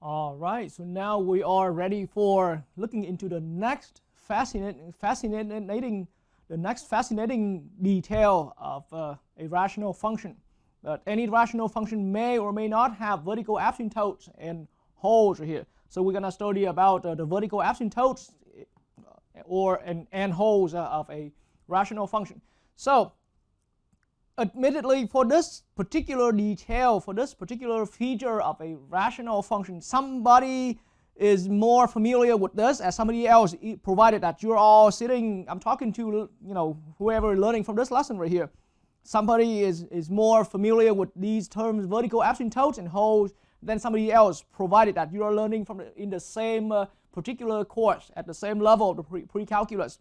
All right, so now we are ready for looking into the next fascinating detail of a rational function. But any rational function may or may not have vertical asymptotes and holes here. So we're going to study about the vertical asymptotes and holes of a rational function. So admittedly, for this particular detail, for this particular feature of a rational function, somebody is more familiar with this as somebody else, provided that you're all sitting, I'm talking to, whoever learning from this lesson right here. Somebody is more familiar with these terms, vertical asymptotes and holes, than somebody else, provided that you are learning in the same particular course, at the same level of the pre-calculus.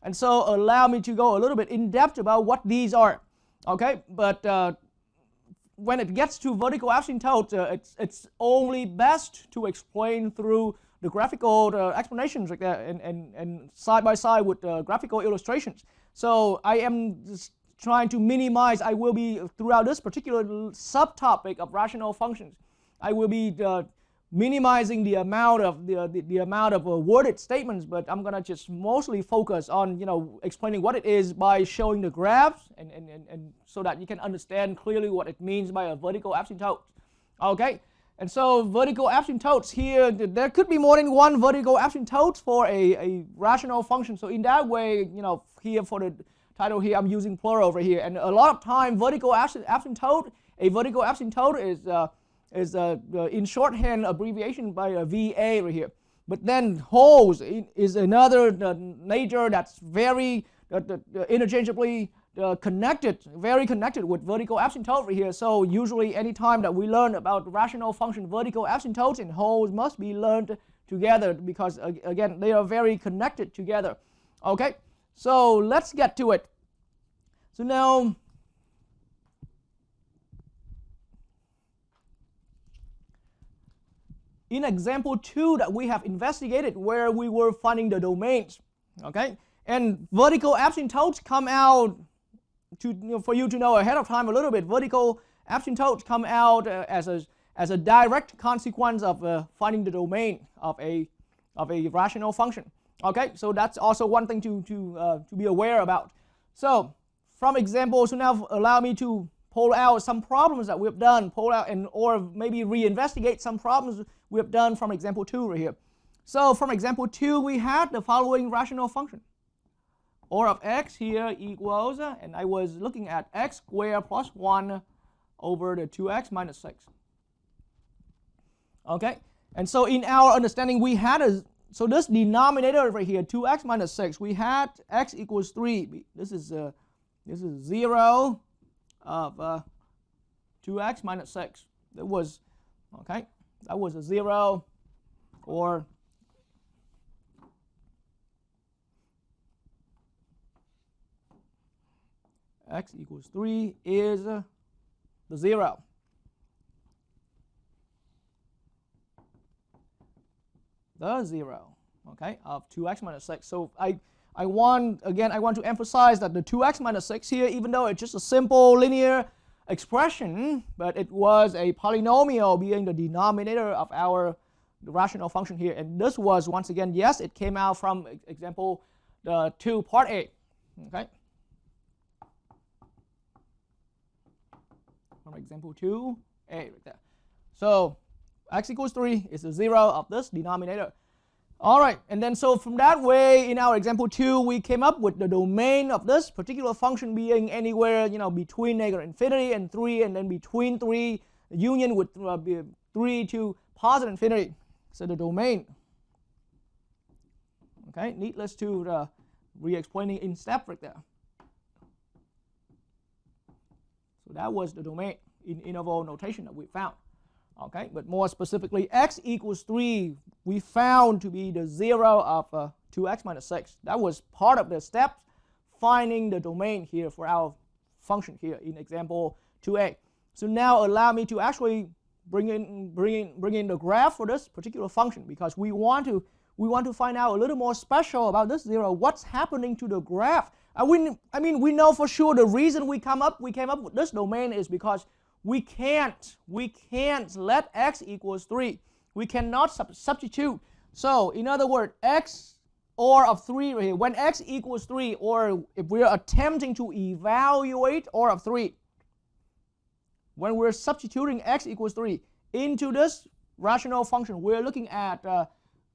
And so allow me to go a little bit in depth about what these are. Okay, but when it gets to vertical asymptotes, it's only best to explain through the graphical explanations like that, and side by side with graphical illustrations. So I am just trying to minimize. I will be, throughout this particular subtopic of rational functions, I will be minimizing the amount of worded statements, but I'm gonna just mostly focus on explaining what it is by showing the graphs and so that you can understand clearly what it means by a vertical asymptote. Okay, and so vertical asymptotes here, there could be more than one vertical asymptote for a rational function. So in that way, here for the title here, I'm using plural over here, and a lot of time a vertical asymptote is in shorthand abbreviation by a VA right here. But then holes is another nature that's very interchangeably connected, very connected with vertical asymptote right here. So usually any time that we learn about rational function, vertical asymptotes and holes must be learned together, because again, they are very connected together. Okay, so let's get to it. So now, in example 2 that we have investigated, where we were finding the domains, okay, and vertical asymptotes come out for you to know ahead of time a little bit. Vertical asymptotes come out as a direct consequence of finding the domain of a rational function. Okay, so that's also one thing to be aware about. So from example, so now allow me to pull out some problems that we've done, or maybe reinvestigate some problems we've done from example 2 right here. So from example 2, we had the following rational function. O of x here equals, and I was looking at x squared plus 1 over the 2x minus 6. Okay, and so in our understanding, we had so this denominator right here, 2x minus 6, we had x equals 3. This is 0 of 2x minus 6. That was, okay, that was a 0, or x equals 3 is the 0. The 0, okay, of 2x minus 6. So I want to emphasize that the 2x minus 6 here, even though it's just a simple linear expression, but it was a polynomial being the denominator of our rational function here. And this was, once again, yes, it came out from example 2, part A. Okay, from example 2A right there. So x equals 3 is the 0 of this denominator. All right, and then so from that way, in our example 2, we came up with the domain of this particular function being anywhere, between negative infinity and 3, and then between 3, union with 3 to positive infinity. So the domain. Okay, needless to re-explaining in step right there. So that was the domain in interval notation that we found. Okay, but more specifically, x equals 3 we found to be the 0 of 2x minus 6. That was part of the steps finding the domain here for our function here in example 2a. So now allow me to actually bring in the graph for this particular function, because we want to find out a little more special about this 0. What's happening to the graph? I mean, we know for sure the reason we came up with this domain is because we can't let x equals 3. we cannot substitute. So in other words, x OR of 3 right here, when x equals 3, or if we are attempting to evaluate OR of 3, when we're substituting x equals 3 into this rational function, we're looking at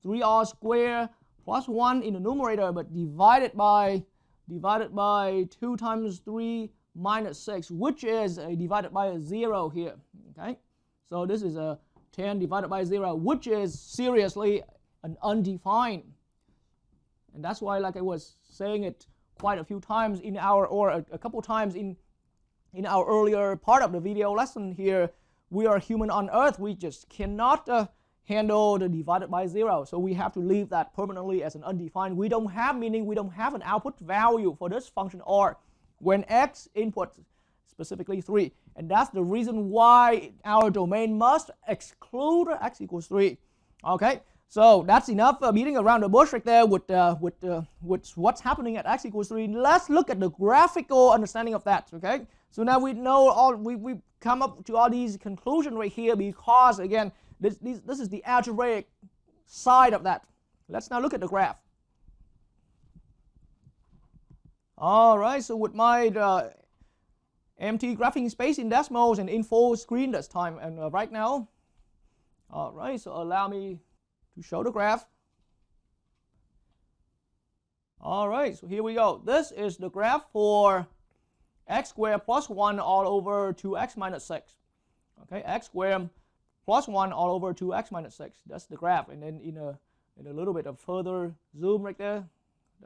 3r squared plus 1 in the numerator, but divided by 2 times 3 minus 6, which is divided by a 0 here. Okay, so this is a 10 divided by 0, which is seriously an undefined. And that's why, like I was saying it quite a few times in our, or a couple times in our earlier part of the video lesson here, we are human on earth. We just cannot handle the divided by 0. So we have to leave that permanently as an undefined. We don't have, meaning we don't have an output value for this function R when x input specifically 3. And that's the reason why our domain must exclude x equals 3. Okay, so that's enough beating around the bush right there with what's happening at x equals 3. Let's look at the graphical understanding of that. Okay, so now we know we come up to all these conclusions right here because, again, this is the algebraic side of that. Let's now look at the graph. All right, so with my empty graphing space in Desmos and in full screen this time, and right now, all right, so allow me to show the graph. All right, so here we go. This is the graph for x squared plus 1 all over 2x minus 6. Okay, x squared plus 1 all over 2x minus 6. That's the graph. And then in a little bit of further zoom right there,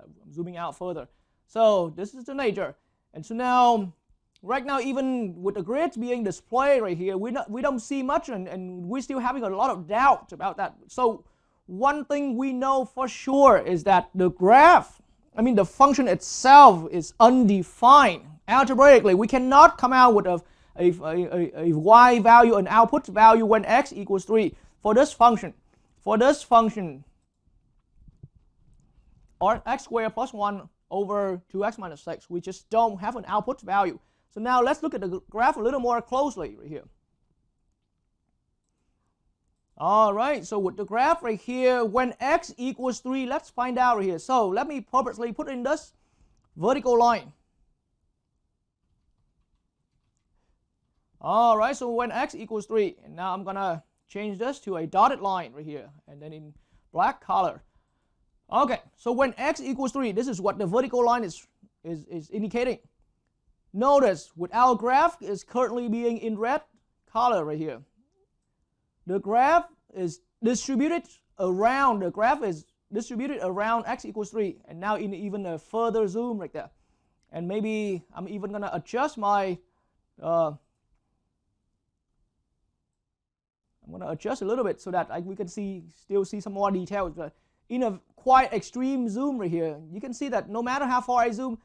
I'm zooming out further. So this is the nature. And so now, right now, even with the grids being displayed right here, we don't see much, and we're still having a lot of doubt about that. So one thing we know for sure is that the graph, I mean the function itself, is undefined. Algebraically, we cannot come out with a y value, an output value when x equals 3 for this function. For this function, or x squared plus 1 over 2x minus 6, we just don't have an output value. So now let's look at the graph a little more closely right here. All right, so with the graph right here, when x equals 3, let's find out right here. So let me purposely put in this vertical line. All right, so when x equals 3, and now I'm going to change this to a dotted line right here, and then in black color. Okay, so when x equals 3, this is what the vertical line is indicating. Notice, with our graph is currently being in red color right here. The graph is distributed around, x equals 3, and now in even a further zoom right there. And maybe I'm even going to adjust my I'm going to adjust a little bit so that we can still see some more details. But in a quite extreme zoom right here, you can see that no matter how far I zoom,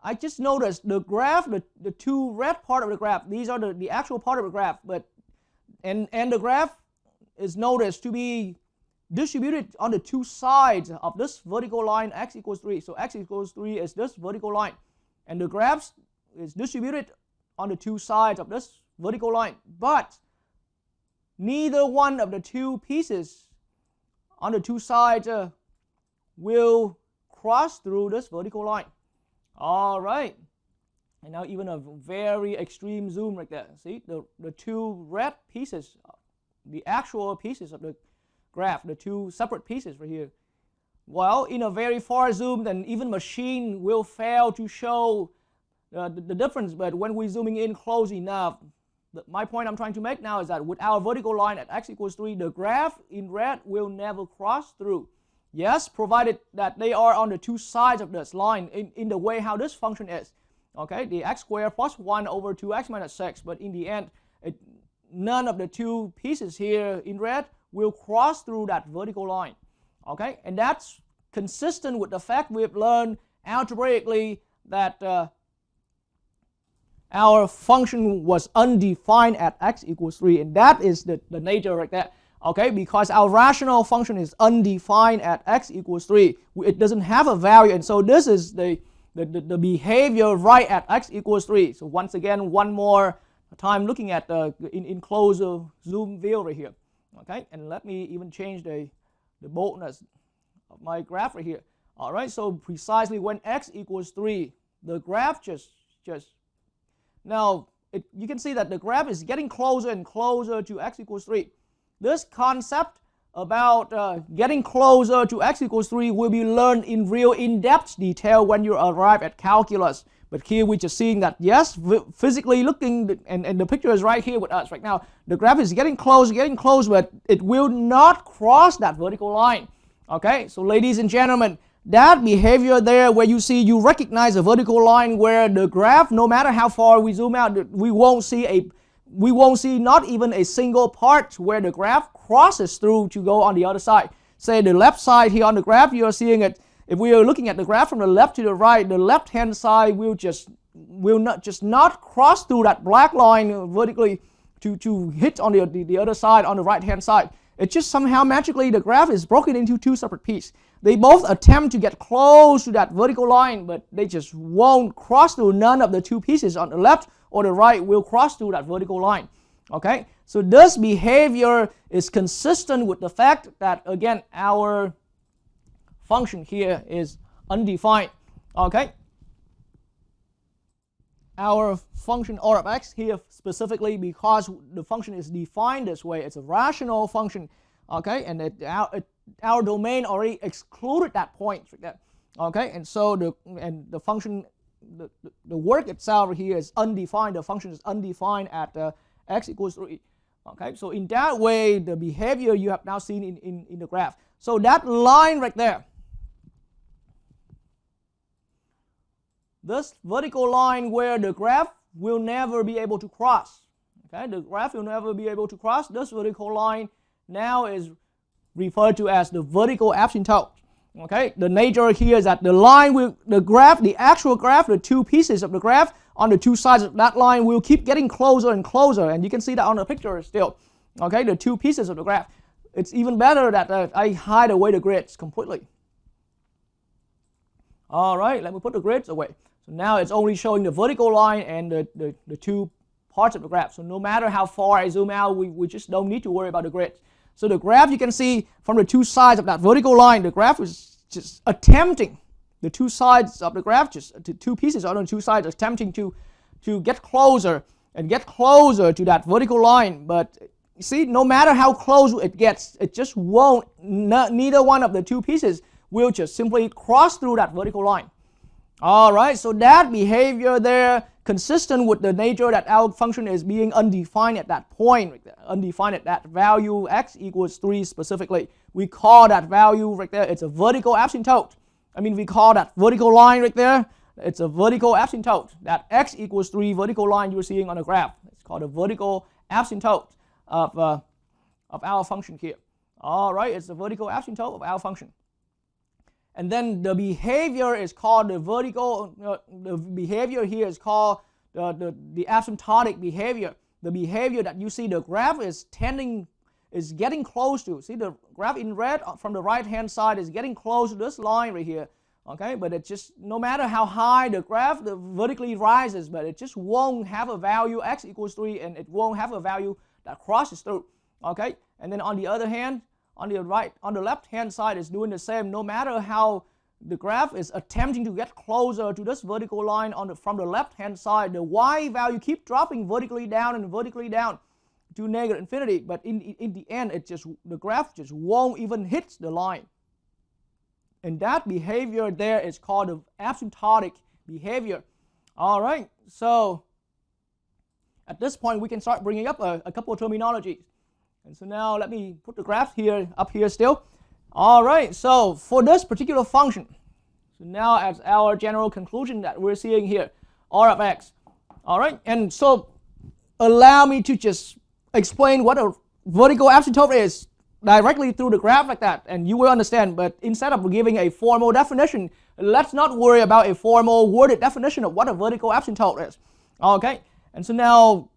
I just noticed the graph, the two red part of the graph, these are the actual part of the graph, but and the graph is noticed to be distributed on the two sides of this vertical line x equals 3. So x equals 3 is this vertical line, and the graph is distributed on the two sides of this vertical line, but neither one of the two pieces on the two sides will cross through this vertical line. All right, and now even a very extreme zoom right there. See the two red pieces, the actual pieces of the graph, the two separate pieces right here. Well, in a very far zoom, then even machine will fail to show the difference. But when we're zooming in close enough, my point I'm trying to make now is that with our vertical line at x equals 3, the graph in red will never cross through. Yes, provided that they are on the two sides of this line in the way how this function is. Okay, the x squared plus 1 over 2x minus 6, but in the end, none of the two pieces here in red will cross through that vertical line. Okay, and that's consistent with the fact we've learned algebraically that our function was undefined at x equals 3, and that is the nature right there. Okay, because our rational function is undefined at x equals 3. It doesn't have a value, and so this is the behavior right at x equals 3. So once again, one more time looking at in closer zoom view right here. Okay, and let me even change the boldness of my graph right here. All right, so precisely when x equals 3, the graph just now you can see that the graph is getting closer and closer to x equals 3. This concept about getting closer to x equals 3 will be learned in real in-depth detail when you arrive at calculus. But here we're just seeing that, yes, physically looking, and the picture is right here with us right now. The graph is getting close, but it will not cross that vertical line. Okay, so ladies and gentlemen, that behavior there where you recognize a vertical line where the graph, no matter how far we zoom out, we won't see not even a single part where the graph crosses through to go on the other side. Say the left side here on the graph, you are seeing it. If we are looking at the graph from the left to the right, the left-hand side will not cross through that black line vertically to hit on the other side, on the right-hand side. It's just somehow magically the graph is broken into two separate pieces. They both attempt to get close to that vertical line, but they just won't cross through. None of the two pieces on the left or the right will cross through that vertical line. Okay, so this behavior is consistent with the fact that, again, our function here is undefined. Okay, our function R of x here specifically, because the function is defined this way, it's a rational function. Okay, and our domain already excluded that point. Okay, and so the function, the work itself here is undefined. The function is undefined at x equals 3. Okay, so in that way, the behavior you have now seen in the graph. So that line right there, this vertical line where the graph will never be able to cross. Okay, the graph will never be able to cross. This vertical line now is referred to as the vertical asymptote. Okay, the nature here is that the line will, the actual graph, the two pieces of the graph on the two sides of that line will keep getting closer and closer, and you can see that on the picture still. Okay, the two pieces of the graph. It's even better that I hide away the grids completely. All right, let me put the grids away. So now it's only showing the vertical line and the two parts of the graph. So no matter how far I zoom out, we just don't need to worry about the grids. So the graph, you can see from the two sides of that vertical line, the graph is just attempting, the two sides of the graph, just the two pieces on the two sides, attempting to get closer and get closer to that vertical line. But you see, no matter how close it gets, it just won't, neither one of the two pieces will just simply cross through that vertical line. All right, so that behavior there, consistent with the nature that our function is being undefined at that point, undefined at that value x equals 3 specifically. We call that value right there, it's a vertical asymptote. I mean, we call that vertical line right there, it's a vertical asymptote. That x equals 3 vertical line you're seeing on the graph, it's called a vertical asymptote of our function here. All right, it's the vertical asymptote of our function. And then the behavior is called the vertical, the behavior here is called the asymptotic behavior. The behavior that you see the graph is getting close to. See the graph in red from the right hand side is getting close to this line right here. Okay, but it just, no matter how high the graph vertically rises, but it just won't have a value x equals 3, and it won't have a value that crosses through. Okay, and then on the other hand, on the left hand side is doing the same. No matter how the graph is attempting to get closer to this vertical line from the left hand side, the y value keep dropping vertically down and vertically down to negative infinity. But in the end, the graph just won't even hit the line. And that behavior there is called the asymptotic behavior. All right, so at this point we can start bringing up a couple of terminologies. And so now let me put the graph here, up here still. All right, so for this particular function, so now as our general conclusion that we're seeing here, R of x. All right, and so allow me to just explain what a vertical asymptote is directly through the graph like that, and you will understand. But instead of giving a formal definition, let's not worry about a formal worded definition of what a vertical asymptote is. Okay, and so now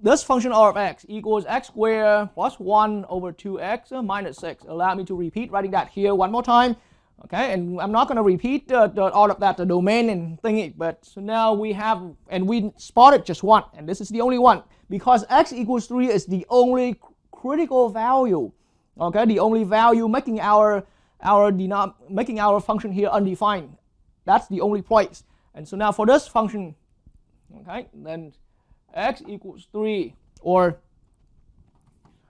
this function R of x equals x squared plus 1 over 2x minus 6. Allow me to repeat writing that here one more time. Okay, and I'm not going to repeat all of that, the domain and thingy, but so now we have, and we spotted just one, and this is the only one, because x equals 3 is the only critical value. Okay, the only value making our function here undefined. That's the only place. And so now for this function, okay, then x equals 3, or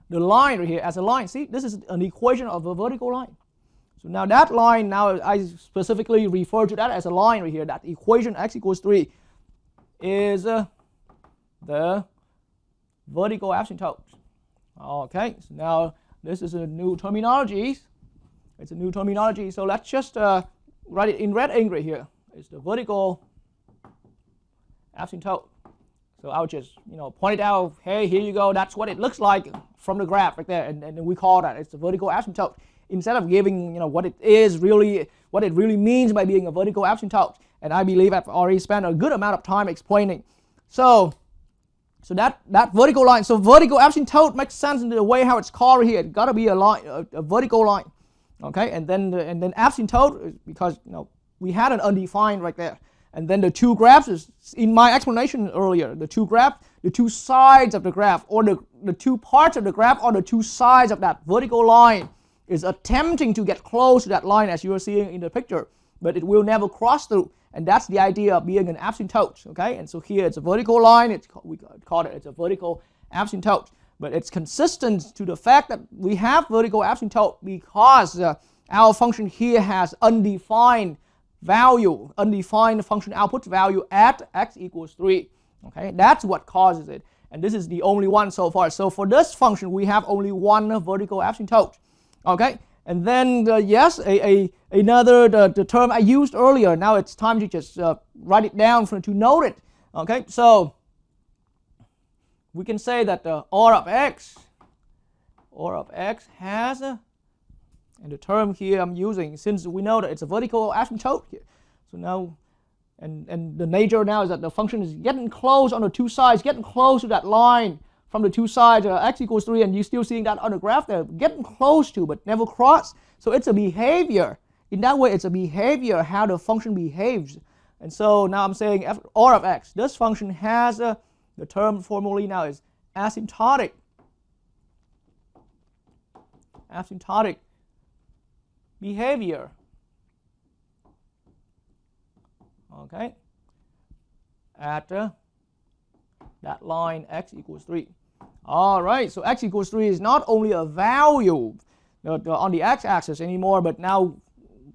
the line right here as a line. See, this is an equation of a vertical line. So now that line, now I specifically refer to that as a line right here. That equation x equals 3 is the vertical asymptote. Okay, so now this is a new terminology. It's a new terminology. So let's just write it in red ink right here. It's the vertical asymptote. So I'll just point it out. Hey, here you go. That's what it looks like from the graph right there, and we call that it's the vertical asymptote. Instead of giving what it really means by being a vertical asymptote, and I believe I've already spent a good amount of time explaining. So that vertical line. So vertical asymptote makes sense in the way how it's called here. It's got to be a line, a vertical line. Okay, and then asymptote, because we had an undefined right there. And then the two graphs is in my explanation earlier. The two graphs, the two sides of the graph, or the two parts of the graph, or the two sides of that vertical line is attempting to get close to that line as you are seeing in the picture, but it will never cross through. And that's the idea of being an asymptote. Okay, and so here it's a vertical line. We call it it's a vertical asymptote. But it's consistent to the fact that we have vertical asymptote because our function here has undefined value, undefined function output value at x equals 3. Okay, that's what causes it. And this is the only one so far. So for this function, we have only one vertical asymptote. Okay, and then yes, another the term I used earlier. Now it's time to just write it down to note it. Okay, so we can say that R of x has and the term here I'm using, since we know that it's a vertical asymptote here. So now, and the nature now is that the function is getting close on the two sides, getting close to that line from the two sides, x equals 3, and you're still seeing that on the graph there, getting close to but never cross. So it's a behavior. In that way, it's a behavior how the function behaves. And so now I'm saying R of x, this function has the term formally now is asymptotic. Asymptotic behavior. Okay, at that line x equals 3. All right, so x equals 3 is not only a value on the x-axis anymore, but now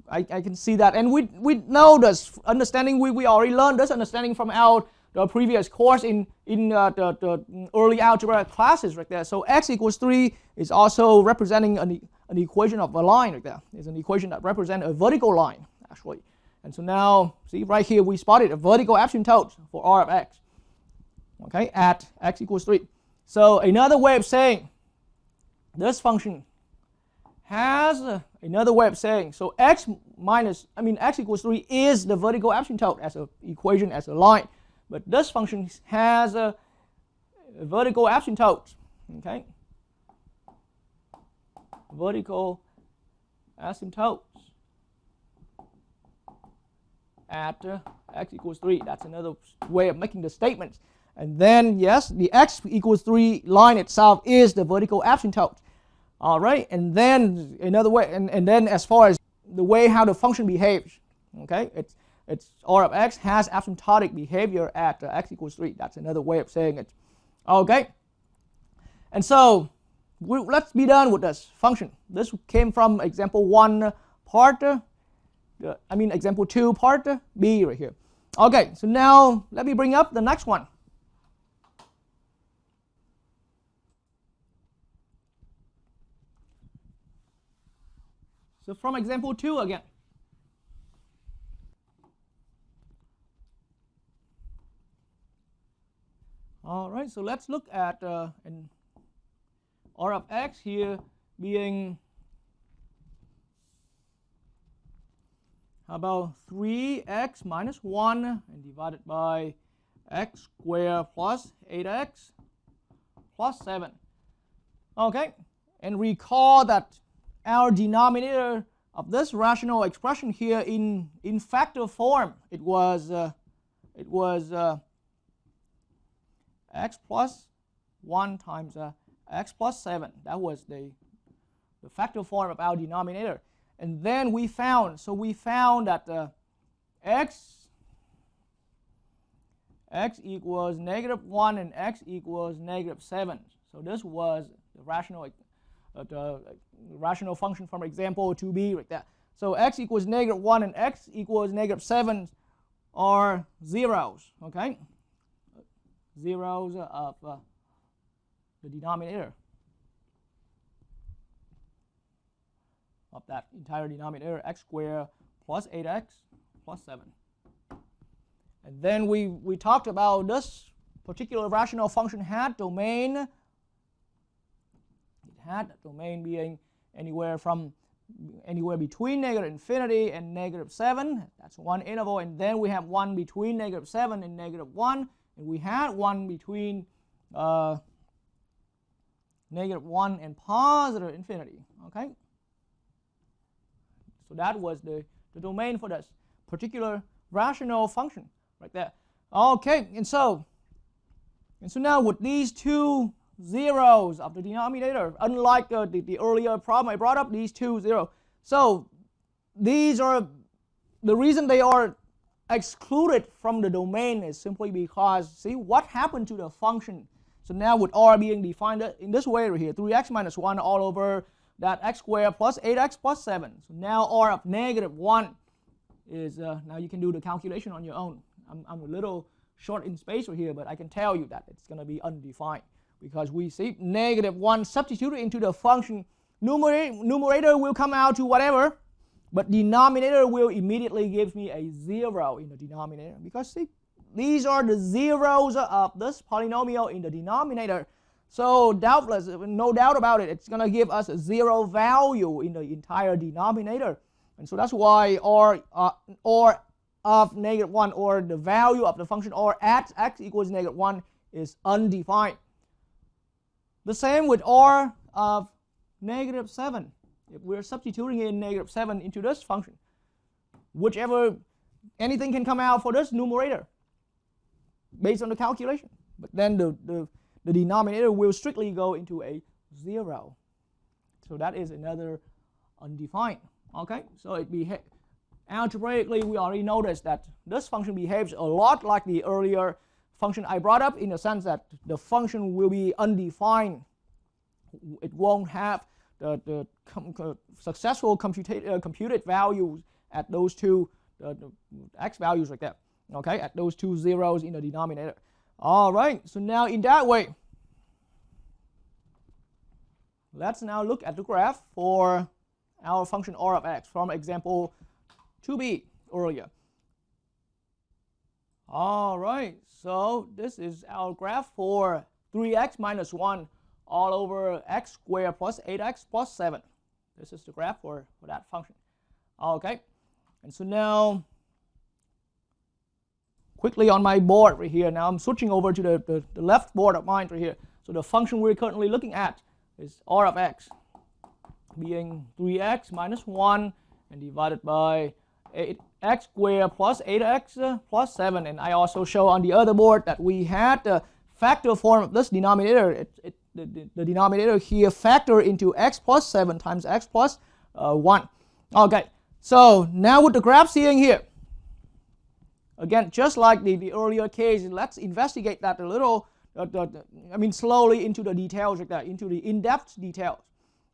I can see that, and we know this understanding. We already learned this understanding from the previous course in the early algebra classes right there. So x equals 3 is also representing an equation of a line right there. It's an equation that represents a vertical line actually. And so now, see right here we spotted a vertical asymptote for R of x. Okay, at x equals 3. So another way of saying this function has another way of saying, so x equals 3 is the vertical asymptote as an equation, as a line. But this function has a vertical asymptote. Okay, vertical asymptotes at x equals 3. That's another way of making the statements. And then yes, the x equals 3 line itself is the vertical asymptote. All right, and then another way, and then as far as the way how the function behaves, okay, it's R of x has asymptotic behavior at x equals 3. That's another way of saying it. Okay, and so let's be done with this function. This came from example 1 part, example 2 part B right here. Okay, so now let me bring up the next one. So from example 2 again. All right, so let's look at an R of x here being, how about 3x minus 1 and divided by x squared plus 8x plus 7. Okay, and recall that our denominator of this rational expression here in factor form, it was x plus 1 times x plus 7. That was the factor form of our denominator. And then we found that x equals -1 and x equals -7. So this was the rational function from example 2b like that. So x equals -1 and x equals -7 are zeros, okay? Zeros of the denominator of that entire denominator, x squared plus 8x plus 7. And then we talked about this particular rational function had domain. It had a domain being anywhere between -infinity and -7. That's one interval. And then we have one between -7 and -1. And we had one between -1 and positive infinity. Okay. So that was the domain for this particular rational function right there. Okay, and so now with these two zeros of the denominator, unlike the earlier problem I brought up, these two zeros. So these are, the reason they are excluded from the domain is simply because, see what happened to the function. So now with r being defined in this way right here, 3x minus 1 all over that x squared plus 8x plus 7. So now r of -1 is, now you can do the calculation on your own. I'm a little short in space right here, but I can tell you that it's going to be undefined because we see -1 substituted into the function. Numerator will come out to whatever, but denominator will immediately give me a 0 in the denominator because see, these are the zeros of this polynomial in the denominator. So doubtless, no doubt about it, it's going to give us a 0 value in the entire denominator. And so that's why r of -1, or the value of the function r at x equals -1 is undefined. The same with r of -7. If we're substituting in -7 into this function, anything can come out for this numerator based on the calculation. But then the denominator will strictly go into a 0. So that is another undefined. Okay, so algebraically we already noticed that this function behaves a lot like the earlier function I brought up, in the sense that the function will be undefined. It won't have the successful computed values at those two the x values like that. Okay, at those two zeros in the denominator. All right, so now in that way, let's now look at the graph for our function r of x from example 2b earlier. All right, so this is our graph for 3x minus 1 all over x squared plus 8x plus 7. This is the graph for that function. Okay, and so now quickly on my board right here, now I'm switching over to the left board of mine right here. So the function we're currently looking at is r of x being 3x minus 1 and divided by 8x squared plus 8x plus 7. And I also show on the other board that we had the factor form of this denominator. The denominator here factor into x plus 7 times x plus 1. Okay, so now with the graph seeing here, again, just like the earlier case, let's investigate that a little, slowly into the details like that, into the in-depth details.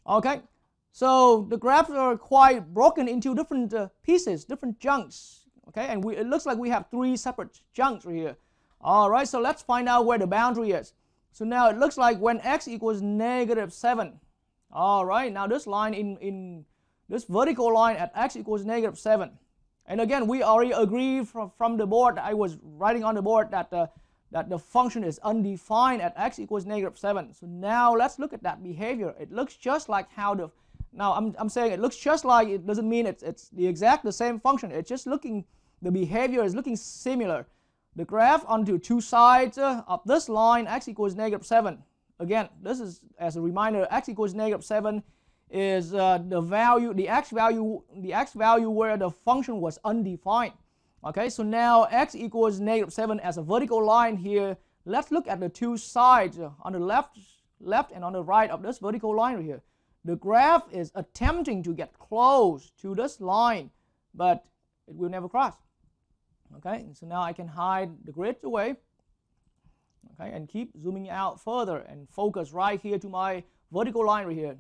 Okay, so the graphs are quite broken into different pieces, different chunks. Okay, and it looks like we have 3 separate chunks right here. All right, so let's find out where the boundary is. So now it looks like when x equals -7. All right, now this line in this vertical line at x equals -7. And again, we already agreed from the board, I was writing on the board that the function is undefined at x equals -7. So now let's look at that behavior. It looks just like how now I'm saying it looks just like, it doesn't mean it's the same function. It's just the behavior is looking similar. The graph onto two sides of this line, x equals -7. Again, this is, as a reminder, x equals -7 is the x value where the function was undefined. Okay, so now x equals -7 as a vertical line here. Let's look at the two sides. On the left left and on the right of this vertical line right here. The graph is attempting to get close to this line, but it will never cross. Okay, so now I can hide the grids away, okay, and keep zooming out further and focus right here to my vertical line right here.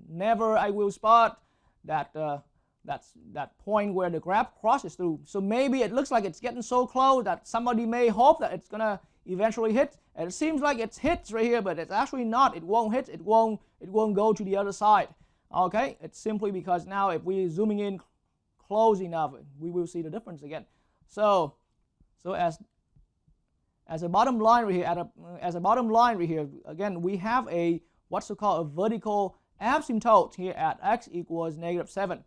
Never I will spot that that point where the graph crosses through. So maybe it looks like it's getting so close that somebody may hope that it's gonna eventually hit. And it seems like it hits right here, but it's actually not. It won't hit. It won't go to the other side. Okay, it's simply because now if we're zooming in close enough, we will see the difference again. So as a bottom line right here, as a bottom line right here, again we have a what's called a vertical asymptote here at x equals -7.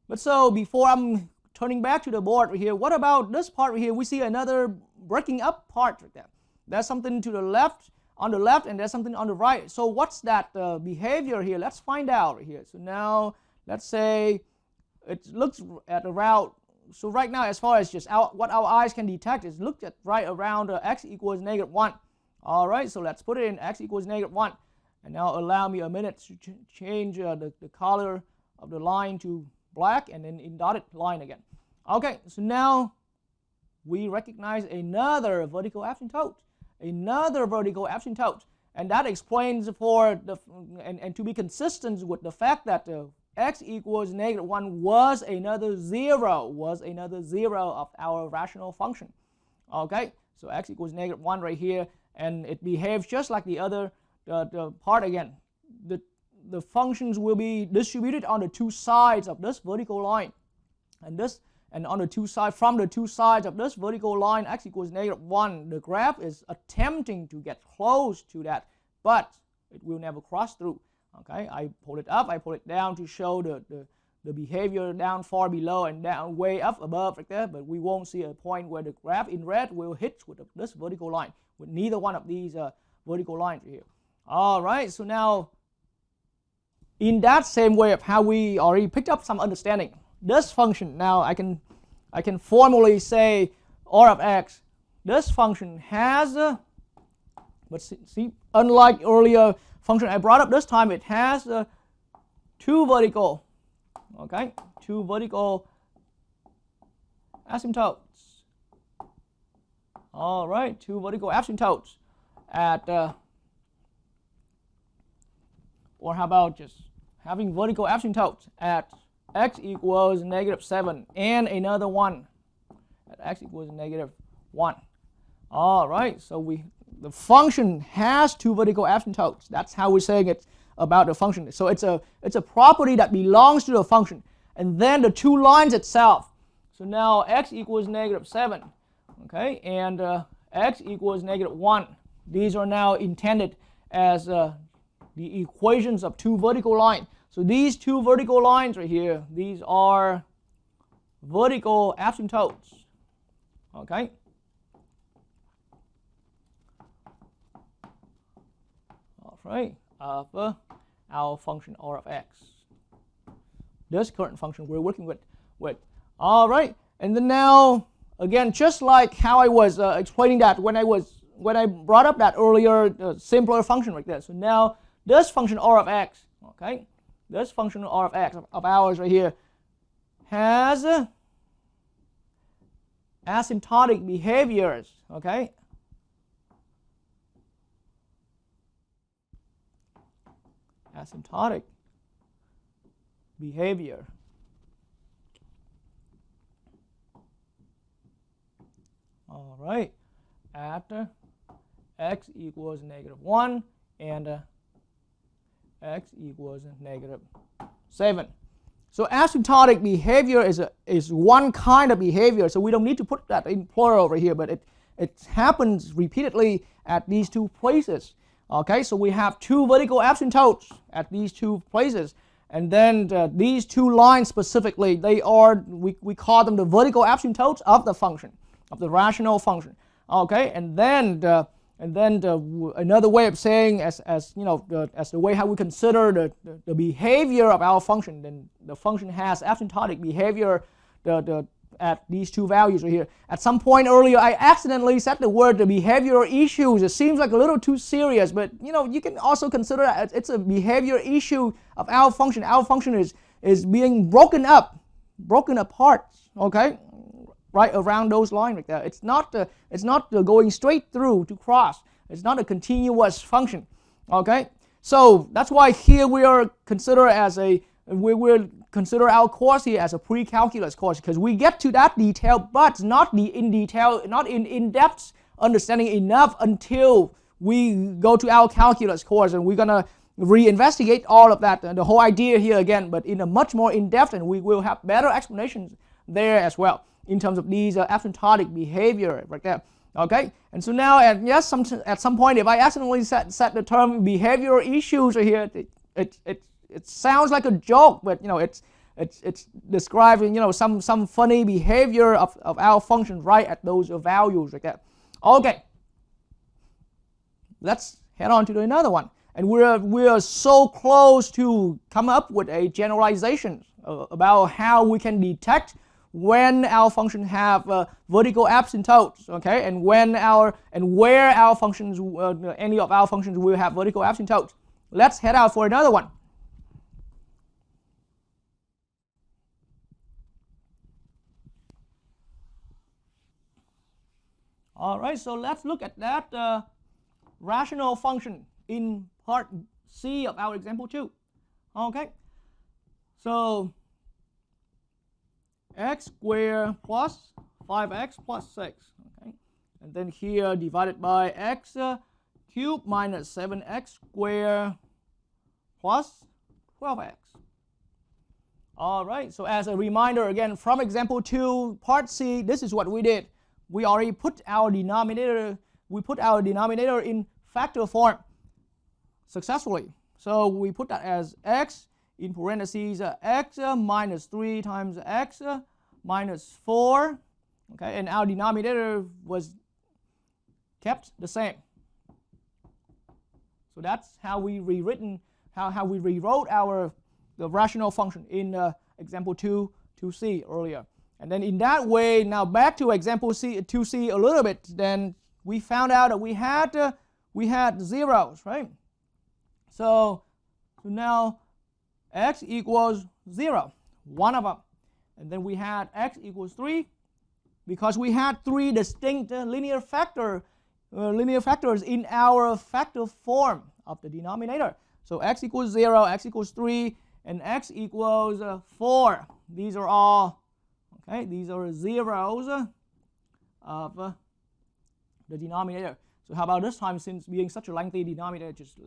But so before I'm turning back to the board right here, what about this part right here? We see another breaking up part right there. There's something to the left, on the left, and there's something on the right. So what's that behavior here? Let's find out right here. So now let's say it looks at around, so right now as far as just what our eyes can detect is looked at right around x equals -1. All right, so let's put it in x equals -1. And now allow me a minute to change the color of the line to black and then in dotted line again. Okay, so now we recognize another vertical asymptote. And that explains for the, and to be consistent with the fact that x equals -1 was another zero of our rational function. Okay, so x equals -1 right here, and it behaves just like the other the part again. The functions will be distributed on the two sides of this vertical line, and on the two sides, from the two sides of this vertical line, x equals -1, the graph is attempting to get close to that, but it will never cross through. Okay, I pull it up, I pull it down to show the behavior down far below and down way up above right there, but we won't see a point where the graph in red will hit with this vertical line, with neither one of these vertical lines here. All right, so now in that same way of how we already picked up some understanding, this function, now I can formally say R of x, this function has but see, unlike earlier function I brought up this time, it has two vertical asymptotes. All right, two vertical asymptotes at or how about just having vertical asymptotes at x equals -7 and another one at x equals -1. All right, so the function has two vertical asymptotes. That's how we're saying it about the function. So it's a property that belongs to the function, and then the two lines itself. So now x equals -7, okay, and x equals -1. These are now intended as the equations of two vertical lines. So these two vertical lines right here, these are vertical asymptotes. Okay. All right, of our function R of x. This current function we're working with. All right, and then now again, just like how I was explaining that when I brought up that earlier simpler function right there. So now this function R of x, okay, this function R of x of ours right here has asymptotic behaviors, okay? Asymptotic behavior. All right, at x equals -1 and x equals -7. So asymptotic behavior is one kind of behavior, so we don't need to put that in plural over here, but it happens repeatedly at these two places. Okay, so we have two vertical asymptotes at these two places, and then these two lines specifically, they are, we call them the vertical asymptotes of the function, of the rational function. Okay, and then another way of saying, as you know, as the way how we consider the behavior of our function, then the function has asymptotic behavior. The at these two values right here. At some point earlier, I accidentally said the word the behavioral issues. It seems like a little too serious, but you can also consider it's a behavior issue of our function. Our function is being broken apart, okay, right around those lines right there. It's not going straight through to cross. It's not a continuous function, okay. So that's why here we will consider our course here as a pre-calculus course, because we get to that detail, but not in in-depth understanding enough until we go to our calculus course, and we're gonna reinvestigate all of that, the whole idea here again, but in a much more in-depth, and we will have better explanations there as well in terms of these asymptotic behavior right there. Okay, and so now at some point, if I accidentally set the term behavioral issues here, it sounds like a joke, but it's describing some funny behavior of our function right at those values like that. Okay, let's head on to another one, and we're so close to come up with a generalization about how we can detect when our function have vertical asymptotes, okay, and where our functions, any of our functions will have vertical asymptotes. Let's head out for another one. All right, so let's look at that rational function in part C of our example 2. Okay, so x squared plus 5x plus 6, okay, and then here divided by x cubed minus 7x squared plus 12x. All right, so as a reminder again from example 2, part C, this is what we did. We already put our denominator in factor form successfully. So we put that as x in parentheses x minus 3 times x minus 4, okay, and our denominator was kept the same. So that's how we rewrote the rational function in example 2c earlier. And then in that way, now back to example 2c a little bit, then we found out that we had zeros, right? So now x equals 0, one of them. And then we had x equals 3, because we had 3 distinct linear factors in our factor form of the denominator. So x equals 0, x equals 3, and x equals 4. These are all, okay, these are zeros of the denominator. So how about this time, since being such a lengthy denominator, just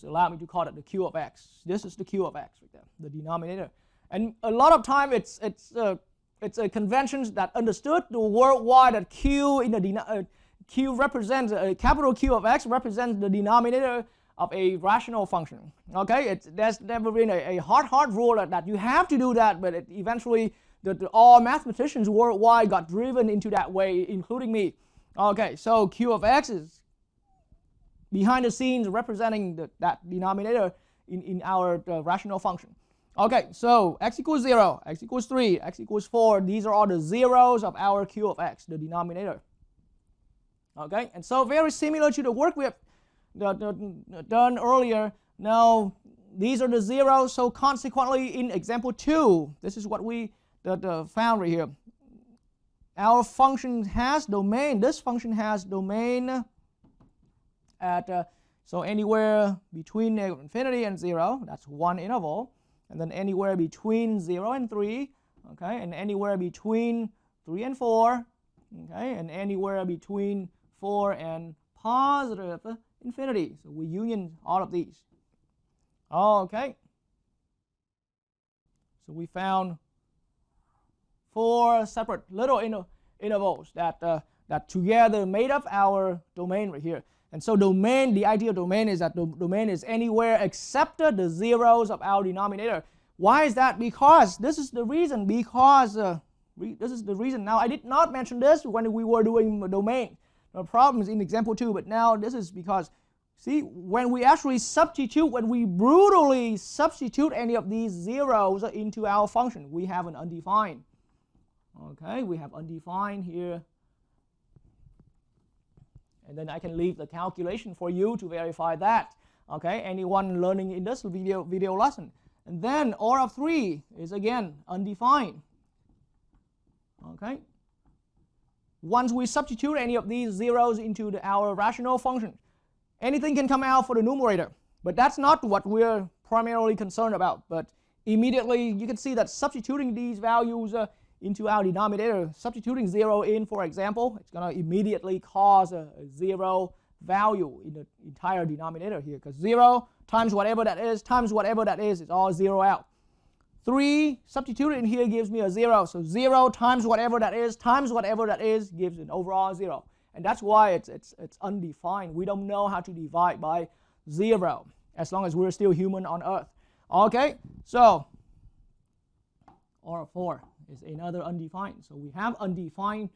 allow me to call it the q of x. This is the q of x right there, the denominator. And a lot of time it's a convention that understood the worldwide that q in the q represents capital Q of x represents the denominator of a rational function. Okay, there's never been a hard rule that you have to do that, but eventually all mathematicians worldwide got driven into that way, including me. Okay, so Q of x is behind the scenes representing that denominator in our rational function. Okay, so x equals 0, x equals 3, x equals 4. These are all the zeros of our Q of x, the denominator. Okay, and so very similar to the work we have done earlier. Now, these are the zeros, so consequently in example 2, this is what we found right here. Our function has domain. This function has domain at so anywhere between -infinity and 0, that's one interval, and then anywhere between 0 and 3, okay, and anywhere between 3 and 4, okay, and anywhere between 4 and positive infinity. So we union all of these. Okay, so we found 4 separate little intervals that together made up our domain right here. And so domain, the idea of domain is that the domain is anywhere except the zeros of our denominator. Why is that? Because this is the reason. This is the reason. Now I did not mention this when we were doing domain problems in example 2, but now this is because, see, when we brutally substitute any of these zeros into our function, we have an undefined. Okay, we have undefined here. And then I can leave the calculation for you to verify that. Okay, anyone learning in this video lesson. And then R of 3 is again undefined. Okay. Once we substitute any of these zeros into our rational function, anything can come out for the numerator. But that's not what we're primarily concerned about. But immediately you can see that substituting these values into our denominator, substituting 0 in, for example, it's going to immediately cause a 0 value in the entire denominator here, because 0 times whatever that is it's all 0 out. 3 substituted in here gives me a 0, so 0 times whatever that is gives an overall 0. And that's why it's undefined. We don't know how to divide by 0 as long as we're still human on Earth. Okay, so R4 is another undefined. So we have undefined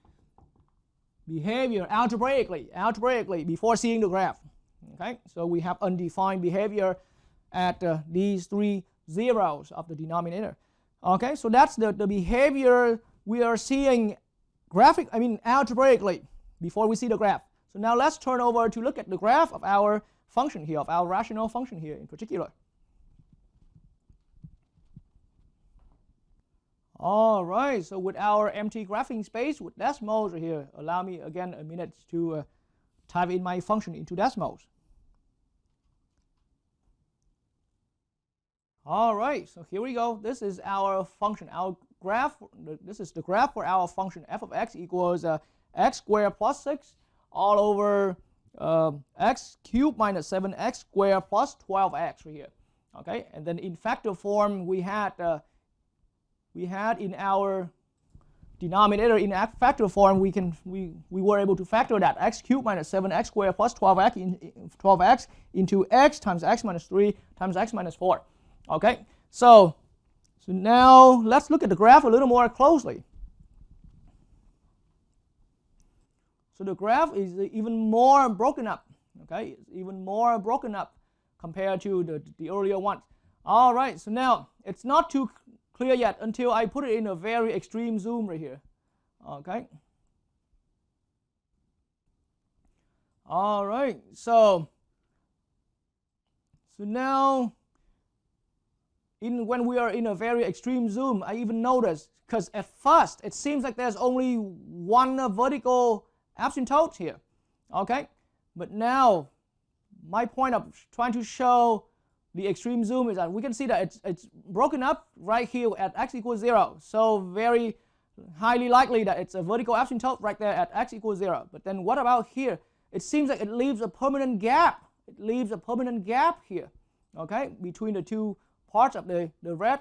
behavior algebraically before seeing the graph. Okay, so we have undefined behavior at these 3 zeros of the denominator. Okay, so that's the behavior we are seeing algebraically before we see the graph. So now let's turn over to look at the graph of our function here, of our rational function here in particular. All right, so with our empty graphing space with decimals here, allow me again a minute to type in my function into decimals. All right, so here we go. This is our function, our graph. This is the graph for our function f of x equals x squared plus 6 all over x cubed minus 7x squared plus 12x right here. Okay, and then in factor form we had in our denominator, in factor form we were able to factor that x cubed minus 7x squared plus 12x into x times x minus 3 times x minus 4. Okay, so now let's look at the graph a little more closely. So the graph is even more broken up. Okay, it's even more broken up compared to the earlier one. All right, so now it's not too clear yet until I put it in a very extreme zoom right here. Okay. All right, so now when we are in a very extreme zoom, I even notice, because at first it seems like there's only one vertical asymptote here. Okay, but now my point of trying to show the extreme zoom is that we can see that it's broken up right here at x equals 0. So very highly likely that it's a vertical asymptote right there at x equals 0. But then what about here? It seems like it leaves a permanent gap. It leaves a permanent gap here, okay, between the two parts of the red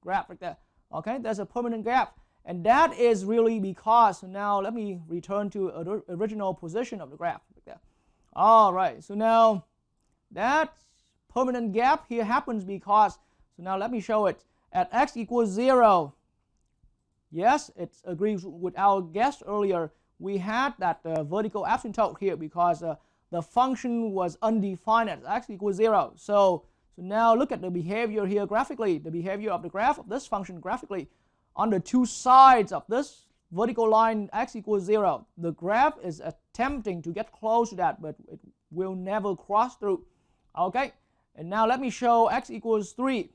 graph right there. Okay, there's a permanent gap. And that is really because, now let me return to the original position of the graph right there. All right, so now that permanent gap here happens because, so now let me show it. At x equals 0, yes, it agrees with our guess earlier. We had that vertical asymptote here because the function was undefined at x equals 0. So now look at the behavior here graphically, the behavior of the graph of this function graphically. On the two sides of this vertical line x equals 0, the graph is attempting to get close to that, but it will never cross through. Okay, and now let me show x equals 3.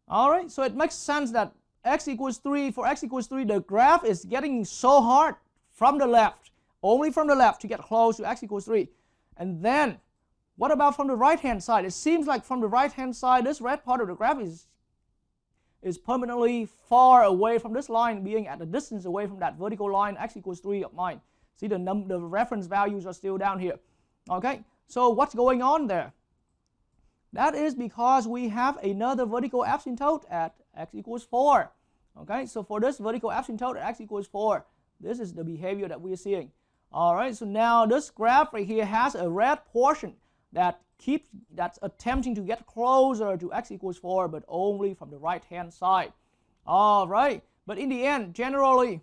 All right, so it makes sense that x equals 3, for x equals 3, the graph is getting so hard from the left, only from the left to get close to x equals 3. And then what about from the right hand side? It seems like from the right hand side, this red part of the graph is permanently far away from this line, being at a distance away from that vertical line x equals 3 of mine. See, the reference values are still down here. Okay, so what's going on there? That is because we have another vertical asymptote at x equals 4. Okay, so for this vertical asymptote at x equals 4, this is the behavior that we're seeing. All right, so now this graph right here has a red portion that's attempting to get closer to x equals 4, but only from the right hand side. All right, but in the end, generally,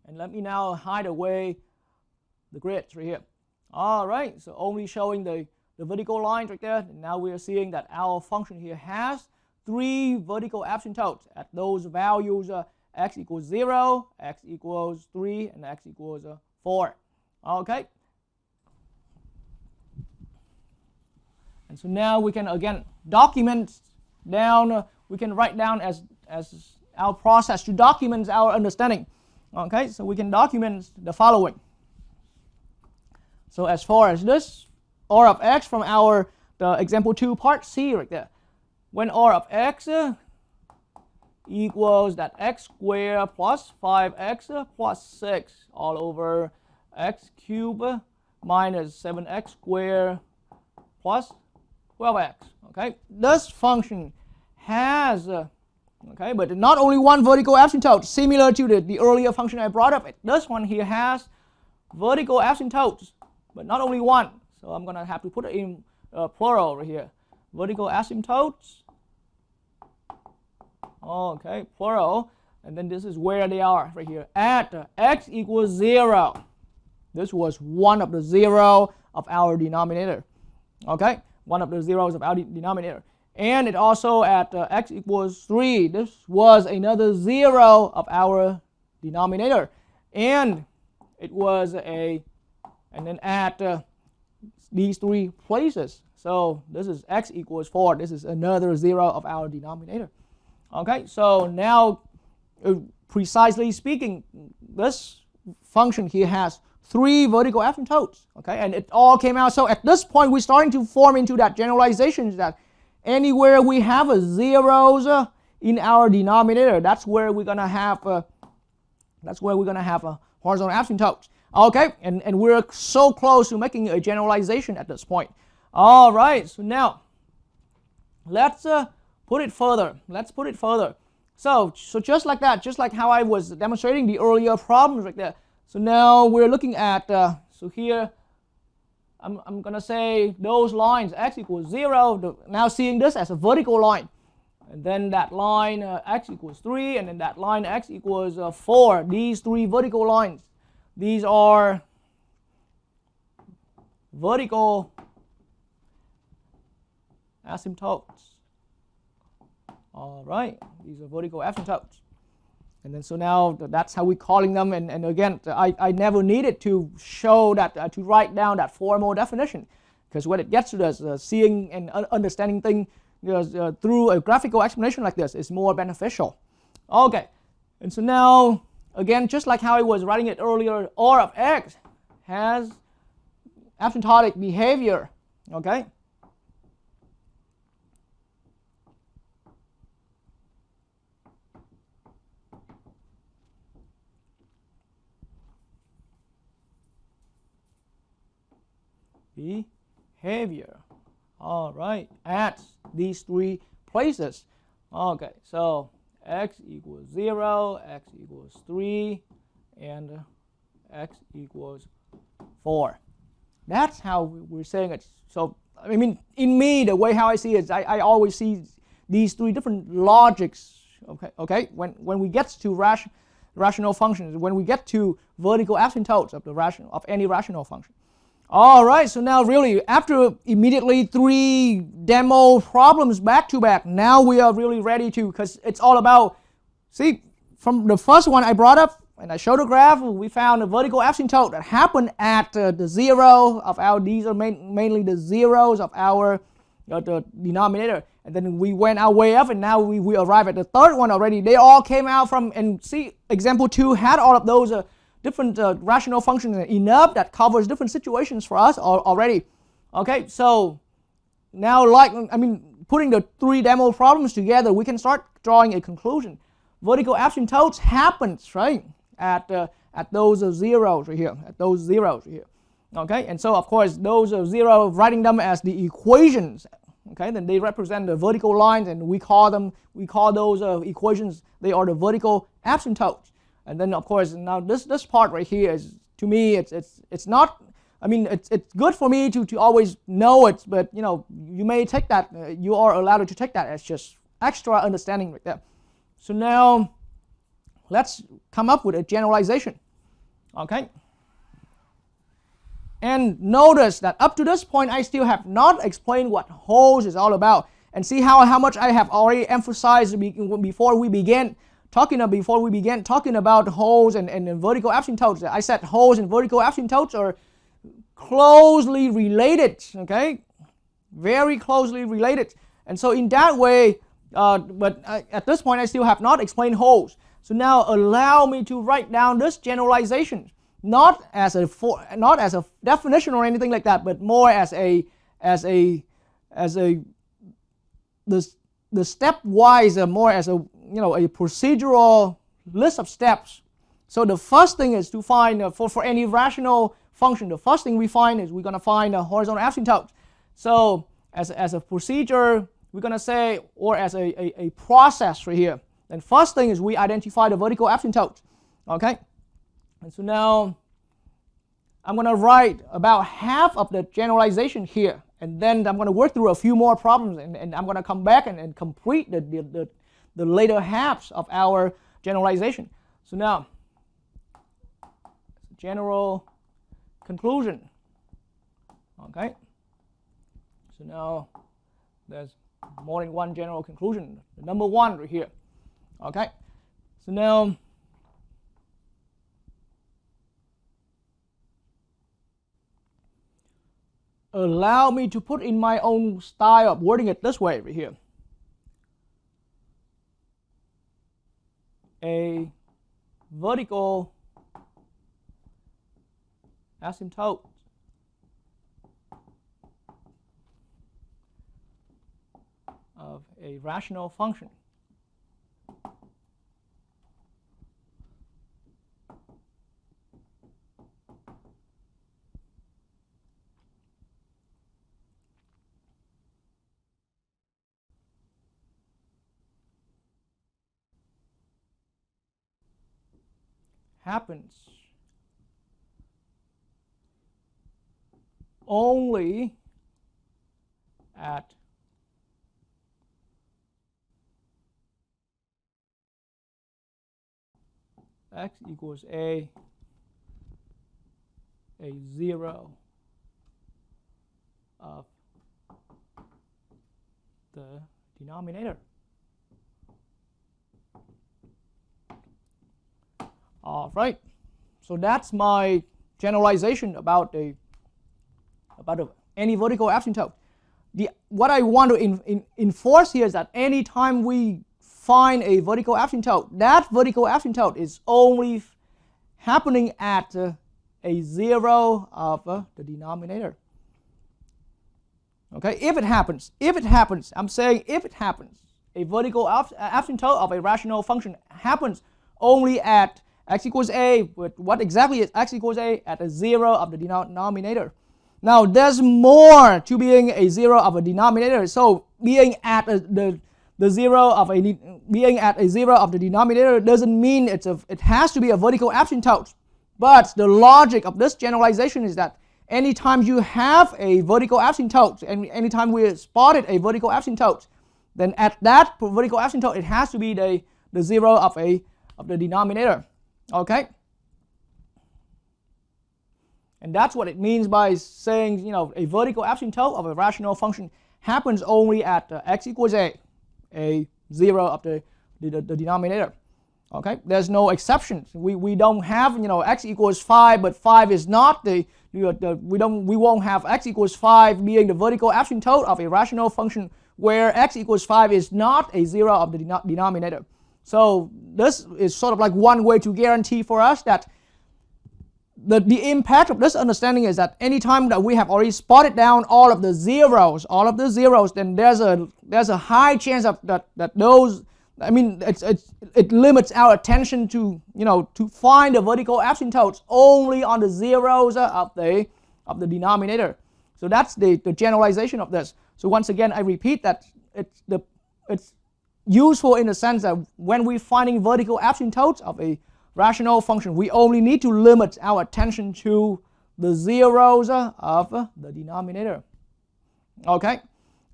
and let me now hide away the grids right here. All right, so only showing the vertical lines right there. And now we are seeing that our function here has 3 vertical asymptotes at those values x equals 0, x equals 3, and x equals 4. Okay. And so now we can again document down, we can write down as our process to document our understanding. Okay, so we can document the following. So as far as this r of x from the example 2 part C right there, when r of x equals that x squared plus 5x plus 6 all over x cubed minus 7x squared plus 12x. Okay, this function has okay, but not only one vertical asymptote, similar to the earlier function I brought up. This one here has vertical asymptotes, but not only one. So I'm gonna have to put it in plural over here. Vertical asymptotes. Okay, plural, and then this is where they are right here at x equals 0. This was one of the 0 of our denominator. Okay, one of the zeros of our denominator. And it also at x equals 3. This was another 0 of our denominator. And it was and then at these 3 places. So this is x equals 4. This is another 0 of our denominator. Okay, so now precisely speaking, this function here has 3 vertical asymptotes. Okay, and it all came out. So at this point, we're starting to form into that generalization that anywhere we have a zeros in our denominator, that's where we're gonna have horizontal asymptotes. Okay, and we're so close to making a generalization at this point. All right, so now let's put it further. So just like that, just like how I was demonstrating the earlier problems right there. So now we're looking at so here I'm gonna say those lines x equals 0. Now seeing this as a vertical line, and then that line x equals 3, and then that line x equals 4. These 3 vertical lines, these are vertical asymptotes. All right, these are vertical asymptotes. And then so now that's how we're calling them. And again, I never needed to show that, to write down that formal definition, because when it gets to this, seeing and understanding things through a graphical explanation like this is more beneficial. Okay, and so now again, just like how I was writing it earlier, r of x has asymptotic behavior. Okay. Behavior. All right, at these 3 places. Okay, so x equals 0, x equals 3, and x equals 4. That's how we're saying it. So I mean, in me, the way how I see it, I always see these 3 different logics. Okay. When we get to rational functions, when we get to vertical asymptotes of any rational function. All right, so now really after immediately 3 demo problems back to back, now we are really ready to, because it's all about, see, from the first one I brought up and I showed a graph, we found a vertical asymptote that happened at the 0 of our, these are mainly the zeros of our the denominator, and then we went our way up, and now we arrive at the third one already. They all came out from, and see, example 2 had all of those different rational functions enough that covers different situations for us already. Okay, so now putting the 3 demo problems together, we can start drawing a conclusion. Vertical asymptotes happens, right, at those zeros right here, Okay, and so of course those zeros, writing them as the equations, okay, then they represent the vertical lines, and we call those equations, they are the vertical asymptotes. And then of course now this part right here is, to me, it's not, it's good for me to always know it, but you may take that, you are allowed to take that as just extra understanding right there. So now let's come up with a generalization. Okay, and notice that up to this point I still have not explained what holes is all about, and see how much I have already emphasized before we begin before we began talking about holes and vertical asymptotes, I said holes and vertical asymptotes are closely related, okay? Very closely related. And so in that way, but at this point I still have not explained holes. So now allow me to write down this generalization, not as a definition or anything like that, but more as the stepwise, more as a procedural list of steps. So the first thing is to find for any rational function, the first thing we find is we're going to find a horizontal asymptote. So as a procedure, we're going to say, or as a process right here, then first thing is we identify the vertical asymptote. Okay? And so now I'm going to write about half of the generalization here, and then I'm going to work through a few more problems, and I'm going to come back and complete the later halves of our generalization. So now, general conclusion. Okay? So now there's more than one general conclusion. The number one right here. Okay? So now allow me to put in my own style of wording it this way right here. A vertical asymptote of a rational function happens only at x equals a 0 of the denominator. All right, so that's my generalization about any vertical asymptote. What I want to enforce here is that anytime we find a vertical asymptote, that vertical asymptote is only happening at a 0 of the denominator. Okay, if it happens, I'm saying if it happens, a vertical asymptote of a rational function happens only at x equals a, but what exactly is x equals a? At a 0 of the denominator. Now there's more to being a 0 of a denominator. So being at the 0 of a denominator doesn't mean it has to be a vertical asymptote. But the logic of this generalization is that anytime you have a vertical asymptote, and anytime we spotted a vertical asymptote, then at that vertical asymptote it has to be the 0 of the denominator. Okay? And that's what it means by saying, a vertical asymptote of a rational function happens only at x equals a 0 of the denominator. Okay? There's no exceptions. We don't have, x equals 5, but 5 is not we won't have x equals 5 being the vertical asymptote of a rational function where x equals 5 is not a 0 of the denominator. So this is sort of like one way to guarantee for us that the impact of this understanding is that anytime that we have already spotted down all of the zeros, then there's a high chance of that those, it limits our attention to to find the vertical asymptotes only on the zeros of the denominator. So that's the generalization of this. So once again, I repeat that it's useful in the sense that when we're finding vertical asymptotes of a rational function, we only need to limit our attention to the zeros of the denominator. Okay?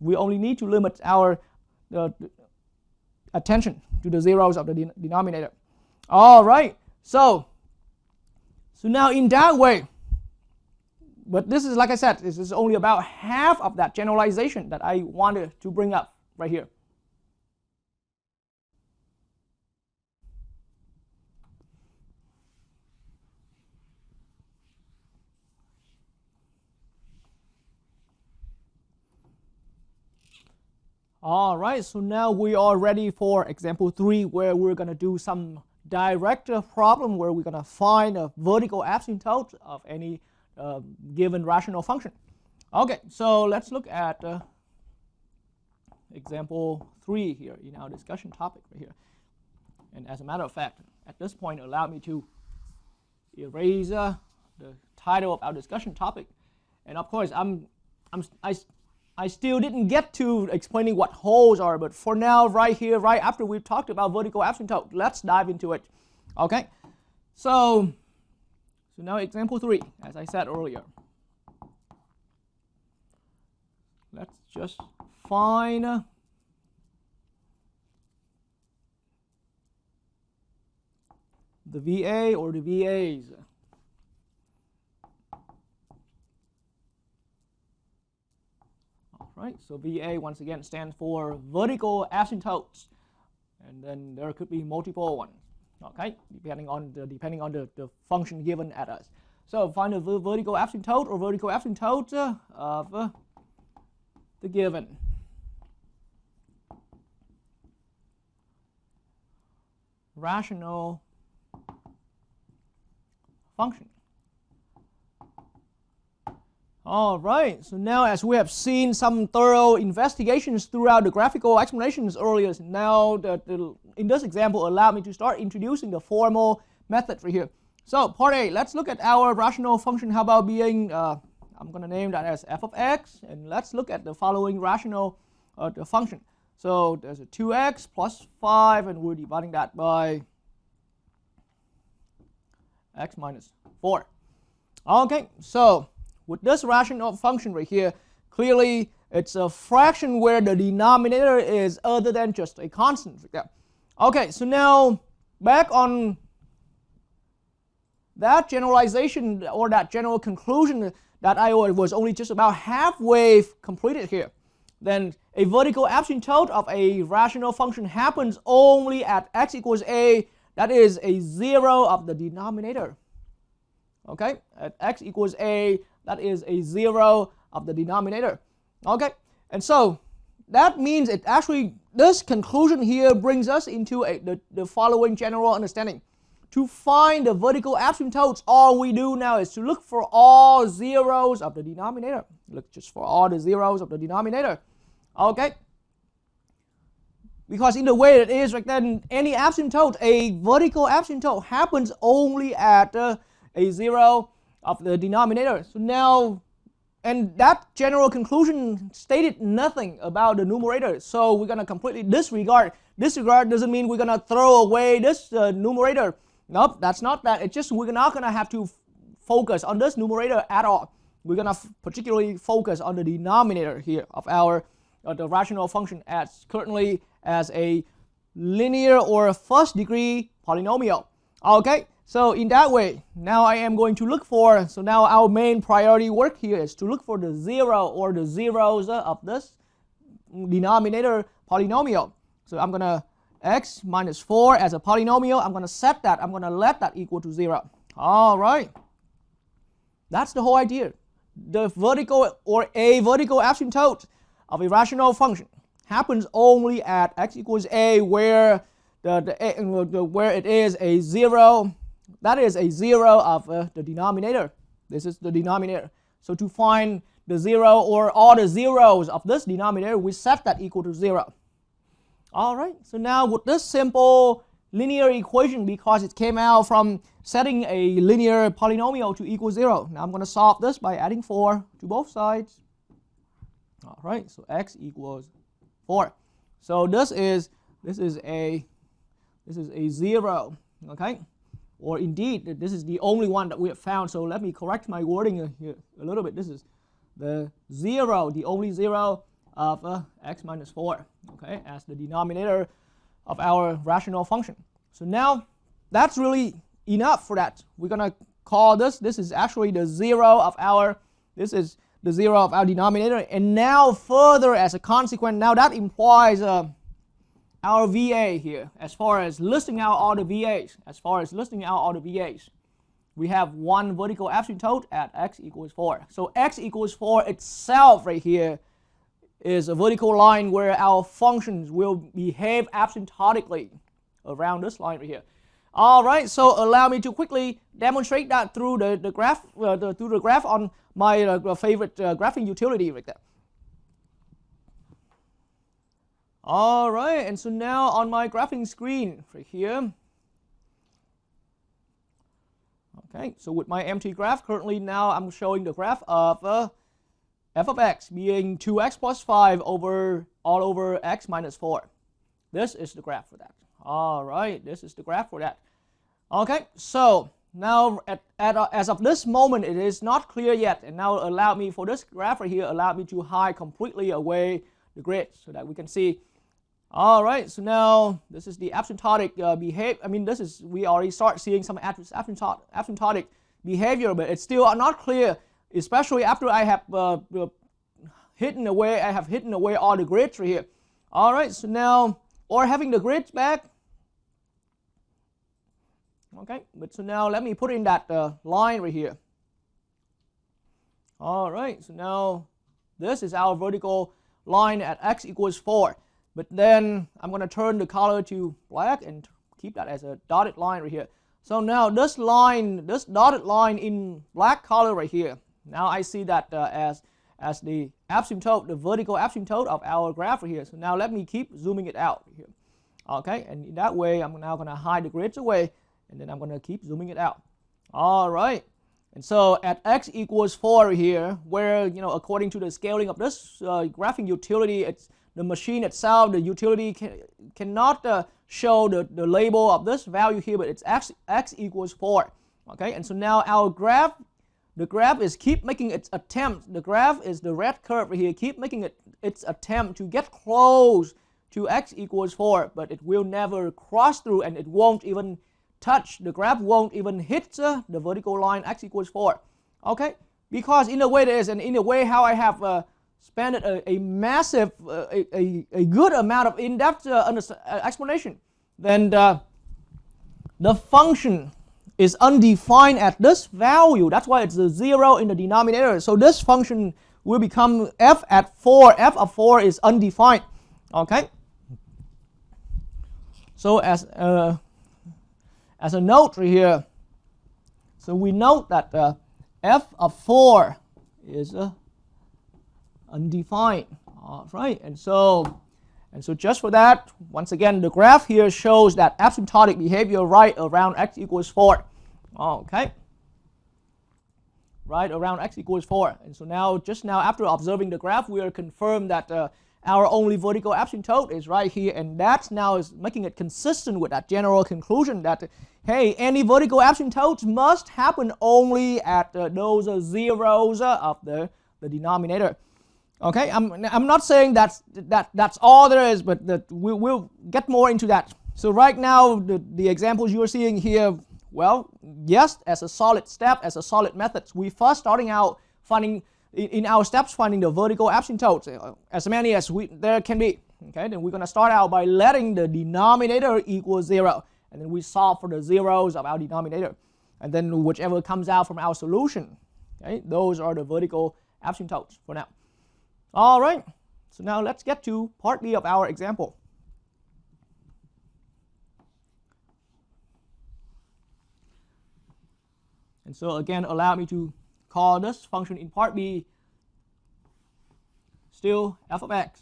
We only need to limit our attention to the zeros of the denominator. All right. So now in that way, but this is, like I said, this is only about half of that generalization that I wanted to bring up right here. All right, so now we are ready for example 3, where we're going to do some direct problem where we're going to find a vertical asymptote of any given rational function. Okay, so let's look at example 3 here in our discussion topic right here. And as a matter of fact, at this point, allow me to erase the title of our discussion topic. And of course, I still didn't get to explaining what holes are, but for now, right here, right after we've talked about vertical asymptote, let's dive into it. Okay, so now example 3, as I said earlier. Let's just find the VA or the VAs. All right, so VA once again stands for vertical asymptotes, and then there could be multiple ones. Okay, depending on the function given at us. So find the vertical asymptote or vertical asymptote of the given rational function. All right, so now as we have seen some thorough investigations throughout the graphical explanations earlier, now in this example, allow me to start introducing the formal method for here. So part A, let's look at our rational function. How about being, I'm going to name that as f of x, and let's look at the following rational the function. So there's a 2x plus 5, and we're dividing that by x minus 4. Okay, so with this rational function right here, clearly it's a fraction where the denominator is other than just a constant. Okay, so now back on that generalization or that general conclusion that I was only just about halfway completed here, then a vertical asymptote of a rational function happens only at x equals a, that is a 0 of the denominator. Okay, at x equals a, that is a 0 of the denominator. Okay, and so that means it actually, this conclusion here brings us into the following general understanding. To find the vertical asymptotes, all we do now is to look for all zeros of the denominator. Look just for all the zeros of the denominator. Okay, because in the way it is, right, then any asymptote, a vertical asymptote, happens only at a 0 of the denominator. So now, and that general conclusion stated nothing about the numerator, so we're going to completely disregard. Disregard doesn't mean we're going to throw away this numerator. Nope, that's not that. It's just we're not going to have to focus on this numerator at all. We're going to particularly focus on the denominator here of our the rational function as currently as a linear or a first degree polynomial. Okay, so in that way, now I am going to look for, so now our main priority work here is to look for the 0 or the zeros of this denominator polynomial. So I'm going to x minus 4 as a polynomial. I'm going to set that, I'm going to let that equal to 0. All right, that's the whole idea. The vertical or a vertical asymptote of a rational function happens only at x equals a, where where it is a 0, that is a 0 of the denominator. This is the denominator. So to find the 0 or all the zeros of this denominator, we set that equal to 0. All right, so now with this simple linear equation, because it came out from setting a linear polynomial to equal 0, now I'm going to solve this by adding 4 to both sides. All right, so x equals 4. So this is a 0, okay? Or indeed, this is the only one that we have found. So let me correct my wording here a little bit. This is the 0, the only 0 of x minus 4, okay, as the denominator of our rational function. So now that's really enough for that. We're going to call this is actually the 0 of our, this is the 0 of our denominator. And now further as a consequence, now that implies our VA here, as far as listing out all the VAs, we have one vertical asymptote at x equals 4. So x equals 4 itself right here is a vertical line where our functions will behave asymptotically around this line right here. All right, so allow me to quickly demonstrate that through the graph on my favorite graphing utility right there. All right, and so now on my graphing screen right here. Okay, so with my empty graph, currently now I'm showing the graph of f of x being 2x plus 5 all over x minus 4. This is the graph for that. All right, this is the graph for that. Okay, so now as of this moment, it is not clear yet, and now allow me for this graph right here, allow me to hide completely away the grid so that we can see. All right, so now this is the asymptotic behavior. I mean, this is, we already start seeing some asymptotic behavior, but it's still not clear, especially after I have hidden away all the grids right here. All right, so now, or having the grids back. Okay, but so now let me put in that line right here. All right, so now this is our vertical line at x equals 4. But then I'm going to turn the color to black and keep that as a dotted line right here. So now this line, this dotted line in black color right here, now I see that as the asymptote, the vertical asymptote of our graph right here. So now let me keep zooming it out right here. Okay, and in that way I'm now going to hide the grids away, and then I'm going to keep zooming it out. All right, and so at x equals 4 here, where, you know, according to the scaling of this graphing utility, it's the machine itself, the utility cannot show the label of this value here, but it's x equals 4. Okay, and so now our graph, the graph is keep making its attempt. The graph is the red curve right here, keep making its attempt to get close to x equals 4, but it will never cross through, and it won't even touch, the graph won't even hit the vertical line x equals 4. Okay, because in a way there is, and in a way how I have spent a massive, a good amount of in-depth explanation, then the function is undefined at this value. That's why it's a 0 in the denominator. So this function will become f at 4. F of 4 is undefined. Okay. So as a note right here, so we note that f of 4 is undefined. All right, and so just for that, once again, the graph here shows that asymptotic behavior right around x equals 4. Okay, right around x equals 4. And so now, just now after observing the graph, we are confirmed that our only vertical asymptote is right here, and that now is making it consistent with that general conclusion that, hey, any vertical asymptotes must happen only at those zeros of the denominator. Okay, I'm not saying that's all there is, but we'll get more into that. So right now, the examples you are seeing here, well, yes, as a solid step, as a solid method, we first starting out finding, in our steps, finding the vertical asymptotes, as many as there can be. Okay, then we're going to start out by letting the denominator equal 0, and then we solve for the zeros of our denominator, and then whichever comes out from our solution, okay, those are the vertical asymptotes for now. All right, so now let's get to part B of our example. And so again, allow me to call this function in part B still f of x.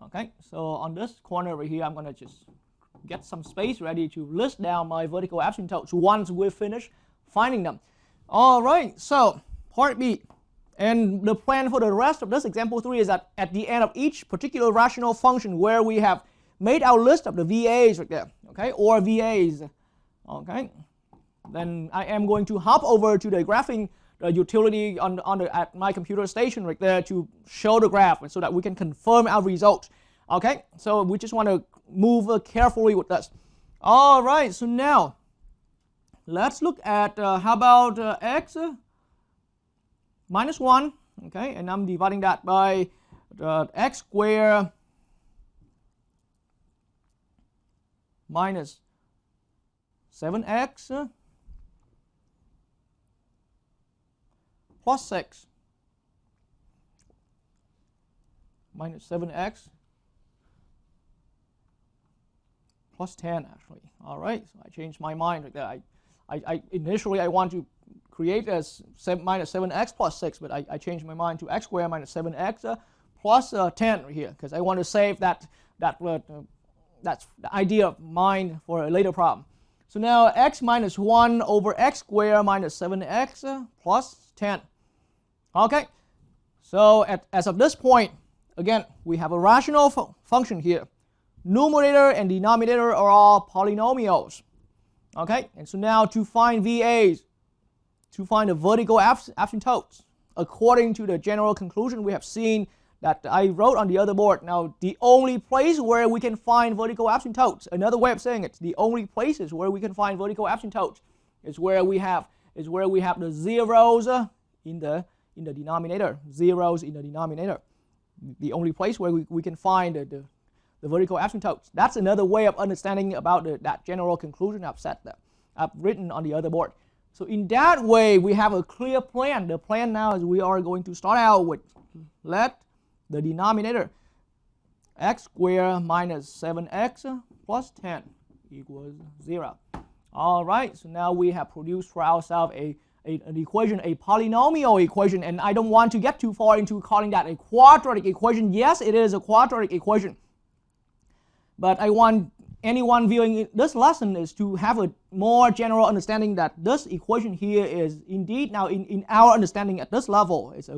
Okay, so on this corner over here, I'm going to just get some space ready to list down my vertical asymptotes once we finish finding them. All right, so part B. And the plan for the rest of this example 3 is that at the end of each particular rational function where we have made our list of the VAs right there, okay, or VAs, okay, then I am going to hop over to the graphing utility at my computer station right there to show the graph so that we can confirm our results. Okay, so we just want to move carefully with this. All right, so now let's look at how about x minus 1, okay, and I'm dividing that by x squared minus 7x plus 6. minus 7x plus 10 actually. All right, so I changed my mind like that. I initially I want to create as minus 7x plus 6, but I changed my mind to x squared minus 7x plus 10 right here because I want to save that's the idea of mine for a later problem. So now x minus 1 over x squared minus 7x plus 10. Okay, so as of this point, again, we have a rational function here. Numerator and denominator are all polynomials. Okay, and so now to find VAs, to find the vertical asymptotes, according to the general conclusion we have seen that I wrote on the other board. Now, the only place where we can find vertical asymptotes, another way of saying it, the only places where we can find vertical asymptotes is where we have the zeros in the denominator, zeros in the denominator. The only place where we can find the vertical asymptotes. That's another way of understanding about that general conclusion I've said that I've written on the other board. So in that way, we have a clear plan. The plan now is we are going to start out with let the denominator x squared minus 7x plus 10 equals 0. All right, so now we have produced for ourselves an equation, a polynomial equation, and I don't want to get too far into calling that a quadratic equation. Yes, it is a quadratic equation, but I want anyone viewing this lesson is to have a more general understanding that this equation here is indeed now in our understanding at this level, it's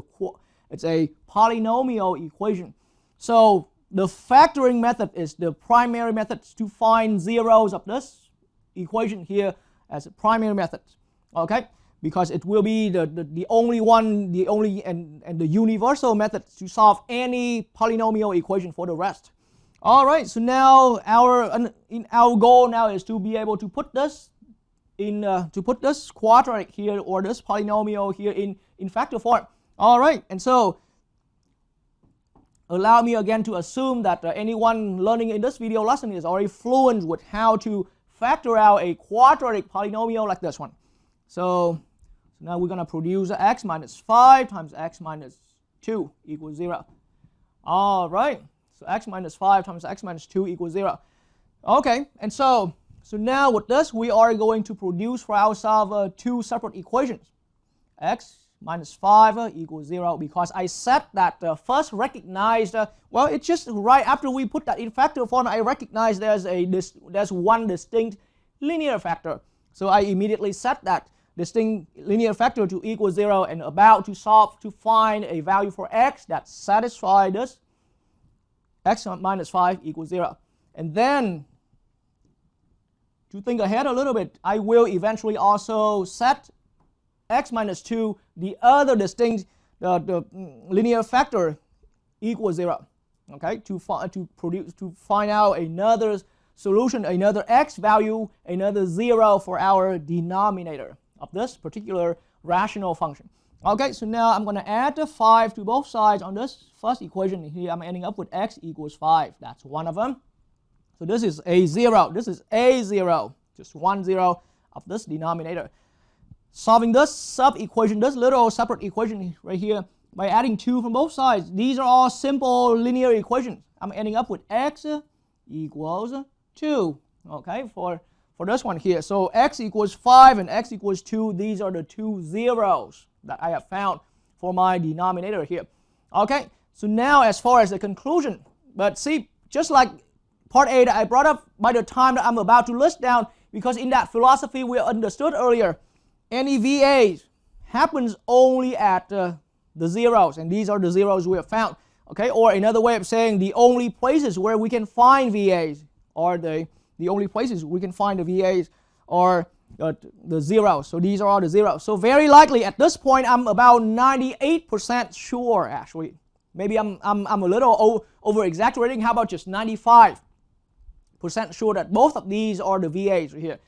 a polynomial equation. So the factoring method is the primary method to find zeros of this equation here as a primary method. Okay, because it will be the only one, the only and the universal method to solve any polynomial equation for the rest. All right, so now our goal now is to be able to put this quadratic here or this polynomial here in factor form. All right, and so allow me again to assume that anyone learning in this video lesson is already fluent with how to factor out a quadratic polynomial like this one. So now we're going to produce x minus 5 times x minus 2 equals 0. All right. So x minus 5 times x minus 2 equals 0. Okay, and so now with this, we are going to produce for ourselves two separate equations. X minus 5 equals 0 because I set that first recognized, well, it's just right after we put that in factor form, I recognize there's one distinct linear factor. So I immediately set that distinct linear factor to equal 0 and about to solve to find a value for x that satisfies this. X minus 5 equals 0. And then, to think ahead a little bit, I will eventually also set x minus 2, the other distinct the linear factor, equals 0. Okay, to find out another solution, another x value, another 0 for our denominator of this particular rational function. Okay, so now I'm going to add the 5 to both sides on this first equation. Here I'm ending up with x equals 5. That's one of them. So this is a 0. This is a 0. Just 1 0 of this denominator. Solving this sub-equation, this little separate equation right here, by adding 2 from both sides. These are all simple linear equations. I'm ending up with x equals 2. Okay, for this one here. So x equals 5 and x equals 2. These are the two zeros that I have found for my denominator here. Okay, so now as far as the conclusion, but see, just like part A that I brought up by the time that I'm about to list down, because in that philosophy we understood earlier, any VAs happens only at the zeros, and these are the zeros we have found. Okay, or another way of saying the only places where we can find VAs are the only places we can find the VAs are the zeros. So these are all the zeros. So very likely at this point I'm about 98% sure actually. Maybe I'm a little over exaggerating. How about just 95% sure that both of these are the VAs right here.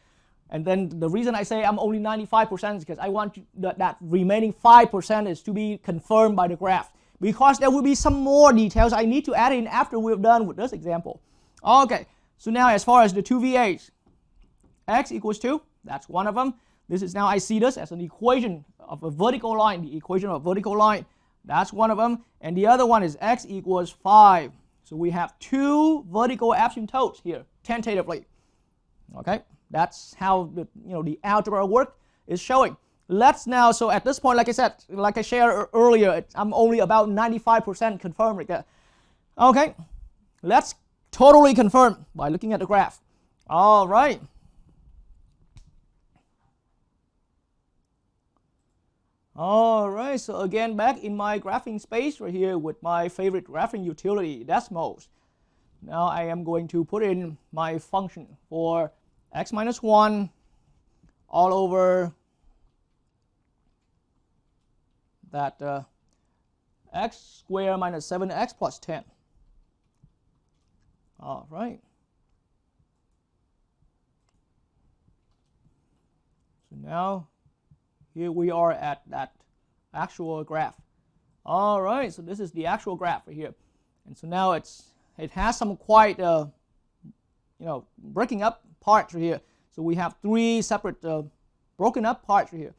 And then the reason I say I'm only 95% is because I want that remaining 5% is to be confirmed by the graph. Because there will be some more details I need to add in after we're done with this example. Okay, so now as far as the two VAs, x equals 2, that's one of them. This is now, I see this as an equation of a vertical line, the equation of a vertical line. That's one of them. And the other one is x equals 5. So we have two vertical asymptotes here, tentatively. Okay, that's how the algebra work is showing. Let's now, so at this point, like I said, like I shared earlier, I'm only about 95% confirmed right there. Okay, let's totally confirm by looking at the graph. All right. All right, so again, back in my graphing space right here with my favorite graphing utility, Desmos. Now I am going to put in my function for x minus 1 all over that x squared minus 7x plus 10. All right. So now here we are at that actual graph. All right, so this is the actual graph right here. And so now it has some quite breaking up parts right here. So we have three separate broken up parts right here.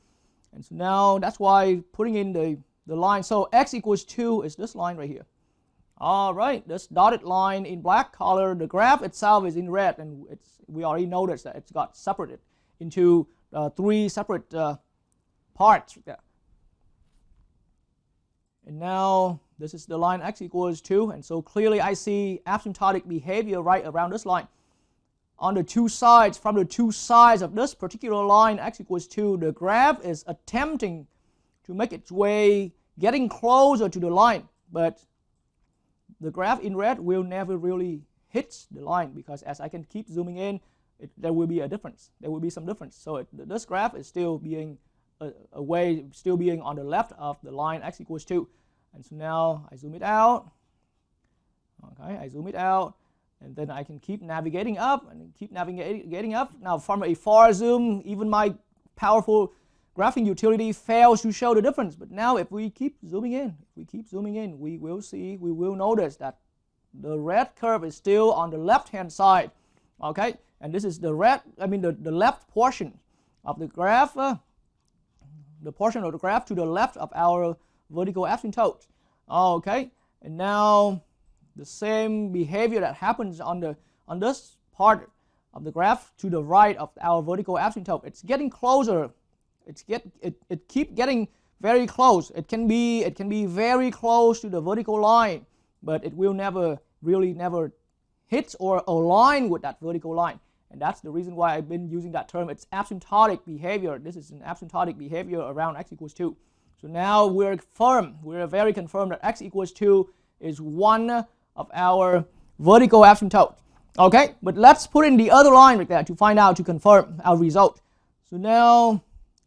And so now that's why putting in the line. So x equals 2 is this line right here. All right, this dotted line in black color. The graph itself is in red, and we already noticed that it's got separated into three separate parts there. And now this is the line x equals 2, and so clearly I see asymptotic behavior right around this line. On the two sides, from the two sides of this particular line x equals 2, the graph is attempting to make its way, getting closer to the line, but the graph in red will never really hit the line, because as I can keep zooming in, there will be a difference. There will be some difference. So this graph is still being still being on the left of the line x equals 2. And so now I zoom it out. Okay, I zoom it out, and then I can keep navigating up and keep navigating up. Now from a far zoom, even my powerful graphing utility fails to show the difference. But now if we keep zooming in, we will notice that the red curve is still on the left-hand side. Okay, and this is the left portion of the graph. The portion of the graph to the left of our vertical asymptote. Okay, and now the same behavior that happens on this part of the graph to the right of our vertical asymptote. It's getting closer. It keeps getting very close. It can be very close to the vertical line, but it will never hit or align with that vertical line. And that's the reason why I've been using that term. It's asymptotic behavior. This is an asymptotic behavior around x equals 2. So now we're very confirmed that x equals 2 is one of our vertical asymptotes. Okay, but let's put in the other line right there to find out, to confirm our result. So now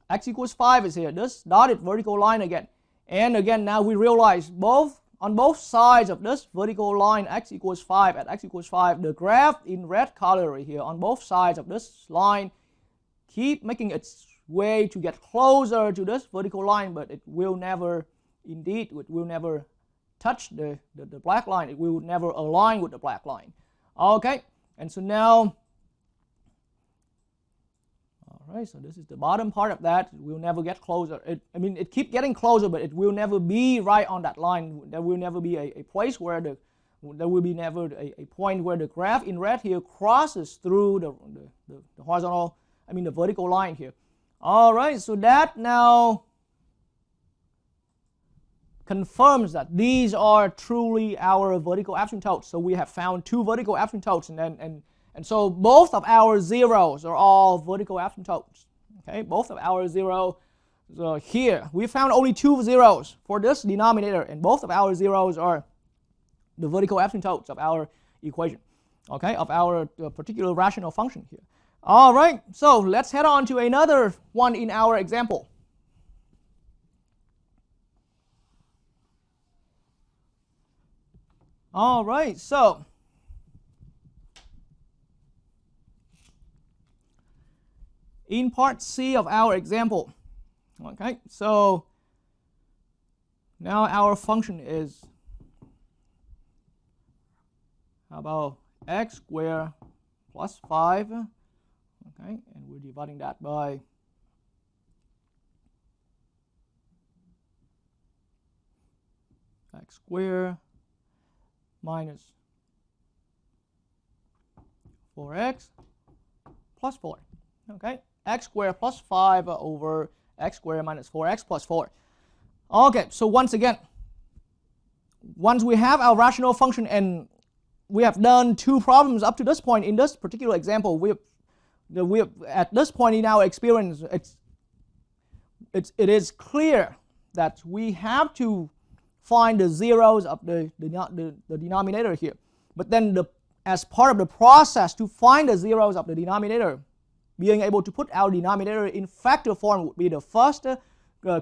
x equals 5 is here, this dotted vertical line again. And again, now we realize on both sides of this vertical line x equals 5, at x equals 5, the graph in red color right here on both sides of this line keep making its way to get closer to this vertical line, but it will never touch the black line. It will never align with the black line. Okay, and so now, all right, so this is the bottom part of that. It will never get closer. It keeps getting closer, but it will never be right on that line. There will never be a place where there will be never a point where the graph in red here crosses through the horizontal, the vertical line here. All right, so that now confirms that these are truly our vertical asymptotes. So we have found two vertical asymptotes, and so both of our zeros are all vertical asymptotes. Okay, both of our zeros here, we found only two zeros for this denominator, and both of our zeros are the vertical asymptotes of our equation. Okay, of our particular rational function here. All right, so let's head on to another one in our example. All right, so in part C of our example, okay, so now our function is, how about x squared plus 5, okay, and we're dividing that by x squared minus 4x plus 4. Okay, x squared plus 5 over x squared minus 4x plus 4. Okay, so once again, once we have our rational function and we have done two problems up to this point in this particular example, we have at this point in our experience, it is clear that we have to find the zeros of the denominator here. But then as part of the process to find the zeros of the denominator, being able to put our denominator in factor form would be the first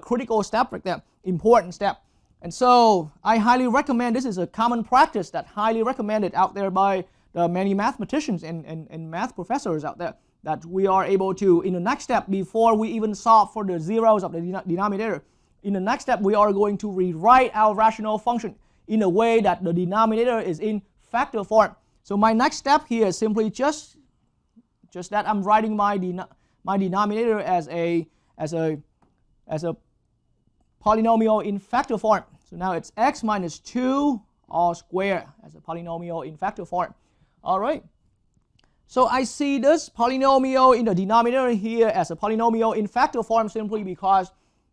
critical step right there, important step. And so I highly recommend, this is a common practice that highly recommended out there by the many mathematicians and math professors out there, that we are able to, in the next step, before we even solve for the zeros of the denominator, in the next step we are going to rewrite our rational function in a way that the denominator is in factor form. So my next step here is simply just that I'm writing my denominator as a polynomial in factor form. So now it's x minus 2 all squared as a polynomial in factor form. All right. So I see this polynomial in the denominator here as a polynomial in factor form simply because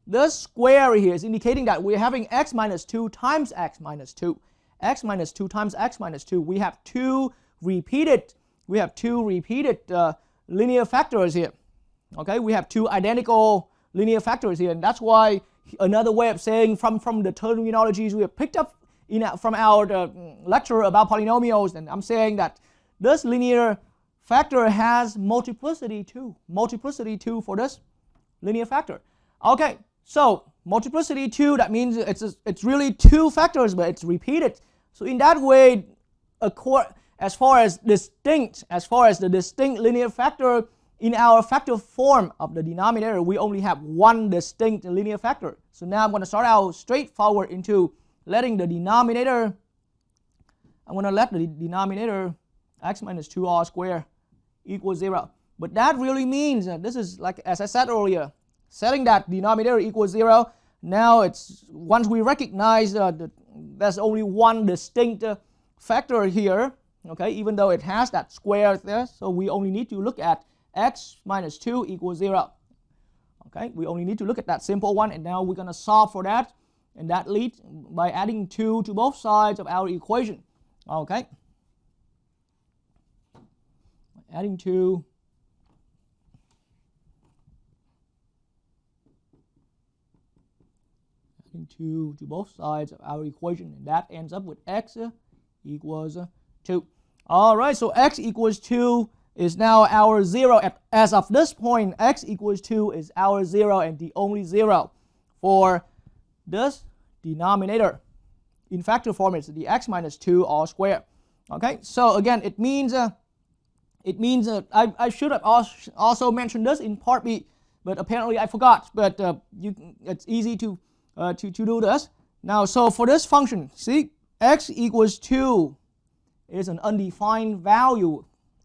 this square here is indicating that we're having x minus 2 times x minus 2. X minus 2 times x minus 2. We have two repeated linear factors here. Okay, we have two identical linear factors here, and that's why another way of saying from the terminologies we have picked up from our lecture about polynomials, and I'm saying that this linear factor has multiplicity 2 for this linear factor. Okay, so multiplicity 2, that means it's really two factors, but it's repeated. So in that way, as far as the distinct linear factor in our factor form of the denominator, we only have one distinct linear factor. So now I'm going to start out straightforward into letting the denominator, I'm going to let the denominator x minus 2 all squared equals 0. But that really means that this is, like as I said earlier, setting that denominator equals 0. Now it's, once we recognize that there's only one distinct factor here, okay, even though it has that square there, so we only need to look at x minus 2 equals 0. Okay, we only need to look at that simple one, and now we're going to solve for that, and that leads by adding 2 to both sides of our equation. Okay, adding 2 to both sides of our equation, and that ends up with x equals 2. All right, so x equals 2 is now our 0. As of this point, x equals 2 is our 0 and the only 0 for this denominator. In factor form, it's the x minus 2 all squared. Okay, so again, it means I should have also mentioned this in part B, but apparently I forgot. But it's easy to do this. Now, so for this function, see, x equals 2 is an undefined value.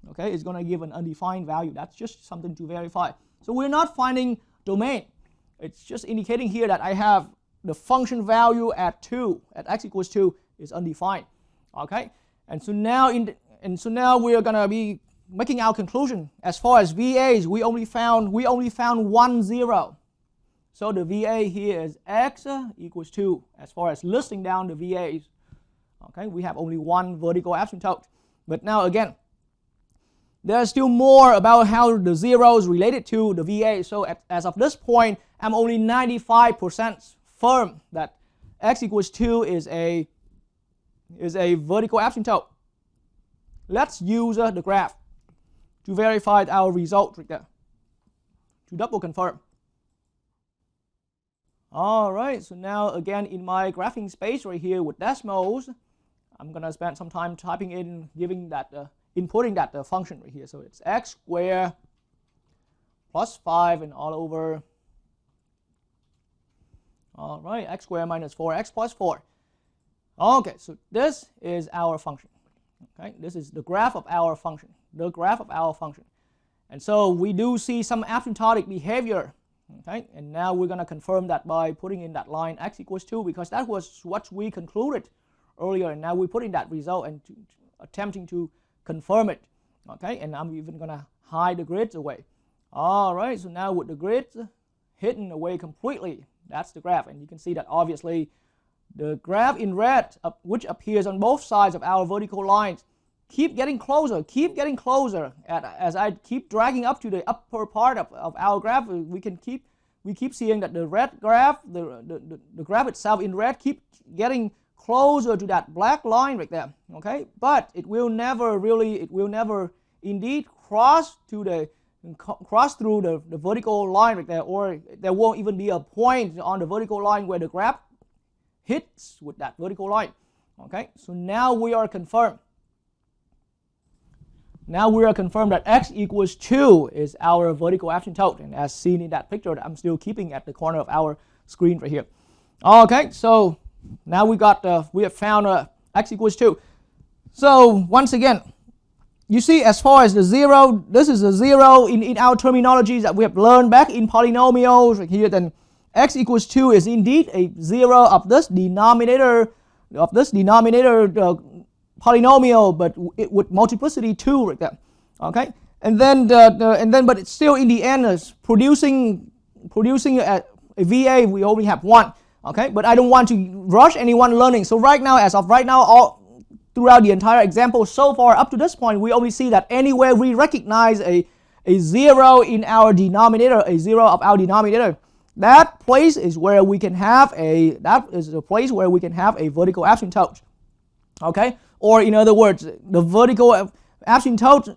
Okay, it's going to give an undefined value. That's just something to verify. So we're not finding domain. It's just indicating here that I have the function value at 2, at x equals 2 is undefined. Okay, and so now we're going to be making our conclusion. As far as VAs, we only found 1 0. So the VA here is x equals 2 as far as listing down the VAs. Okay, we have only one vertical asymptote. But now again, there's still more about how the zeros related to the VA. So as of this point, I'm only 95% firm that x equals 2 is a vertical asymptote. Let's use the graph to verify our result right there, to double confirm. All right, so now again in my graphing space right here with decimals, I'm going to spend some time typing in, giving that, inputting that function right here. So it's x squared plus 5 and all over, all right, x squared minus 4x plus 4. Okay, so this is our function. Okay, this is the graph of our function, And so we do see some asymptotic behavior. Okay, and now we're going to confirm that by putting in that line x equals 2, because that was what we concluded earlier, and now we put in that result and attempting to confirm it. Okay, and I'm even going to hide the grids away. All right, so now with the grids hidden away completely, that's the graph, and you can see that obviously the graph in red, which appears on both sides of our vertical lines, keep getting closer as I keep dragging up to the upper part of our graph. We keep seeing that the red graph, the graph itself in red, keep getting closer to that black line right there. Okay, but it will never indeed cross through the vertical line right there, or there won't even be a point on the vertical line where the graph hits with that vertical line. Okay, so now we are confirmed. Now we are confirmed that x equals 2 is our vertical asymptote, and as seen in that picture that I'm still keeping at the corner of our screen right here. Okay, so now we have found x equals 2. So once again, you see, as far as the 0, this is a 0 in our terminologies that we have learned back in polynomials right here. Then x equals 2 is indeed a 0 of this denominator polynomial, but with multiplicity 2 right there. Okay, and then but it's still in the end is producing a VA. We only have 1. Okay, but I don't want to rush anyone learning. So right now, as of right now, all throughout the entire example so far up to this point, we only see that anywhere we recognize a 0 in our denominator, a 0 of our denominator, that place is where we can have the place where we can have a vertical asymptote. Okay, or in other words, the vertical asymptote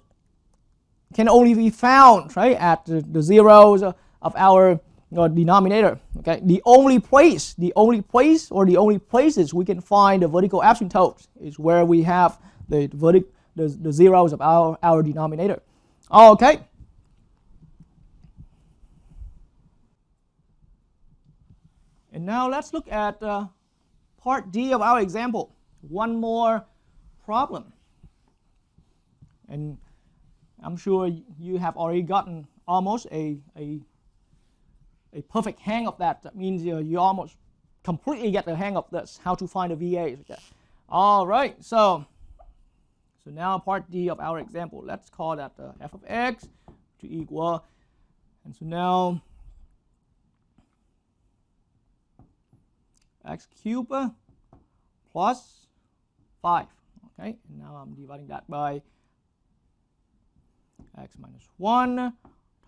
can only be found right at the zeros of our denominator. Okay, the only places we can find the vertical asymptote is where we have the zeros of our denominator. Okay. And now let's look at part D of our example. One more problem. And I'm sure you have already gotten almost a perfect hang of that. That means you almost completely get the hang of this, how to find the VAs. Okay. All right, so now part D of our example. Let's call that f of x to equal, and so now x cubed plus 5. Okay, and now I'm dividing that by x minus 1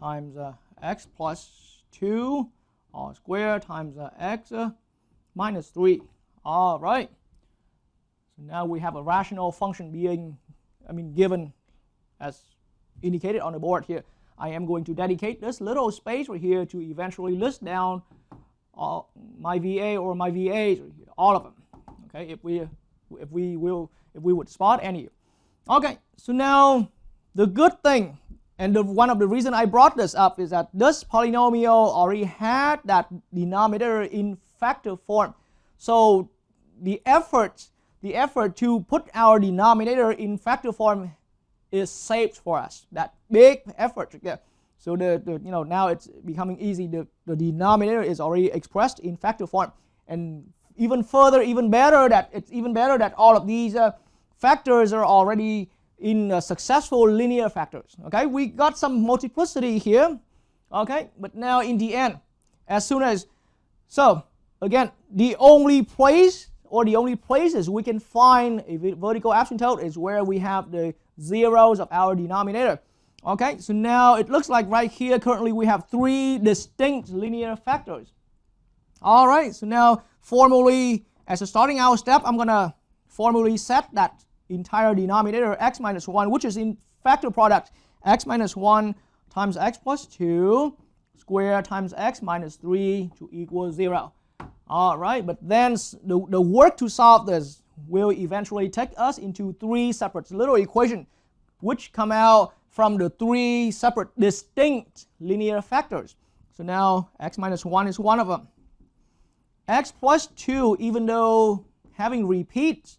times x plus 2 all squared times x minus 3. All right. So now we have a rational function given as indicated on the board here. I am going to dedicate this little space right here to eventually list down all my VA or my VAs, all of them. Okay, if we would spot any. Okay, so now the good thing, and one of the reasons I brought this up is that this polynomial already had that denominator in factor form. So the effort to put our denominator in factor form is saved for us. That big effort. Yeah. So now it's becoming easy. The denominator is already expressed in factor form, and even better that all of these factors are already in successful linear factors. Okay, we got some multiplicity here. Okay, but now in the end, again, the only place or the only places we can find a vertical asymptote is where we have the zeros of our denominator. Okay, so now it looks like right here currently we have 3 distinct linear factors. All right, so now formally, as a starting out step, I'm going to formally set that entire denominator x minus 1, which is in factor product x minus 1 times x plus 2 squared times x minus 3 to equal 0. All right, but then the work to solve this will eventually take us into 3 separate little equations, which come out from the 3 separate distinct linear factors. So now x minus 1 is one of them. X plus 2, even though having repeats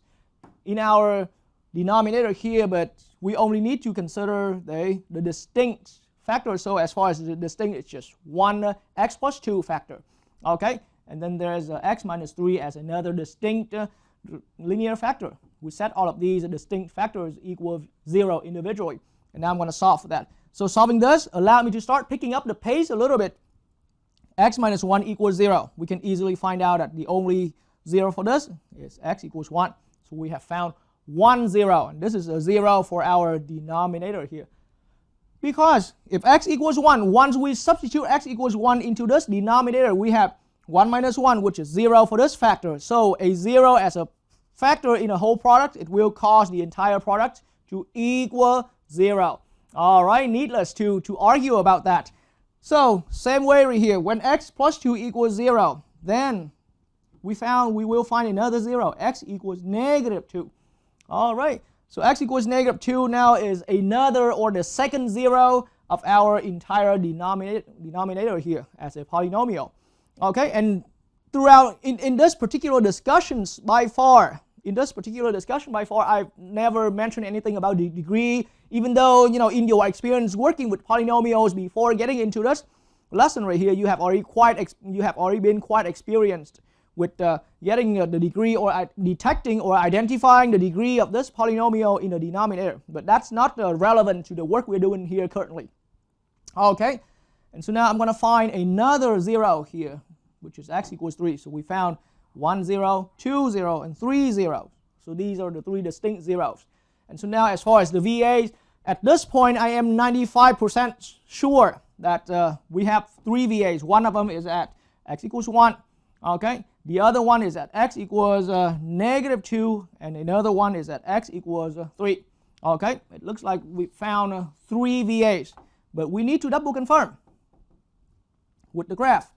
in our denominator here, but we only need to consider the distinct factor, so as far as the distinct, it's just one x plus 2 factor. Okay, and then there's x minus 3 as another distinct linear factor. We set all of these distinct factors equal 0 individually, and now I'm going to solve for that. So solving this allowed me to start picking up the pace a little bit. X minus 1 equals 0. We can easily find out that the only 0 for this is x equals 1. So we have found 1, 0, and this is a 0 for our denominator here. Because if x equals 1, once we substitute x equals 1 into this denominator, we have 1 minus 1, which is 0 for this factor. So a 0 as a factor in a whole product, it will cause the entire product to equal 0. All right, needless to argue about that. So same way right here, when x plus 2 equals 0, then we will find another 0, x equals negative 2. All right, so x equals negative 2 now is another, or the second 0 of our entire denominator here as a polynomial. Okay, and throughout in this particular discussions by far, I've never mentioned anything about the degree, even though, you know, in your experience working with polynomials before getting into this lesson right here, you have already been quite experienced with getting the degree, or detecting or identifying the degree of this polynomial in the denominator. But that's not relevant to the work we're doing here currently. Okay, and so now I'm going to find another 0 here, which is x equals 3. So we found 1, 0, 2, 0, and 3 zeros. So these are the 3 distinct zeros. And so now as far as the VAs, at this point I am 95% sure that we have 3 VAs. One of them is at x equals 1. Okay, the other one is at x equals negative 2, and another one is at x equals 3. Okay, it looks like we found 3 VAs, but we need to double confirm with the graph.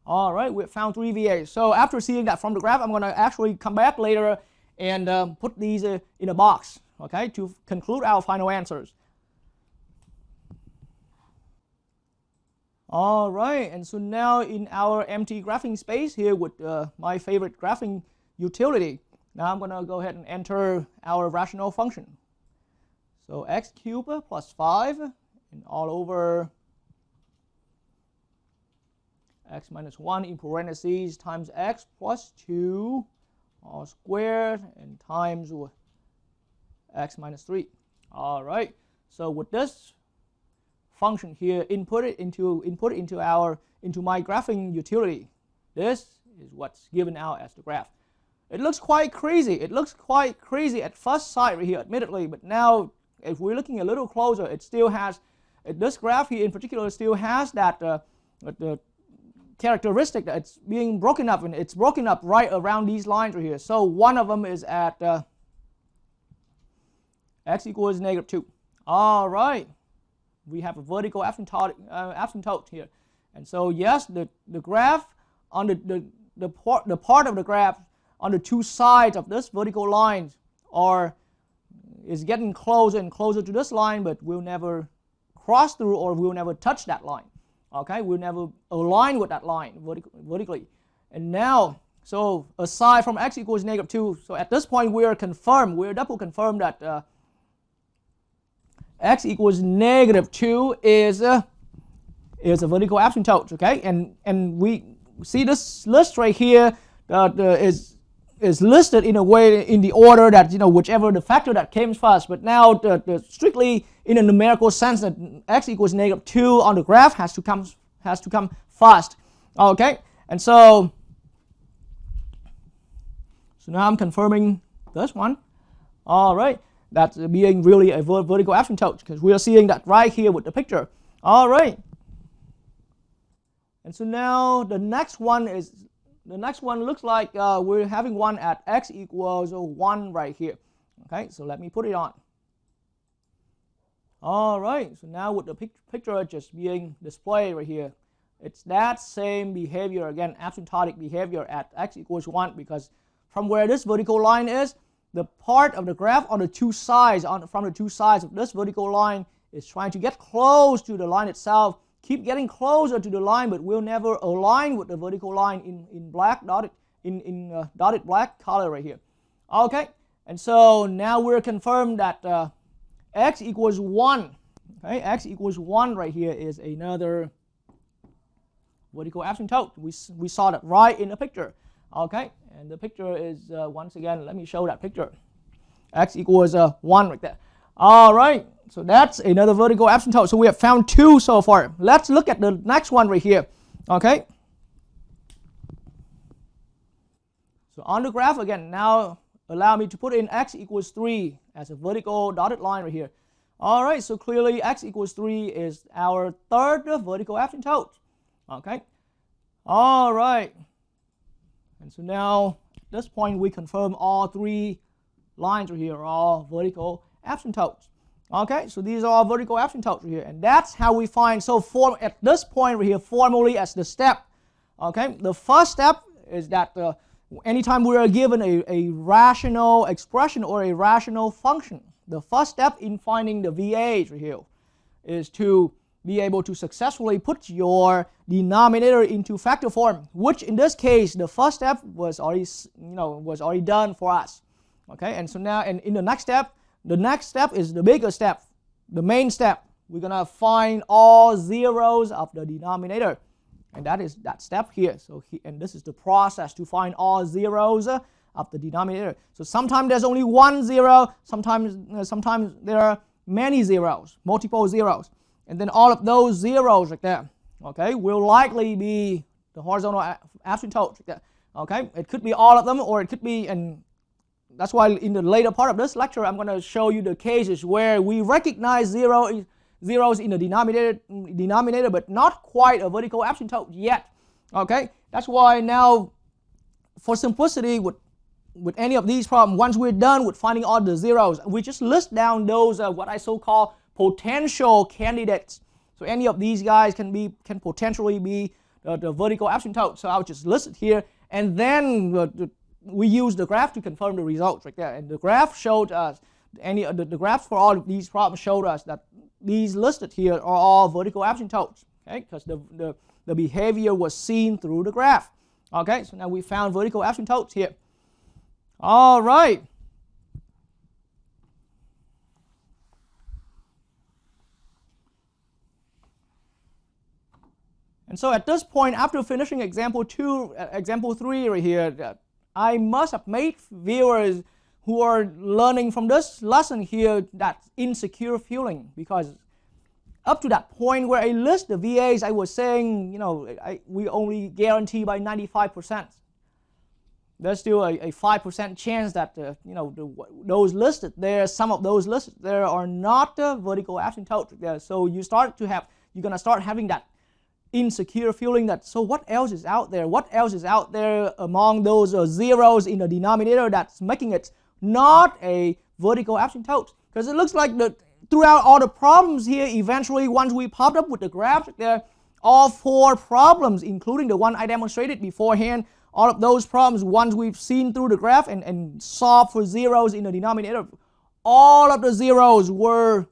All right, we found 3 VAs. So after seeing that from the graph, I'm going to actually come back later and put these in a box, okay, to conclude our final answers. All right, and so now in our empty graphing space here with my favorite graphing utility, now I'm going to go ahead and enter our rational function. So x cubed plus 5 and all over x minus 1 in parentheses times x plus 2 all squared and times x minus 3. All right, so with this function here, input it into my graphing utility. This is what's given out as the graph. It looks quite crazy. It looks quite crazy at first sight right here, admittedly, but now if we're looking a little closer, it still has, this graph here in particular still has that the characteristic that it's being broken up, and it's broken up right around these lines right here. So one of them is at x equals negative 2. All right, we have a vertical asymptote here, and so yes, the graph on the part of the graph on the 2 sides of this vertical line is getting closer and closer to this line, but we'll never cross through, or we'll never touch that line. Okay, we'll never align with that line vertically. And now, so aside from x equals negative 2, so at this point we're double confirmed that x equals negative 2 is a vertical asymptote. Okay, and we see this list right here is listed in a way, in the order that, you know, whichever the factor that came first. But now strictly in a numerical sense, that x equals negative 2 on the graph has to come first. Okay, and so now I'm confirming this one. All right, that's being really a vertical asymptote, because we are seeing that right here with the picture. All right, and so now the next one looks like we're having one at x equals 1 right here. Okay, so let me put it on. All right, so now with the picture just being displayed right here, it's that same behavior again, asymptotic behavior at x equals 1, because from where this vertical line is, the part of the graph on the 2 sides, from the 2 sides of this vertical line, is trying to get close to the line itself, keep getting closer to the line, but will never align with the vertical line in black dotted dotted black color right here. Okay, and so now we're confirmed that x equals 1 Okay, x equals 1 right here is another vertical asymptote. We saw that right in the picture. Okay, and the picture is, once again, let me show that picture. X equals 1 right there. All right, so that's another vertical asymptote. So we have found 2 so far. Let's look at the next one right here. Okay. So on the graph again, now allow me to put in x equals 3 as a vertical dotted line right here. All right, so clearly x equals 3 is our third vertical asymptote. Okay. All right. And so now at this point we confirm all 3 lines right here are all vertical asymptotes. Okay, so these are all vertical asymptotes right here, and that's how we find. So at this point right here, formally as the step. Okay, the first step is that anytime we are given a rational expression or a rational function, the first step in finding the VAs right here is to be able to successfully put your denominator into factor form, which in this case the first step was already done for us. Okay, and so now, and in the next step is the bigger step, the main step. We're gonna find all zeros of the denominator, and that is that step here. So and this is the process to find all zeros of the denominator. So sometimes there's only 1 0, sometimes there are many zeros, multiple zeros, and then all of those zeros right there, okay, will likely be the horizontal asymptotes right there. Okay, it could be all of them, or it could be, and that's why in the later part of this lecture I'm going to show you the cases where we recognize zeros in the denominator, but not quite a vertical asymptote yet. Okay, that's why now, for simplicity, with any of these problems, once we're done with finding all the zeros, we just list down those what I so-called potential candidates. So any of these guys can potentially be the vertical asymptote. So I'll just list it here, and then we use the graph to confirm the results right there. And the graph showed us, the graphs for all of these problems showed us that these listed here are all vertical asymptotes, okay, because the behavior was seen through the graph. Okay, so now we found vertical asymptotes here. All right. And so at this point, after finishing example 3 right here, I must have made viewers who are learning from this lesson here that insecure feeling, because up to that point where I list the VAs, I was saying, we only guarantee by 95%. There's still a 5% chance that those listed there, some of those listed there are not vertical asymptotes there. So you're gonna start having that insecure feeling that, so what else is out there? What else is out there among those zeros in the denominator that's making it not a vertical asymptote? Because it looks like throughout all the problems here, eventually once we popped up with the graphs there, all 4 problems, including the one I demonstrated beforehand, all of those problems, once we've seen through the graph and solved for zeros in the denominator, all of the zeros were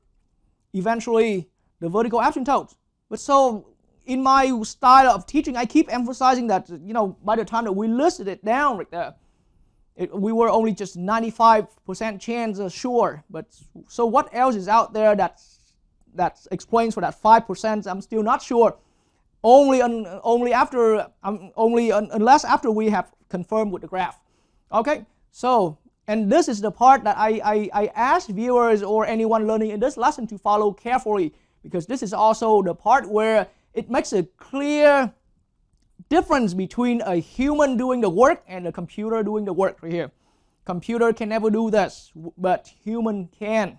eventually the vertical asymptotes. But so in my style of teaching, I keep emphasizing that, by the time that we listed it down right there, we were only just 95% chance sure. But so what else is out there that explains for that 5%? I'm still not sure. Unless after we have confirmed with the graph. Okay, so, and this is the part that I ask viewers or anyone learning in this lesson to follow carefully, because this is also the part where it makes a clear difference between a human doing the work and a computer doing the work right here. Computer can never do this, but human can.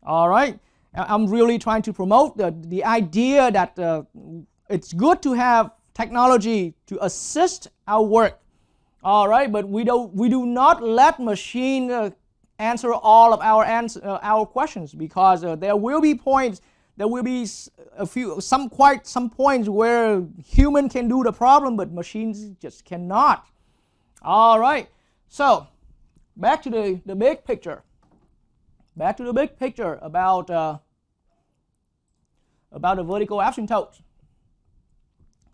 All right, I'm really trying to promote the idea that it's good to have technology to assist our work. All right, but we do not let machine answer all of our questions, because there will be points. There will be some points where human can do the problem, but machines just cannot. All right, so back to the big picture. Back to the big picture about the vertical asymptotes.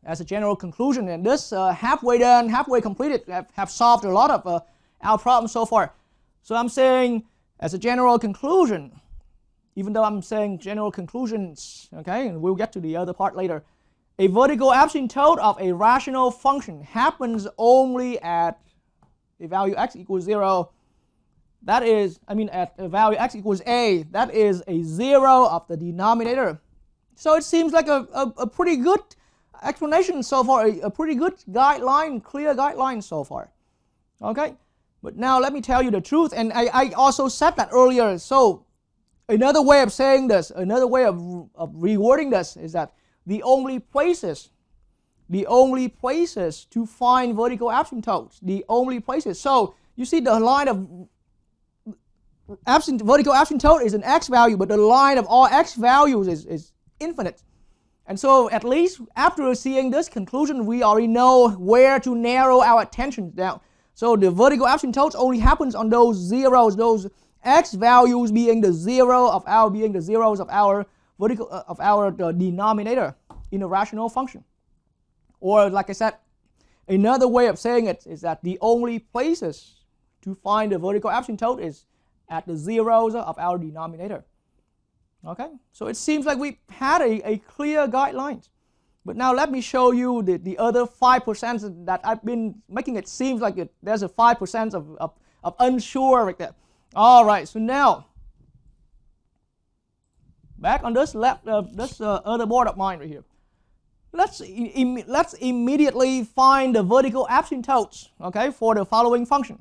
As a general conclusion, and this halfway done, halfway completed, have solved a lot of our problems so far. So I'm saying, as a general conclusion, even though I'm saying general conclusions, okay, and we'll get to the other part later. A vertical asymptote of a rational function happens only at a value x equals 0. That is, at a value x equals a, that is a 0 of the denominator. So it seems like a pretty good explanation so far, a pretty good guideline, clear guideline so far. Okay, but now let me tell you the truth, and I also said that earlier. So another way of saying this, another way of rewording this is that the only places to find vertical asymptotes, the only places. So you see the line of vertical asymptote is an x value, but the line of all x values is infinite. And so at least after seeing this conclusion, we already know where to narrow our attention down. So the vertical asymptotes only happens on those zeros, those x values being the zeros of our vertical the denominator in a rational function. Or like I said, another way of saying it is that the only places to find the vertical asymptote is at the zeros of our denominator. Okay, so it seems like we had a clear guideline. But now let me show you the other 5% that I've been making it seem like there's a 5% of unsure right there. All right, so now back on this other board of mine right here. Let's immediately find the vertical asymptotes, okay, for the following function.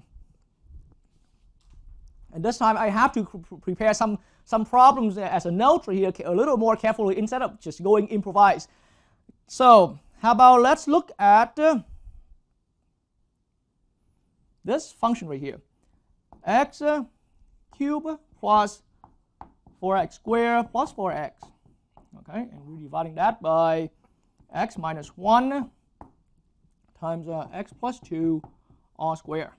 And this time I have to prepare some problems as a note right here, a little more carefully instead of just going improvise. So how about let's look at this function right here. X cubed plus 4x squared plus 4x. Okay, and we're dividing that by x minus 1 times x plus 2 all squared.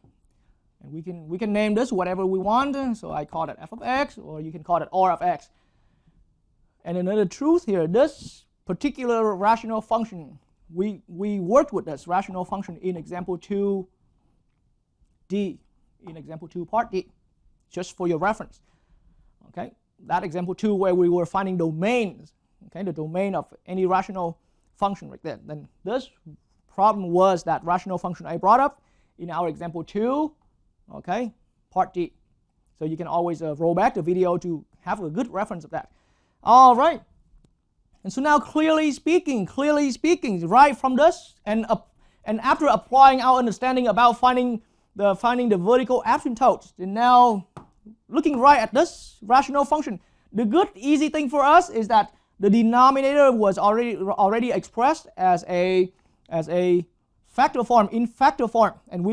And we can name this whatever we want. So I call it f of x, or you can call it r of x. And another truth here, this particular rational function, we worked with this rational function in example 2D, in example 2 part D, just for your reference. Okay, that example 2 where we were finding domains, okay, the domain of any rational function right there. Then this problem was that rational function I brought up in our example 2, okay, part D. So you can always roll back the video to have a good reference of that. All right. And so now clearly speaking, right from this, and after applying our understanding about finding the vertical asymptotes, and now looking right at this rational function, the good easy thing for us is that the denominator was already expressed as a factor form, in factor form, and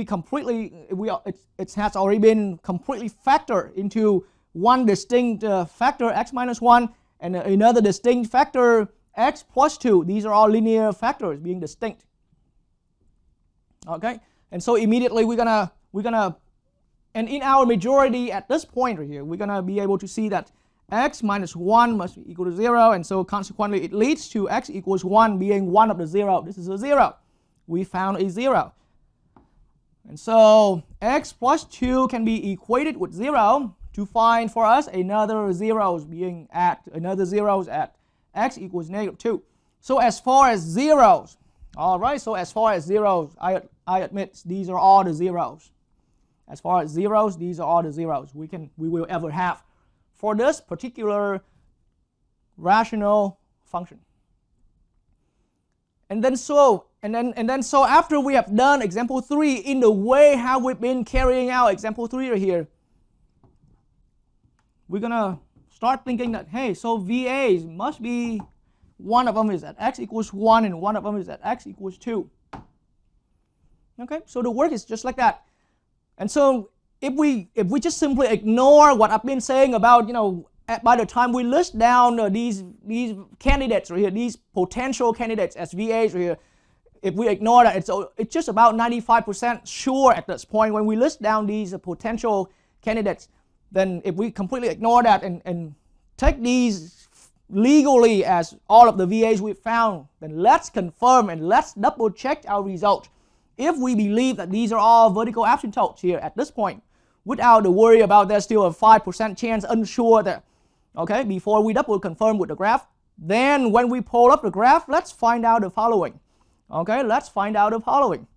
it has already been completely factored into one distinct factor x minus 1 and another distinct factor x plus 2. These are all linear factors being distinct. Okay, and so immediately we're gonna and in our majority at this point right here, we're gonna be able to see that x minus 1 must be equal to 0, and so consequently it leads to x equals 1 being one of the 0. This is a 0. We found a 0. And so x plus 2 can be equated with 0 to find for us another zeros at x equals negative 2. So as far as zeros, all right, so as far as zeros, I admit these are all the zeros. As far as zeros, these are all the zeros we will ever have for this particular rational function. And then so after we have done example 3 in the way how we've been carrying out example 3 right here, we're gonna start thinking that, hey, so VAs must be, one of them is at x equals 1 and one of them is at x equals 2. Okay, so the work is just like that. And so if we just simply ignore what I've been saying about, by the time we list down these candidates right here, these potential candidates as VAs right here, if we ignore that, it's just about 95% sure at this point when we list down these potential candidates. Then if we completely ignore that and take these legally as all of the VAs we've found, then let's confirm and let's double check our result. If we believe that these are all vertical asymptotes here at this point, without the worry about there's still a 5% chance unsure there. Okay, before we double confirm with the graph. Then when we pull up the graph, let's find out the following. Okay, let's find out the following.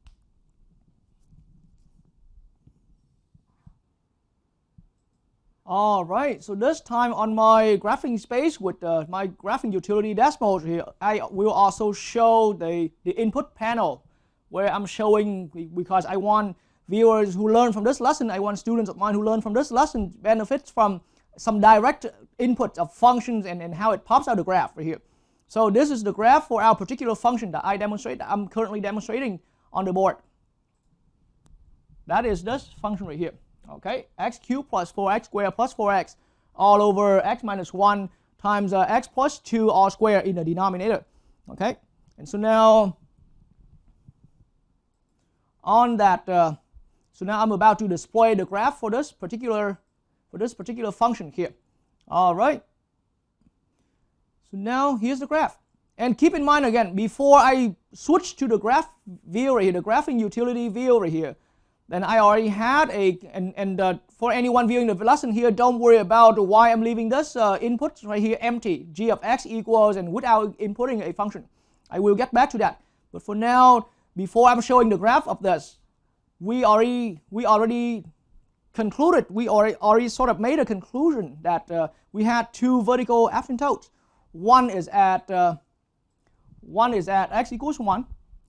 All right, so this time on my graphing space with my graphing utility Desmos here, I will also show the input panel where I'm showing, because I want viewers who learn from this lesson, I want students of mine who learn from this lesson benefits from some direct input of functions and how it pops out the graph right here. So this is the graph for our particular function that I'm currently demonstrating on the board. That is this function right here. Okay, x cubed plus 4x squared plus 4x all over x minus 1 times x plus 2 all squared in the denominator. Okay, and so now on that, so now I'm about to display the graph for this particular function here. All right. So now here's the graph. And keep in mind again, before I switch to the graph view right here, the graphing utility view right here, then I already had for anyone viewing the lesson here, don't worry about why I'm leaving this input right here empty, g of x equals, and without inputting a function. I will get back to that. But for now, before I'm showing the graph of this, we already concluded, we already sort of made a conclusion that we had two vertical asymptotes. One is at x equals 1,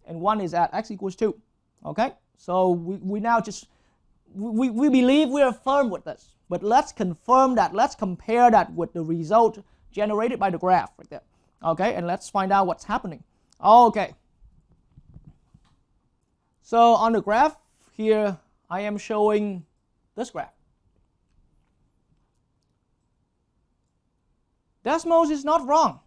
and one is at x equals 2. Okay? So we now just, we believe we are firm with this. But let's confirm that, let's compare that with the result generated by the graph right there. Okay, and let's find out what's happening. Okay. So on the graph here, I am showing this graph. Desmos is not wrong.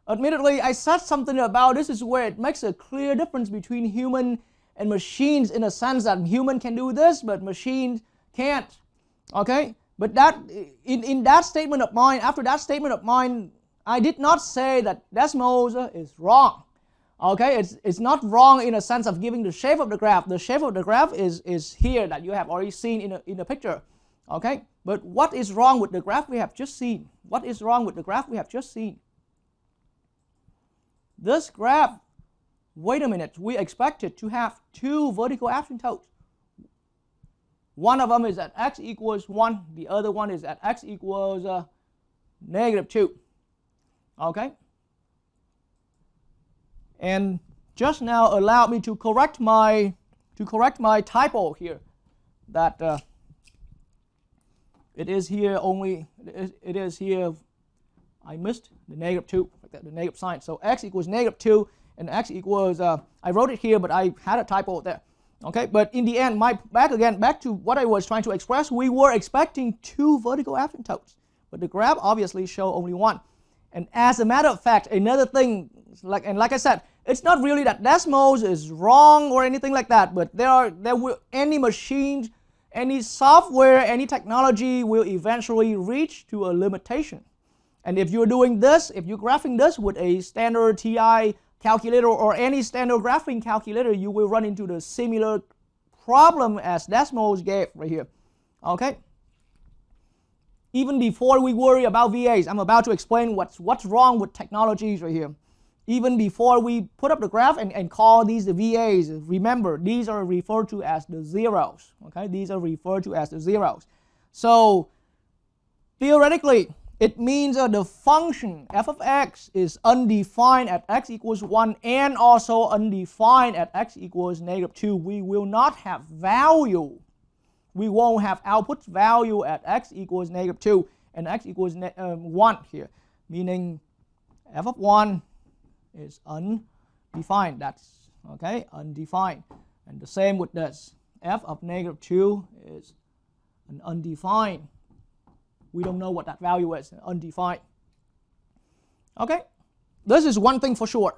Admittedly, I said something about this is where it makes a clear difference between human and machines, in a sense that human can do this, but machines can't. Okay? But that in that statement of mine, after that statement of mine, I did not say that Desmos is wrong. Okay? It's not wrong in a sense of giving the shape of the graph. The shape of the graph is here that you have already seen in the picture. Okay? But what is wrong with the graph we have just seen? What is wrong with the graph we have just seen? This graph, wait a minute, we expected to have two vertical asymptotes. One of them is at x equals 1, the other one is at x equals -2. Okay? And just now allow me to correct my typo here, that it is here only, it is here, I missed the -2, like that, the negative sign. So x equals -2 and x equals, I wrote it here, but I had a typo there. Okay, but in the end, back to what I was trying to express, we were expecting two vertical asymptotes, but the graph obviously show only one. And as a matter of fact, another thing, like I said, it's not really that Desmos is wrong or anything like that, but any machine, any software, any technology will eventually reach to a limitation. And if you're doing this, if you're graphing this with a standard TI calculator or any standard graphing calculator, you will run into the similar problem as Desmos gave right here. Okay? Even before we worry about VAs, I'm about to explain what's wrong with technologies right here. Even before we put up the graph and call these the VAs, remember, these are referred to as the zeros. Okay? These are referred to as the zeros. So, theoretically, it means the function f of x is undefined at x equals 1 and also undefined at x equals -2. We will not have value. We won't have output value at x equals -2 and x equals 1 here, meaning f of 1 is undefined. That's okay, undefined. And the same with this. F of -2 is an undefined. We don't know what that value is, undefined. Okay, this is one thing for sure.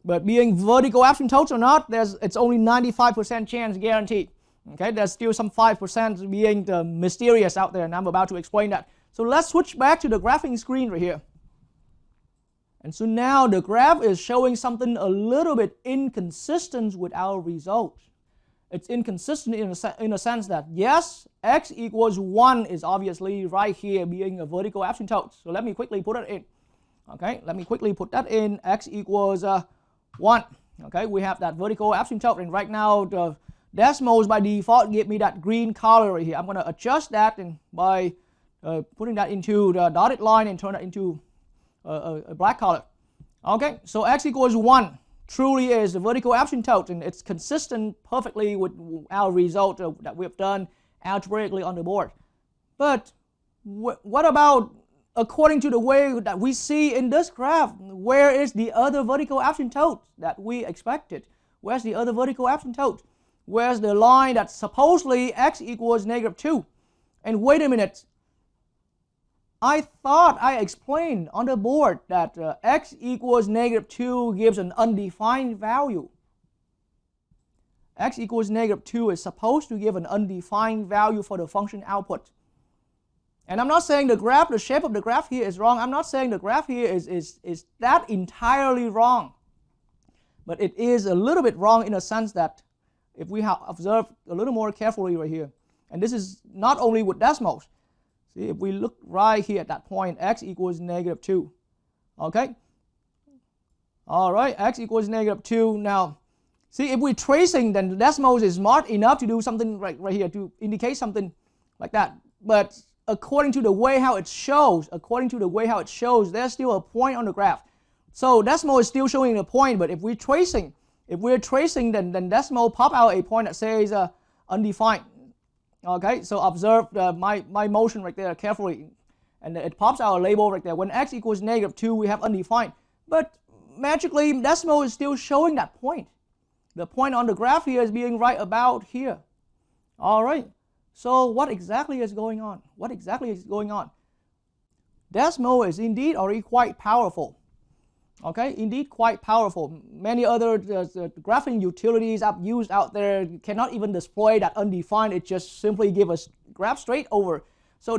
But being vertical asymptotes or not, it's only 95% chance guaranteed. Okay, there's still some 5% being mysterious out there, and I'm about to explain that. So let's switch back to the graphing screen right here. And so now the graph is showing something a little bit inconsistent with our results. it's inconsistent in a sense that yes, x equals 1 is obviously right here being a vertical asymptote. So let me quickly put it in. Okay, let me quickly put that in. X equals 1. Okay, we have that vertical asymptote, and right now the decimals by default give me that green color right here. I'm going to adjust that and by putting that into the dotted line and turn it into a black color. Okay, so x equals 1 truly is the vertical asymptote, and it's consistent perfectly with our result that we've done algebraically on the board. But what about according to the way that we see in this graph? Where is the other vertical asymptote that we expected? Where's the other vertical asymptote? Where's the line that supposedly x equals -2? And wait a minute, I thought I explained on the board that x equals -2 gives an undefined value. X equals -2 is supposed to give an undefined value for the function output. And I'm not saying the shape of the graph here is wrong. I'm not saying the graph here is that entirely wrong. But it is a little bit wrong in a sense that if we have observed a little more carefully right here, and this is not only with decimals. See, if we look right here at that point, x equals -2. Okay? All right, x equals -2. Now, see, if we're tracing, then the decimals is smart enough to do something right here, to indicate something like that. But according to the way how it shows, there's still a point on the graph. So decimal is still showing a point, but if we're tracing, then decimal pop out a point that says undefined. Okay, so observe my motion right there carefully, and it pops out a label right there. When x equals -2, we have undefined, but magically decimal is still showing that point. The point on the graph here is being right about here. All right, so what exactly is going on? Decimal is indeed already quite powerful. Okay, indeed quite powerful. Many other graphing utilities I've used out there cannot even display that undefined. It just simply gives us graph straight over. So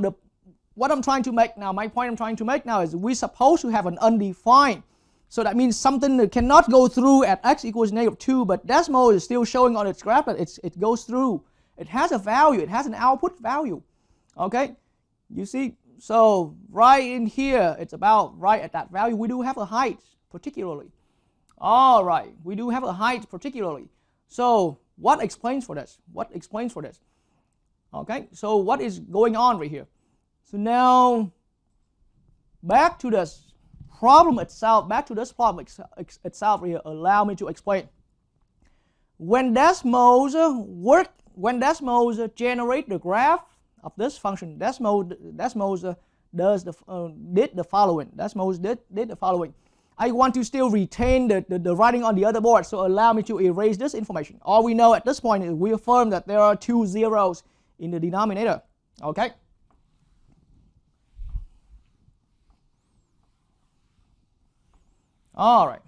what I'm trying to make now, my point I'm trying to make now is we're supposed to have an undefined. So that means something that cannot go through at x equals -2, but decimal is still showing on its graph that it goes through. It has a value, it has an output value. Okay, you see, so right in here, it's about right at that value. We do have a height particularly. All right, we do have a height particularly. So what explains for this? Okay, so what is going on right here? So now back to this problem itself, itself here, allow me to explain. When decimals generate the graph of this function, decimals did the following. I want to still retain the writing on the other board, so allow me to erase this information. All we know at this point is we affirm that there are 2 zeros in the denominator. Okay. All right.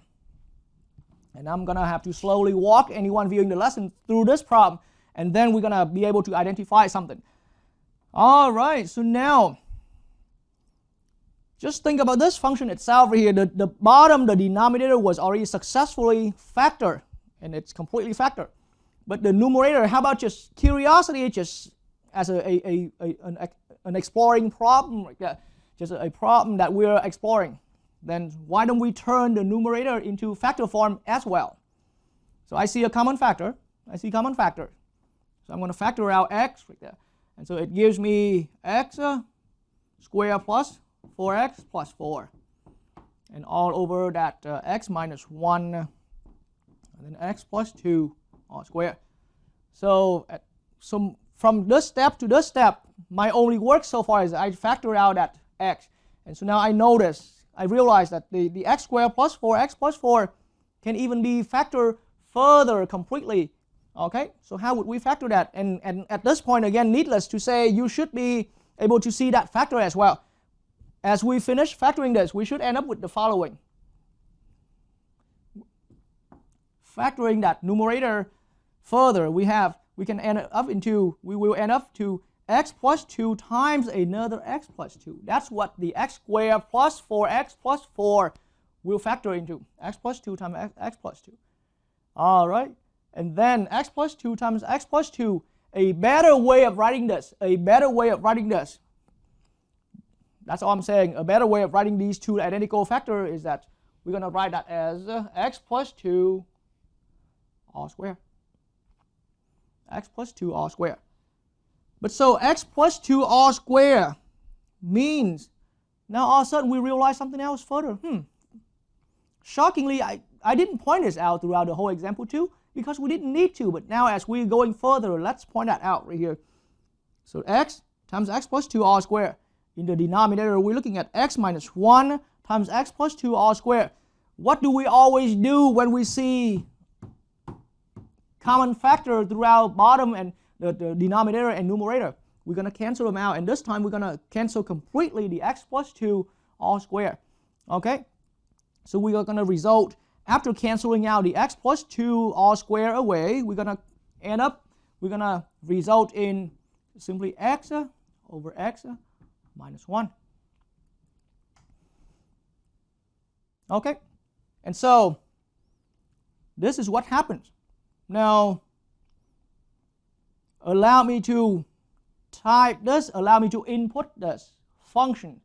And I'm going to have to slowly walk anyone viewing the lesson through this problem, and then we're going to be able to identify something. All right, so now just think about this function itself right here. The bottom, the denominator, was already successfully factored, and it's completely factored. But the numerator, how about just curiosity, just as an exploring problem, like that, just a problem that we're exploring? Then why don't we turn the numerator into factor form as well? So I see a common factor. So I'm going to factor out x right there. And so it gives me x squared plus 4x plus 4. And all over that x minus 1, and then x plus 2 all squared. So from this step to this step, my only work so far is I factor out that x. And so now I realize that the x squared plus 4x plus 4 can even be factored further completely. Okay, so how would we factor that? And at this point, again, needless to say, you should be able to see that factor as well. As we finish factoring this, we should end up with the following. Factoring that numerator further, we will end up to x plus 2 times another x plus 2. That's what the x squared plus 4x plus 4 will factor into. X plus 2 times x plus 2. All right. and then x plus 2 times x plus 2. A better way of writing this, that's all I'm saying, a better way of writing these two identical factors is that we're going to write that as x plus 2 all squared. X plus 2 all squared. But so x plus 2 all squared means, now all of a sudden we realize something else further. Shockingly, I didn't point this out throughout the whole example too, because we didn't need to, but now as we're going further, let's point that out right here. So x times x plus 2 all squared. In the denominator, we're looking at x minus 1 times x plus 2 all squared. What do we always do when we see common factor throughout bottom and the denominator and numerator? We're going to cancel them out, and this time we're going to cancel completely the x plus 2 all squared. Okay? So we are going to result, after canceling out the x plus 2 all squared away, we're going to result in simply x over x minus 1. Okay? And so this is what happens. Now, allow me to type this, allow me to input this function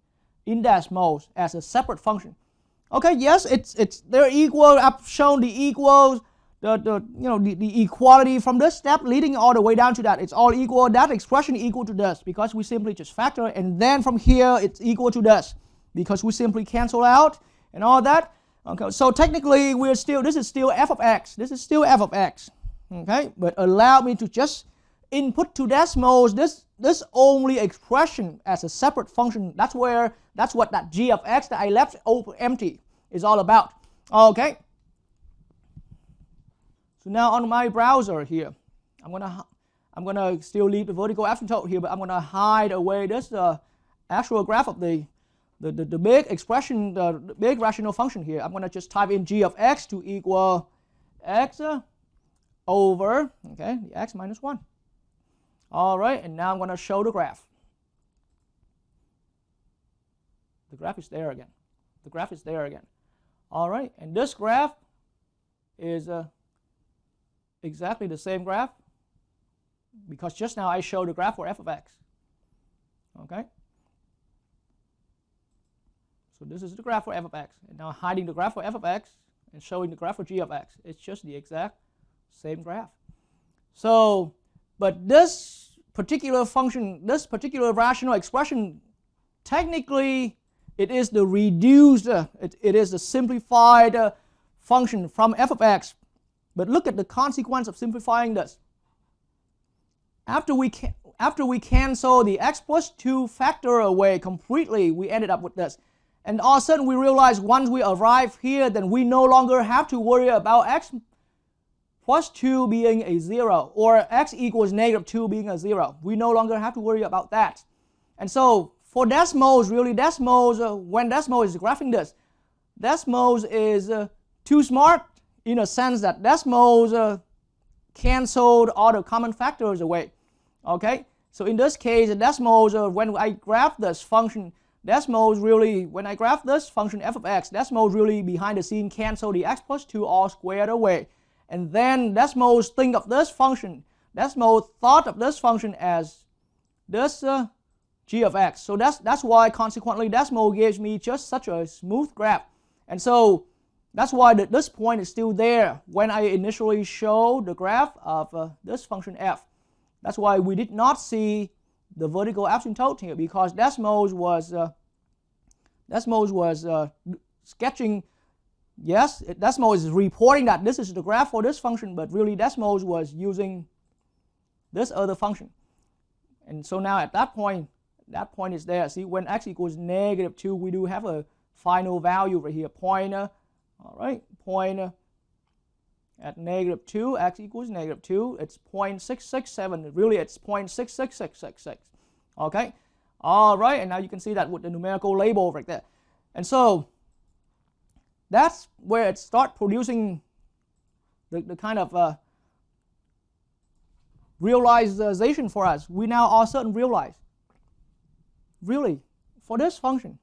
in Desmos as a separate function. Okay, yes, they're equal. I've shown the equals, the equality from this step leading all the way down to that. It's all equal. That expression equal to this because we simply just factor, and then from here it's equal to this because we simply cancel out and all that. Okay, so technically this is still f of x. This is still f of x. Okay, but allow me to just input to Desmos this only expression as a separate function. That's what that g of x that I left open empty is all about. Okay. So now on my browser here, I'm gonna still leave the vertical asymptote here, but I'm gonna hide away this actual graph of the big expression, the big rational function here. I'm gonna just type in g of x to equal x over the x minus 1. All right, and now I'm gonna show the graph. The graph is there again. The graph is there again. All right, and this graph is exactly the same graph because just now I showed the graph for f of x. Okay? So this is the graph for f of x. And now hiding the graph for f of x and showing the graph for g of x. It's just the exact same graph. So, but this particular function, this particular rational expression, technically it is the reduced, it is the simplified function from f of x. But look at the consequence of simplifying this. After we cancel the x plus 2 factor away completely, we ended up with this. And all of a sudden we realize once we arrive here, then we no longer have to worry about x plus 2 being a 0 or x equals negative 2 being a 0. We no longer have to worry about that. And so for Desmos, really when Desmos is graphing this, Desmos is too smart in a sense that Desmos canceled all the common factors away. Okay, so in this case, Desmos, when I graph this function, Desmos really, when I graph this function f of x, Desmos really behind the scene cancel the x plus 2 all squared away. And then Desmos think of this function, Desmos thought of this function as this g of x. So that's why consequently Desmos gives me just such a smooth graph. And so that's why this point is still there when I initially showed the graph of this function f. That's why we did not see the vertical asymptote here because Desmos was sketching. Yes, Desmos is reporting that this is the graph for this function, but really Desmos was using this other function. And so now at that point is there. See, when x equals negative 2, we do have a final value right here, pointer. All right, point at negative 2, x equals negative 2. It's 0.667. Really, it's 0.66666. Okay? All right, and now you can see that with the numerical label right there. And so that's where it starts producing the kind of realization for us. We now all of a sudden realize, really, for this function,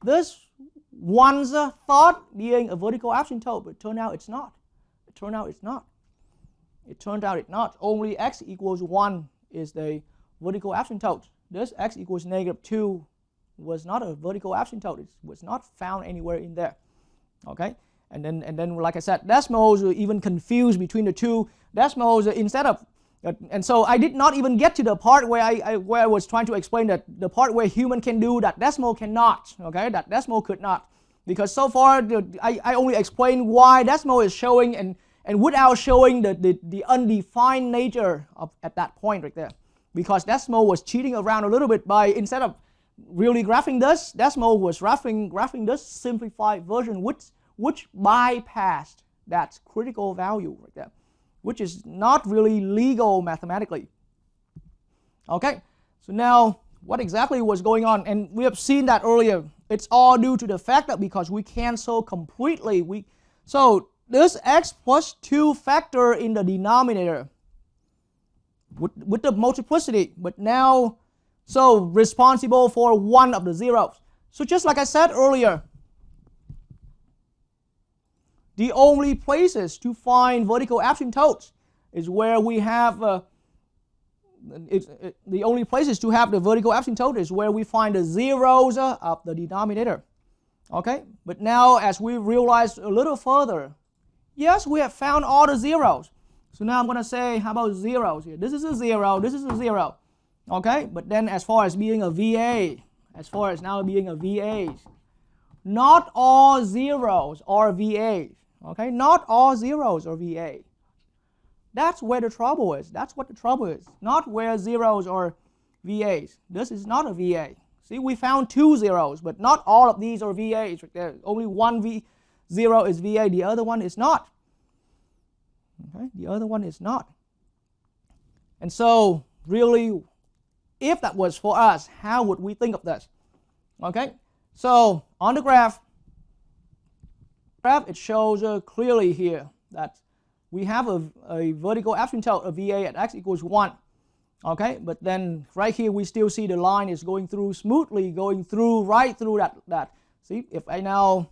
this once thought being a vertical asymptote, but it turned out it's not. It turned out it's not. It turned out it's not. Only x equals 1 is the vertical asymptote. This x equals -2 was not a vertical asymptote. It was not found anywhere in there. Okay, and then like I said, decimals are even confused between the two. Decimals instead of and so I did not even get to the part where I was trying to explain that the part where human can do that decimal cannot. Okay, that decimal could not, because so far I only explained why decimal is showing and without showing the undefined nature of at that point right there, because decimal was cheating around a little bit by, instead of really graphing this, decimal was graphing this simplified version which bypassed that critical value right there, which is not really legal mathematically. Okay, so now what exactly was going on? And we have seen that earlier. It's all due to the fact that because we cancel completely, so this x plus 2 factor in the denominator with the multiplicity, but now so responsible for one of the zeros. So just like I said earlier, the only places to find vertical asymptotes is where we have the only places to have the vertical asymptote is where we find the zeros of the denominator. Okay, but now as we realize a little further, yes, we have found all the zeros. So now I'm going to say, how about zeros here? This is a 0, this is a 0. Okay, but then as far as being a VA, as far as now being a VA, not all zeros are VAs. Okay, not all zeros are VA. That's where the trouble is. That's what the trouble is. Not where zeros are VAs. This is not a VA. See, we found 2 zeros, but not all of these are VAs. Right, only one zero is VA, the other one is not. Okay, the other one is not. And so, really, if that was for us, how would we think of this? Okay, so on the graph, it shows clearly here that we have a vertical asymptote of VA at x equals 1. Okay, but then right here we still see the line is going through smoothly, going through right through that. See, if I now,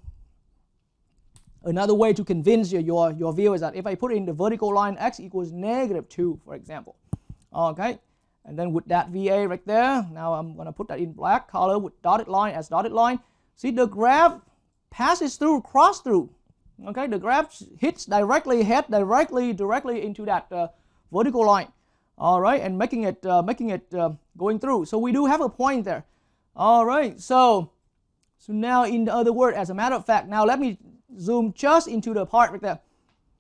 another way to convince your view is that if I put in the vertical line x equals -2, for example. Okay, and then with that VA right there, now I'm going to put that in black color with dotted line as dotted line. See, the graph passes through, cross through. Okay, the graph hits directly into that vertical line. All right, and making it going through. So we do have a point there. All right, so now in other words, as a matter of fact, now let me zoom just into the part right there.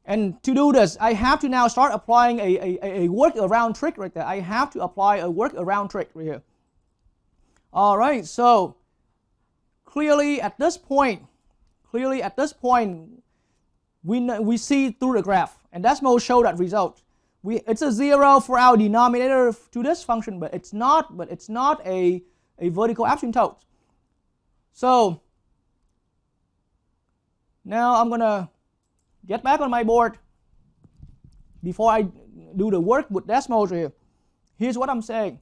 And to do this, I have to now start applying a workaround trick right there. I have to apply a workaround trick right here. All right, so clearly at this point, we see through the graph, and decimal show that result. It's a 0 for our denominator to this function, but it's not a vertical asymptote. So now I'm gonna get back on my board before I do the work with decimals here. Here's what I'm saying.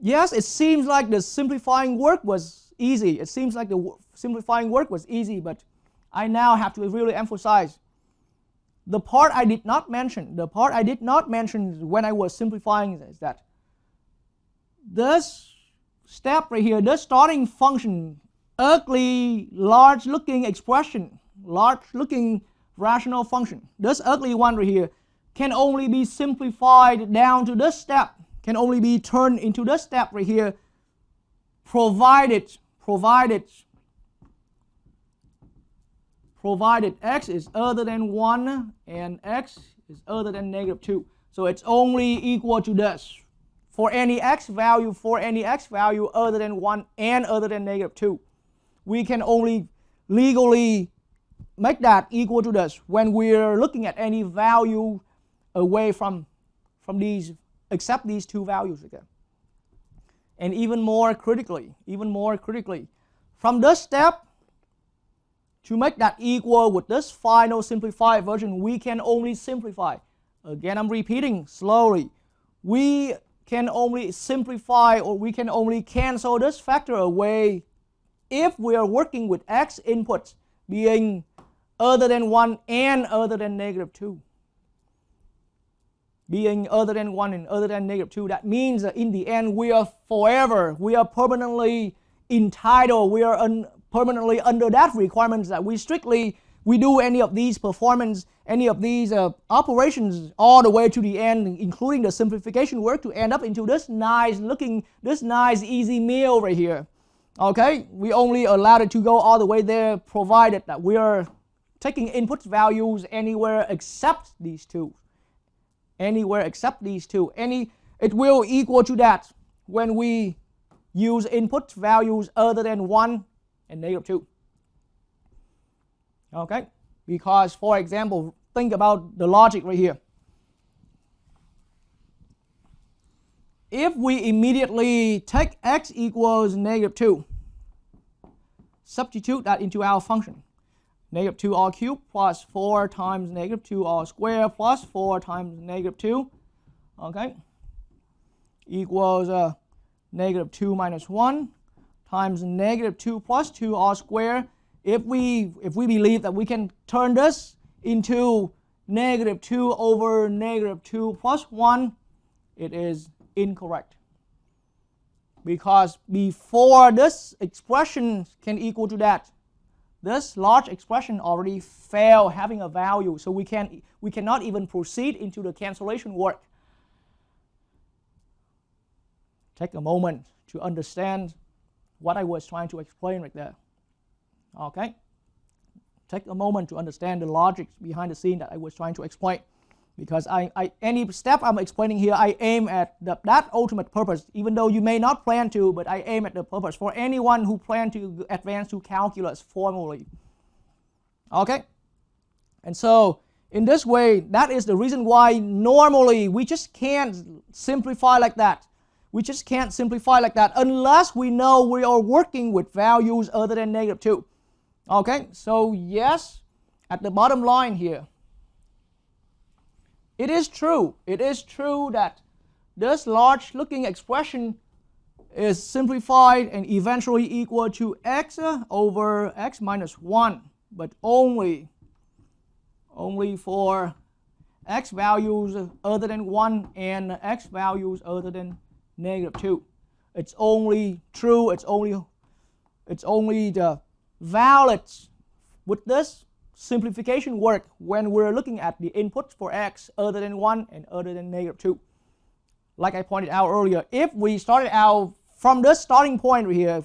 Yes, it seems like the simplifying work was easy. It seems like the simplifying work was easy, but I now have to really emphasize the part I did not mention. The part I did not mention when I was simplifying is that this step right here, this starting function, ugly, large-looking expression, large-looking rational function, this ugly one right here can only be simplified down to this step, can only be turned into this step right here, provided x is other than 1 and x is other than -2. So it's only equal to this. For any x value other than 1 and other than -2. We can only legally make that equal to this when we're looking at any value away from these, except these two values again. And even more critically, from this step, to make that equal with this final simplified version, we can only simplify. Again, I'm repeating slowly. We can only simplify, or we can only cancel this factor away if we are working with x inputs being other than 1 and other than -2. being other than 1 and other than negative 2, that means that in the end we are forever, we are permanently entitled, we are permanently under that requirement that we do any of these performance, any of these operations all the way to the end, including the simplification work, to end up into this nice easy meal right here. Okay, we only allowed it to go all the way there provided that we are taking input values anywhere except these two. Anywhere except these two. It will equal to that when we use input values other than 1 and negative 2. Okay, because for example, think about the logic right here. If we immediately take x equals negative 2, substitute that into our function. Negative 2 all cubed plus 4 times negative 2 all squared plus 4 times negative 2, okay, equals negative 2 minus 1 times negative 2 plus 2 all squared. If we believe that we can turn this into negative 2 over negative 2 plus 1, it is incorrect. Because before this expression can equal to that, this large expression already failed having a value, so we cannot even proceed into the cancellation work. Take a moment to understand what I was trying to explain right there. Okay? Take a moment to understand the logic behind the scene that I was trying to explain. Because any step I'm explaining here, I aim at that ultimate purpose, even though you may not plan to, but I aim at the purpose for anyone who plan to advance to calculus formally. Okay? And so, in this way, that is the reason why normally we just can't simplify like that. We just can't simplify like that unless we know we are working with values other than negative 2. Okay? So, yes, at the bottom line here, it is true that this large looking expression is simplified and eventually equal to x over x minus 1, but only for x values other than 1 and x values other than negative 2. It's only true, it's only the valid with this simplification work when we're looking at the inputs for x other than 1 and other than negative 2. Like I pointed out earlier, if we started out from this starting point right here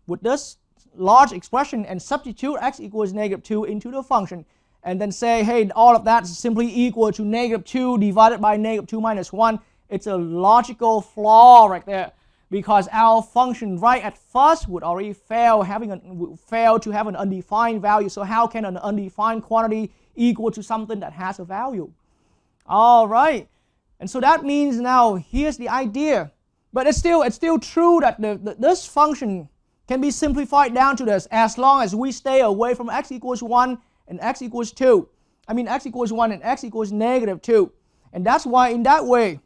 with this large expression and substitute x equals negative 2 into the function and then say, hey, all of that is simply equal to negative 2 divided by negative 2 minus 1, it's a logical flaw right there. Because our function right at first would already fail to have an undefined value. So how can an undefined quantity equal to something that has a value? All right, and so that means now here's the idea. But it's still true that this function can be simplified down to this as long as we stay away from x equals 1 and x equals 2. I mean x equals 1 and x equals negative 2. And that's why in that way,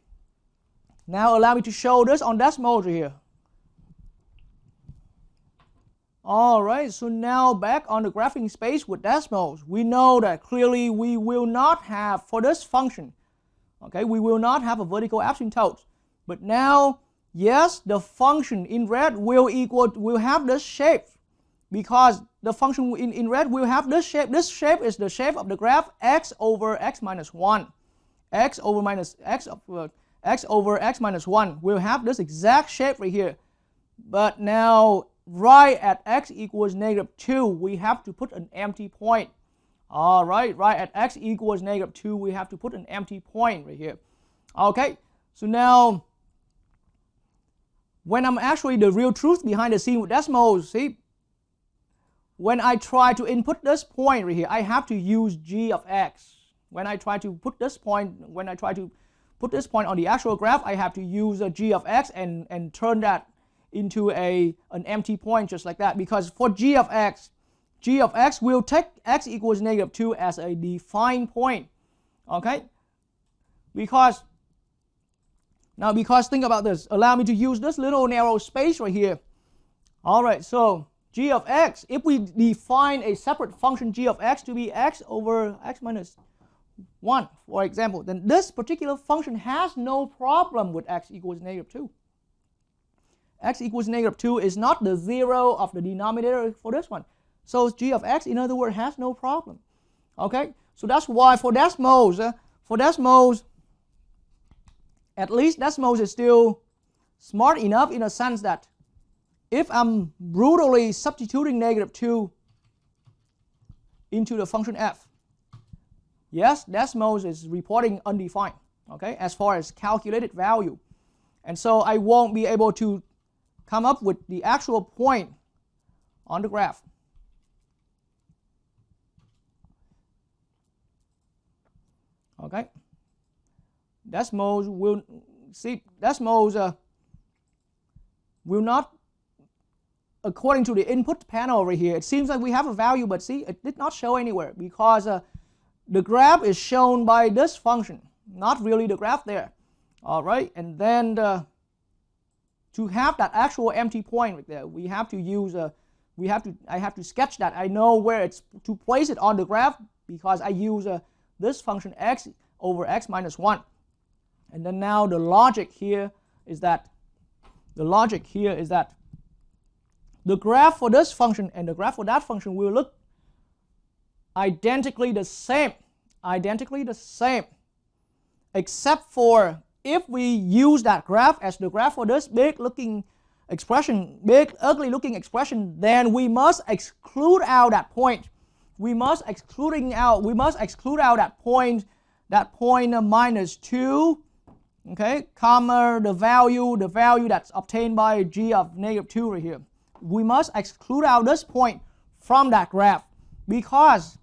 now allow me to show this on decimals here. Alright, so now back on the graphing space with decimals, we know that clearly we will not have, for this function, okay, we will not have a vertical asymptote. But now, yes, the function in red will have this shape, because the function in red will have this shape. This shape is the shape of the graph x over x minus 1. X over x minus 1 will have this exact shape right here. But now, right at x equals negative 2, we have to put an empty point. All right at x equals negative 2, we have to put an empty point right here. Okay, so now, when I'm actually the real truth behind the scene with decimals, see, when I try to input this point right here, I have to use g of x. When I try to put this point on the actual graph, I have to use a g of x and turn that into an empty point just like that. Because for g of x will take x equals negative 2 as a defined point. Okay? Because think about this. Allow me to use this little narrow space right here. Alright, so g of x, if we define a separate function g of x to be x over x minus 1, for example, then this particular function has no problem with x equals negative 2. X equals negative 2 is not the 0 of the denominator for this one. So g of x, in other words, has no problem. Okay, so that's why for Desmos, at least Desmos is still smart enough in a sense that if I'm brutally substituting negative 2 into the function f, yes, Desmos is reporting undefined, okay, as far as calculated value. And so I won't be able to come up with the actual point on the graph. Okay, Desmos will not, according to the input panel over here, it seems like we have a value, but see, it did not show anywhere because the graph is shown by this function, not really the graph there. All right, and then to have that actual empty point right there, we have to use I have to sketch that. I know where it's to place it on the graph because I use this function x over x minus 1. And then now the logic here is that the graph for this function and the graph for that function will look identically the same, except for if we use that graph as the graph for this big ugly looking expression, then we must exclude out that point. We must exclude out that point minus 2, okay, comma the value that's obtained by g of negative 2 right here. We must exclude out this point from that graph because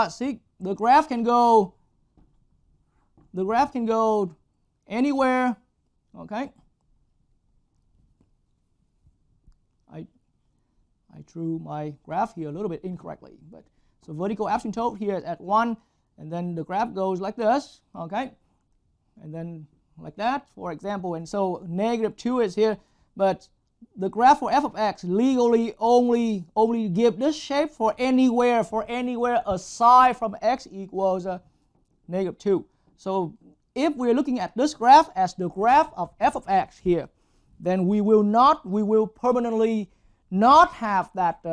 see, the graph can go anywhere, okay. I drew my graph here a little bit incorrectly, but so vertical asymptote here is at 1, and then the graph goes like this, okay, and then like that, for example, and so negative 2 is here, but the graph for f of x legally only give this shape for anywhere aside from x equals negative 2. So if we're looking at this graph as the graph of f of x here, then we will permanently not have that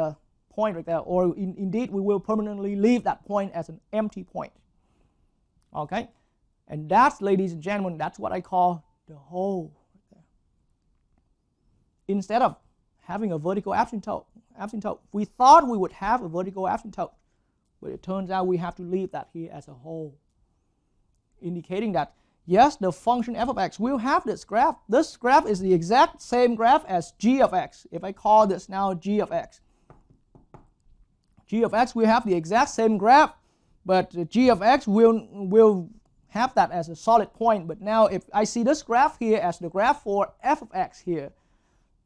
point right there, or indeed we will permanently leave that point as an empty point. Okay, and that's, ladies and gentlemen, that's what I call the hole right there. Instead of having a vertical asymptote, we thought we would have a vertical asymptote, but it turns out we have to leave that here as a hole, indicating that yes, the function f of x will have this graph. This graph is the exact same graph as g of x. If I call this now g of x, will have the exact same graph, but g of x will have that as a solid point. But now if I see this graph here as the graph for f of x here,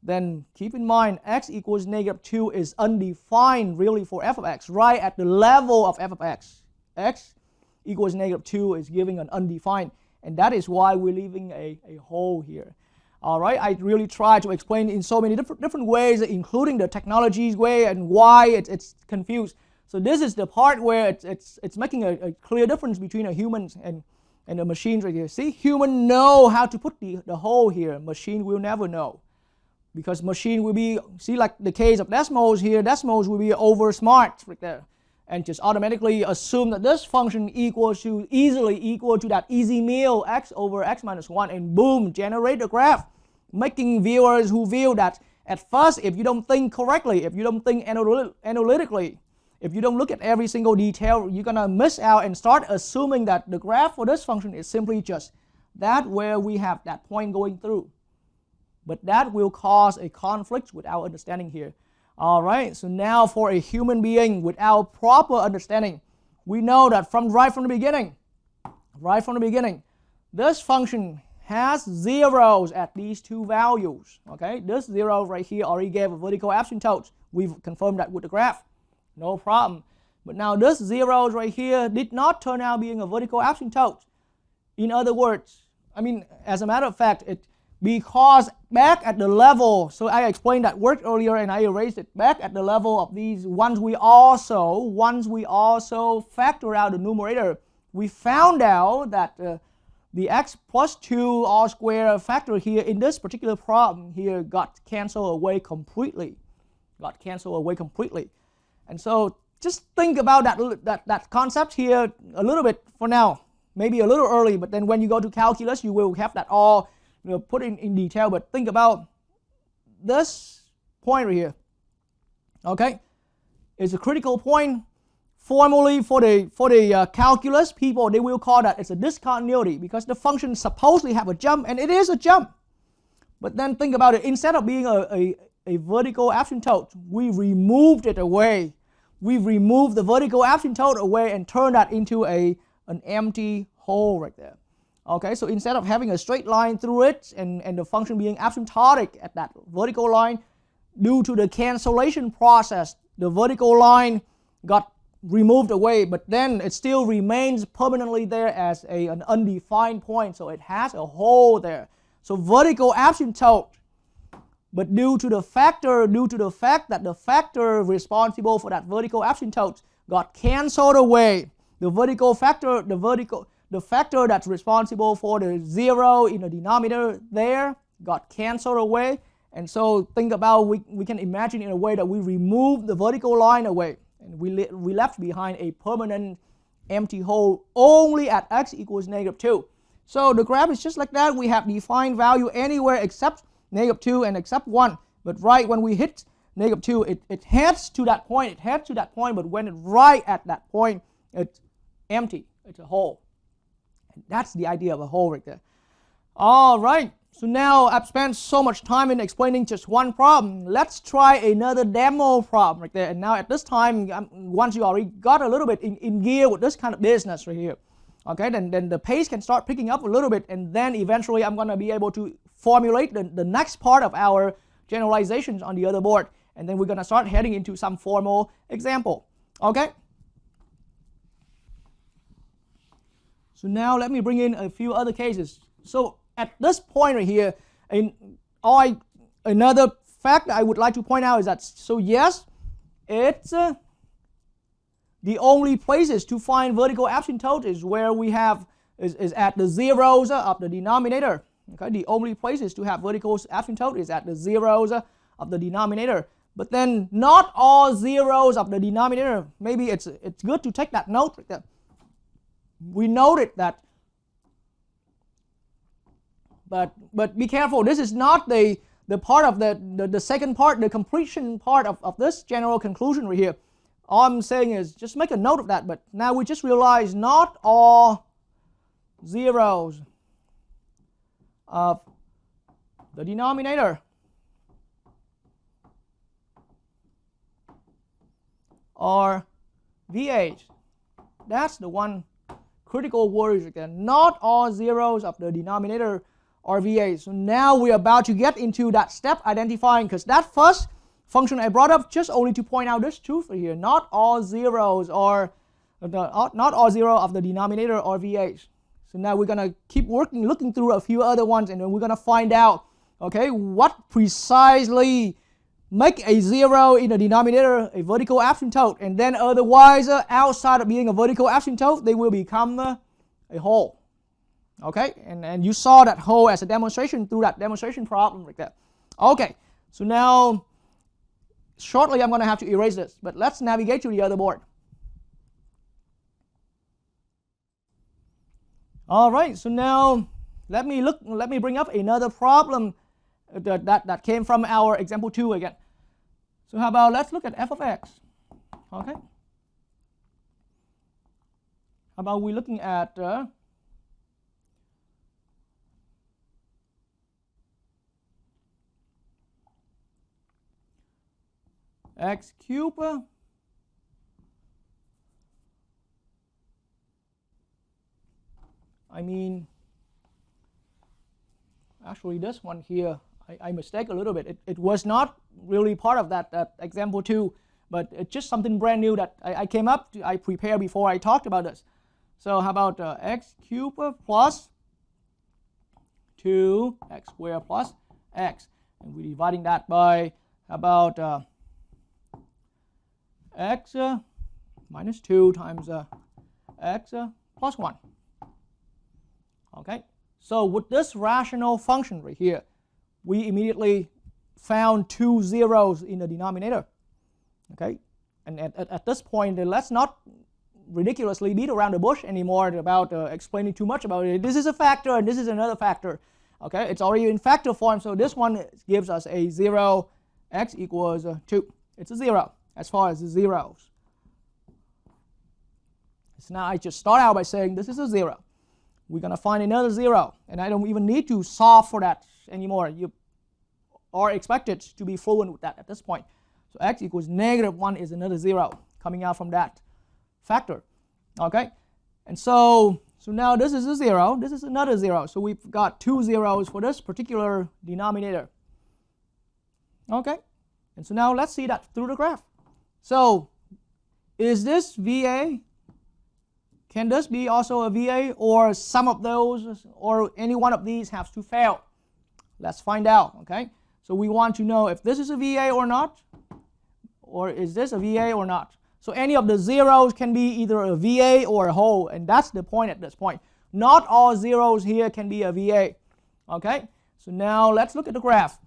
then keep in mind x equals negative 2 is undefined really for f of x, right at the level of f of x. X equals negative 2 is giving an undefined. And that is why we're leaving a hole here. All right, I really try to explain in so many different ways, including the technology's way and why it's confused. So this is the part where it's making a clear difference between a human and a machine right here. See, human know how to put the hole here. Machine will never know. Because machine will be, see, like the case of Desmos here, Desmos will be over smart right there, and just automatically assume that this function easily equal to that easy meal x over x minus 1, and boom, generate the graph, making viewers who view that at first, if you don't think correctly, if you don't think analytically, if you don't look at every single detail, you're gonna miss out and start assuming that the graph for this function is simply just that where we have that point going through. But that will cause a conflict with our understanding here. All right, so now for a human being without proper understanding, we know that right from the beginning, this function has zeros at these two values. Okay, this zero right here already gave a vertical asymptote. We've confirmed that with the graph, no problem. But now this zeros right here did not turn out being a vertical asymptote. In other words, I mean, as a matter of fact, because back at the level, so I explained that word earlier and I erased it, back at the level of these, once we also factor out the numerator, we found out that the x plus 2 all square factor here in this particular problem here got canceled away completely. And so just think about that concept here a little bit for now. Maybe a little early, but then when you go to calculus, you will have that all put in detail. But think about this point right here. Okay, it's a critical point. Formally, for the calculus people, they will call that it's a discontinuity because the function supposedly have a jump, and it is a jump. But then think about it. Instead of being a vertical asymptote, we removed it away. We removed the vertical asymptote away and turned that into an empty hole right there. Okay, so instead of having a straight line through it and the function being asymptotic at that vertical line, due to the cancellation process, the vertical line got removed away, but then it still remains permanently there as an undefined point, so it has a hole there. So vertical asymptote, but due to the fact that the factor responsible for that vertical asymptote got cancelled away, the factor that's responsible for the 0 in the denominator there got cancelled away. And so think about, we can imagine in a way that we remove the vertical line away and we left behind a permanent empty hole only at x equals -2. So the graph is just like that. We have defined value anywhere except -2 and except 1. But right when we hit -2, it heads to that point. But when it's right at that point, it's empty. It's a hole. And that's the idea of a hole right there. All right. So now I've spent so much time in explaining just one problem. Let's try another demo problem right there. And now at this time, once you already got a little bit in gear with this kind of business right here, okay, then the pace can start picking up a little bit, and then eventually I'm going to be able to formulate the next part of our generalizations on the other board. And then we're going to start heading into some formal example. Okay? So now let me bring in a few other cases. So at this point right here, another fact I would like to point out is that, so yes, it's the only places to find vertical asymptote is where we have, is at the zeros of the denominator. Okay, the only places to have vertical asymptote is at the zeros of the denominator. But then not all zeros of the denominator. Maybe it's good to take that note right there. We noted that, but be careful, this is not the part of the second part, the completion part of this general conclusion right here. All I'm saying is just make a note of that, but now we just realize not all zeros of the denominator are VAs. That's the one critical word again. Not all zeros of the denominator are VAs. So now we're about to get into that step identifying, because that first function I brought up just only to point out this truth right here. Not all zeros are not all zero of the denominator are VAs. So now we're gonna keep looking through a few other ones, and then we're gonna find out, okay, what precisely make a 0 in the denominator a vertical asymptote, and then otherwise outside of being a vertical asymptote, they will become a hole. Okay, and you saw that hole as a demonstration through that demonstration problem right there. Okay, so now shortly I'm going to have to erase this, but let's navigate to the other board. All right, so now let me bring up another problem that came from our example 2 again. So how about let's look at f of x. Okay, how about we looking at x cubed actually this one here, I mistake a little bit. It was not really part of that example 2, but it's just something brand new that I came up to, I prepared before I talked about this. So how about x cubed plus 2x squared plus x. And we're dividing that by about x minus 2 times x plus 1. Okay, so with this rational function right here, we immediately found 2 zeros in the denominator. Okay, and at this point, let's not ridiculously beat around the bush anymore about explaining too much about it. This is a factor and this is another factor. Okay, it's already in factor form, so this one gives us a 0, x equals 2. It's a 0 as far as the zeros. So now I just start out by saying this is a 0. We're going to find another 0, and I don't even need to solve for that anymore. You are expected to be fluent with that at this point. So x equals negative 1 is another 0 coming out from that factor. Okay, and so now this is a 0, this is another 0. So we've got 2 zeros for this particular denominator. Okay, and so now let's see that through the graph. So is this VA? Can this be also a VA, or some of those, or any one of these has to fail? Let's find out. Okay, so we want to know if this is a VA or not, or is this a VA or not. So any of the zeros can be either a VA or a whole, and that's the point at this point. Not all zeros here can be a VA. Okay, so now let's look at the graph.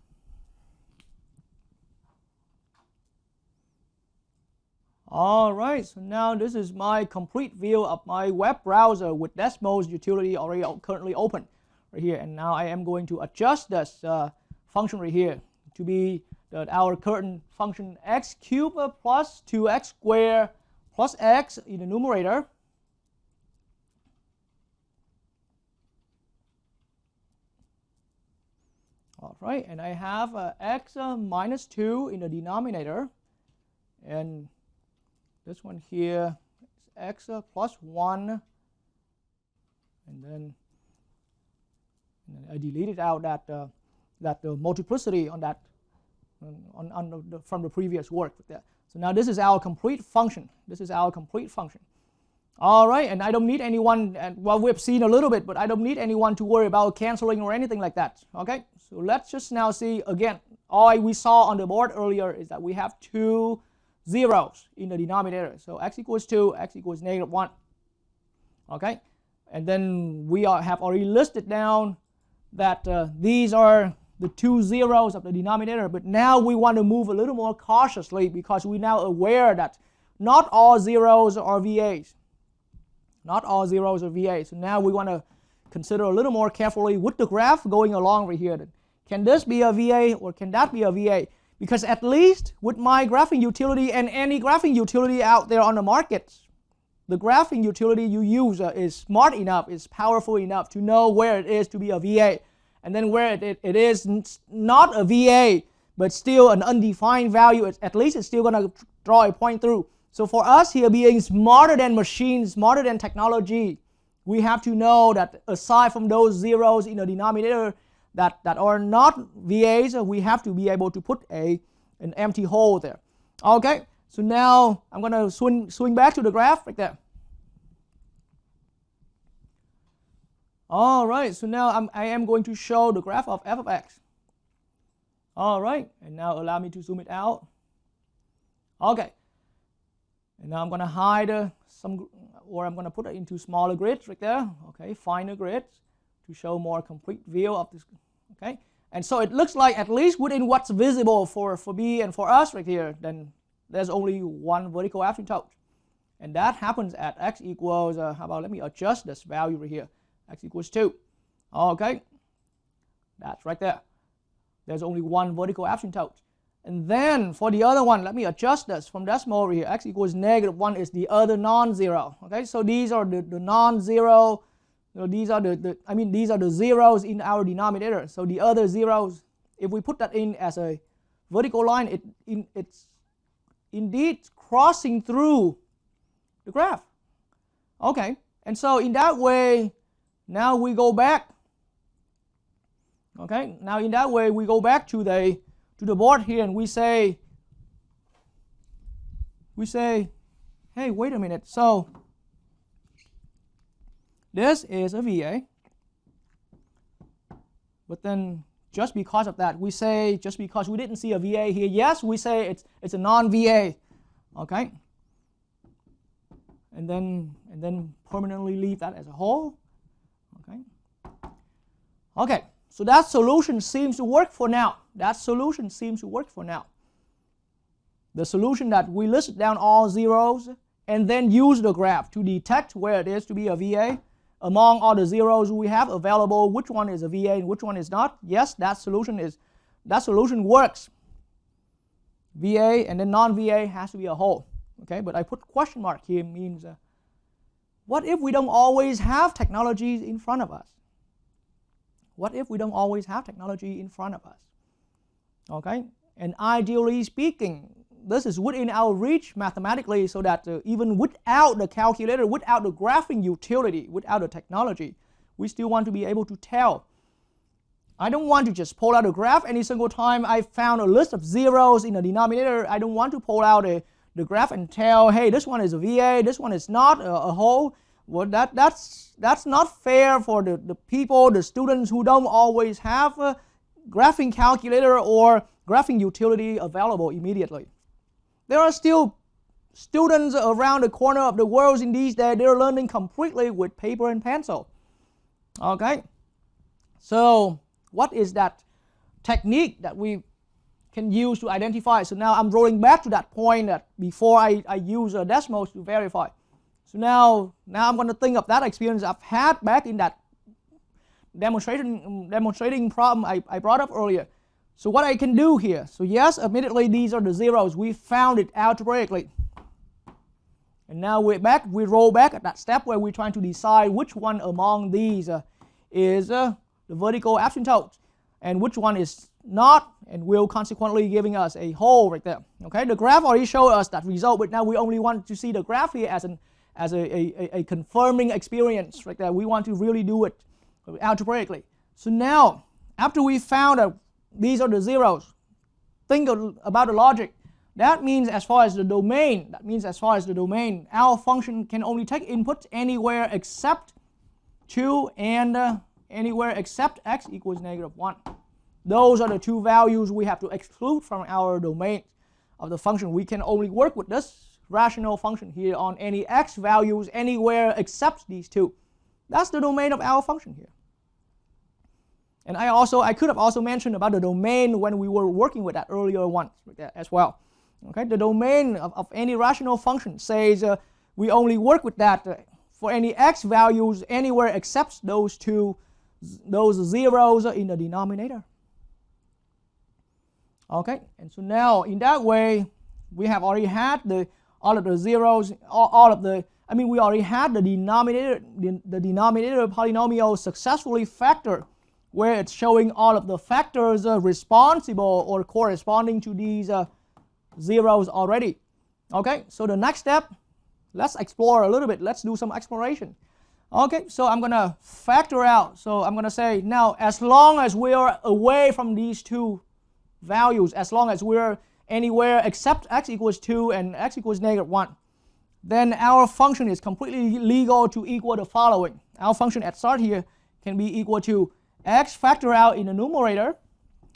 All right, so now this is my complete view of my web browser with Desmos utility already currently open right here. And now I am going to adjust this function right here to be our current function x cubed plus 2x squared plus x in the numerator. All right, and I have x minus 2 in the denominator, and this one here is x plus 1, and then I deleted out that multiplicity on that from the previous work with that. So now this is our complete function. This is our complete function. All right, and I don't need anyone, and well, we've seen a little bit, but I don't need anyone to worry about canceling or anything like that. Okay, so let's just now see again. All we saw on the board earlier is that we have 2 zeros in the denominator. So x equals 2, x equals negative 1. Okay, and then we have already listed down that these are the 2 zeros of the denominator, but now we want to move a little more cautiously because we're now aware that not all zeros are VAs. Not all zeros are VAs. So now we want to consider a little more carefully with the graph going along right here. Can this be a VA or can that be a VA? Because at least with my graphing utility and any graphing utility out there on the market, the graphing utility you use is smart enough, is powerful enough to know where it is to be a VA. And then where it is not a VA, but still an undefined value, at least it's still going to draw a point through. So for us here being smarter than machines, smarter than technology, we have to know that aside from those zeros in the denominator that are not VAs, we have to be able to put an empty hole there. Okay, so now I'm going to swing back to the graph right there. All right, so now I am going to show the graph of f of x. All right, and now allow me to zoom it out. Okay, and now I'm going to hide I'm going to put it into smaller grids right there. Okay, finer grids to show more complete view of this. Okay, and so it looks like at least within what's visible for me and for us right here, then there's only one vertical asymptote, and that happens at x equals, how about let me adjust this value right here, x equals 2. Okay, that's right there. There's only one vertical asymptote. And then for the other one, let me adjust this from decimal over here. X equals negative 1 is the other non-zero. Okay, so these are the non-zero. These are these are the zeros in our denominator. So the other zeros, if we put that in as a vertical line, it's indeed crossing through the graph. Okay, and so in that way, now we go back. Okay, now in that way we go back to the board here and we say, hey, wait a minute. So this is a VA. But then just because of that, we say, just because we didn't see a VA here, yes, we say it's a non-VA, okay? And then permanently leave that as a whole, okay? Okay, so that solution seems to work for now. That solution seems to work for now. The solution that we listed down all zeros and then use the graph to detect where it is to be a VA. Among all the zeros we have available, which one is a VA and which one is not? Yes, that solution works. VA and then non-VA has to be a whole. Okay, but I put question mark here means what if we don't always have technologies in front of us? What if we don't always have technology in front of us? Okay, and ideally speaking, this is within our reach mathematically, so that even without the calculator, without the graphing utility, without the technology, we still want to be able to tell. I don't want to just pull out a graph any single time I found a list of zeros in the denominator. I don't want to pull out the graph and tell, hey, this one is a VA, this one is not a whole. Well, that's not fair for the people, the students who don't always have a graphing calculator or graphing utility available immediately. There are still students around the corner of the world in these days. They're learning completely with paper and pencil. Okay, so what is that technique that we can use to identify? So now I'm rolling back to that point that before I use decimals to verify. So now I'm going to think of that experience I've had back in that demonstrating problem I brought up earlier. So what I can do here, so yes, admittedly these are the zeros. We found it algebraically. And now we roll back at that step where we're trying to decide which one among these is the vertical asymptotes and which one is not, and will consequently giving us a whole right there. Okay, the graph already showed us that result, but now we only want to see the graph here as a confirming experience right there. We want to really do it algebraically. So now, after we found that these are the zeros, think about the logic. That means as far as the domain, our function can only take inputs anywhere except 2 and anywhere except x equals -1. Those are the two values we have to exclude from our domain of the function. We can only work with this rational function here on any x values anywhere except these two. That's the domain of our function here. And I could have also mentioned about the domain when we were working with that earlier one as well. Okay, the domain of any rational function says we only work with that for any x values anywhere except those zeros in the denominator. Okay, and so now in that way we have already had all of the zeros, we already had the denominator polynomial successfully factored, where it's showing all of the factors responsible or corresponding to these zeros already. Okay, so the next step, let's explore a little bit. Let's do some exploration. Okay, so I'm going to factor out. So I'm going to say now, as long as we are away from these two values, as long as we're anywhere except x equals 2 and x equals -1, then our function is completely legal to equal the following. Our function at start here can be equal to x factor out in the numerator,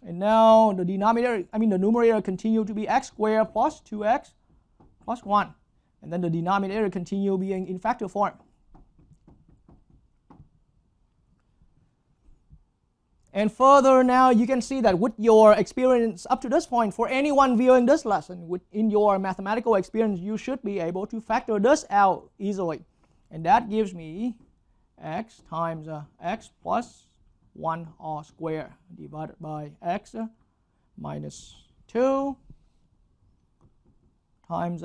and now the numerator continue to be x squared plus 2x plus 1, and then the denominator continue being in factor form. And further now you can see that with your experience up to this point, for anyone viewing this lesson, in your mathematical experience, you should be able to factor this out easily. And that gives me x times x plus 1 all squared divided by x minus 2 times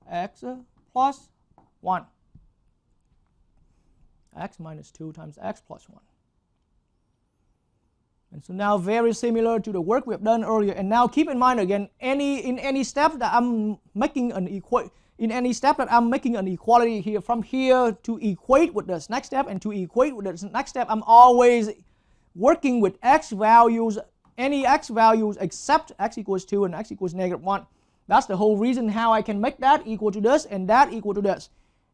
x plus 1. X minus 2 times x plus 1. And so now very similar to the work we have done earlier. And now keep in mind again, in any step that I'm making an equality here, from here to equate with this next step and to equate with this next step, I'm always working with x values, any x values except x equals 2 and x equals -1. That's the whole reason how I can make that equal to this and that equal to this.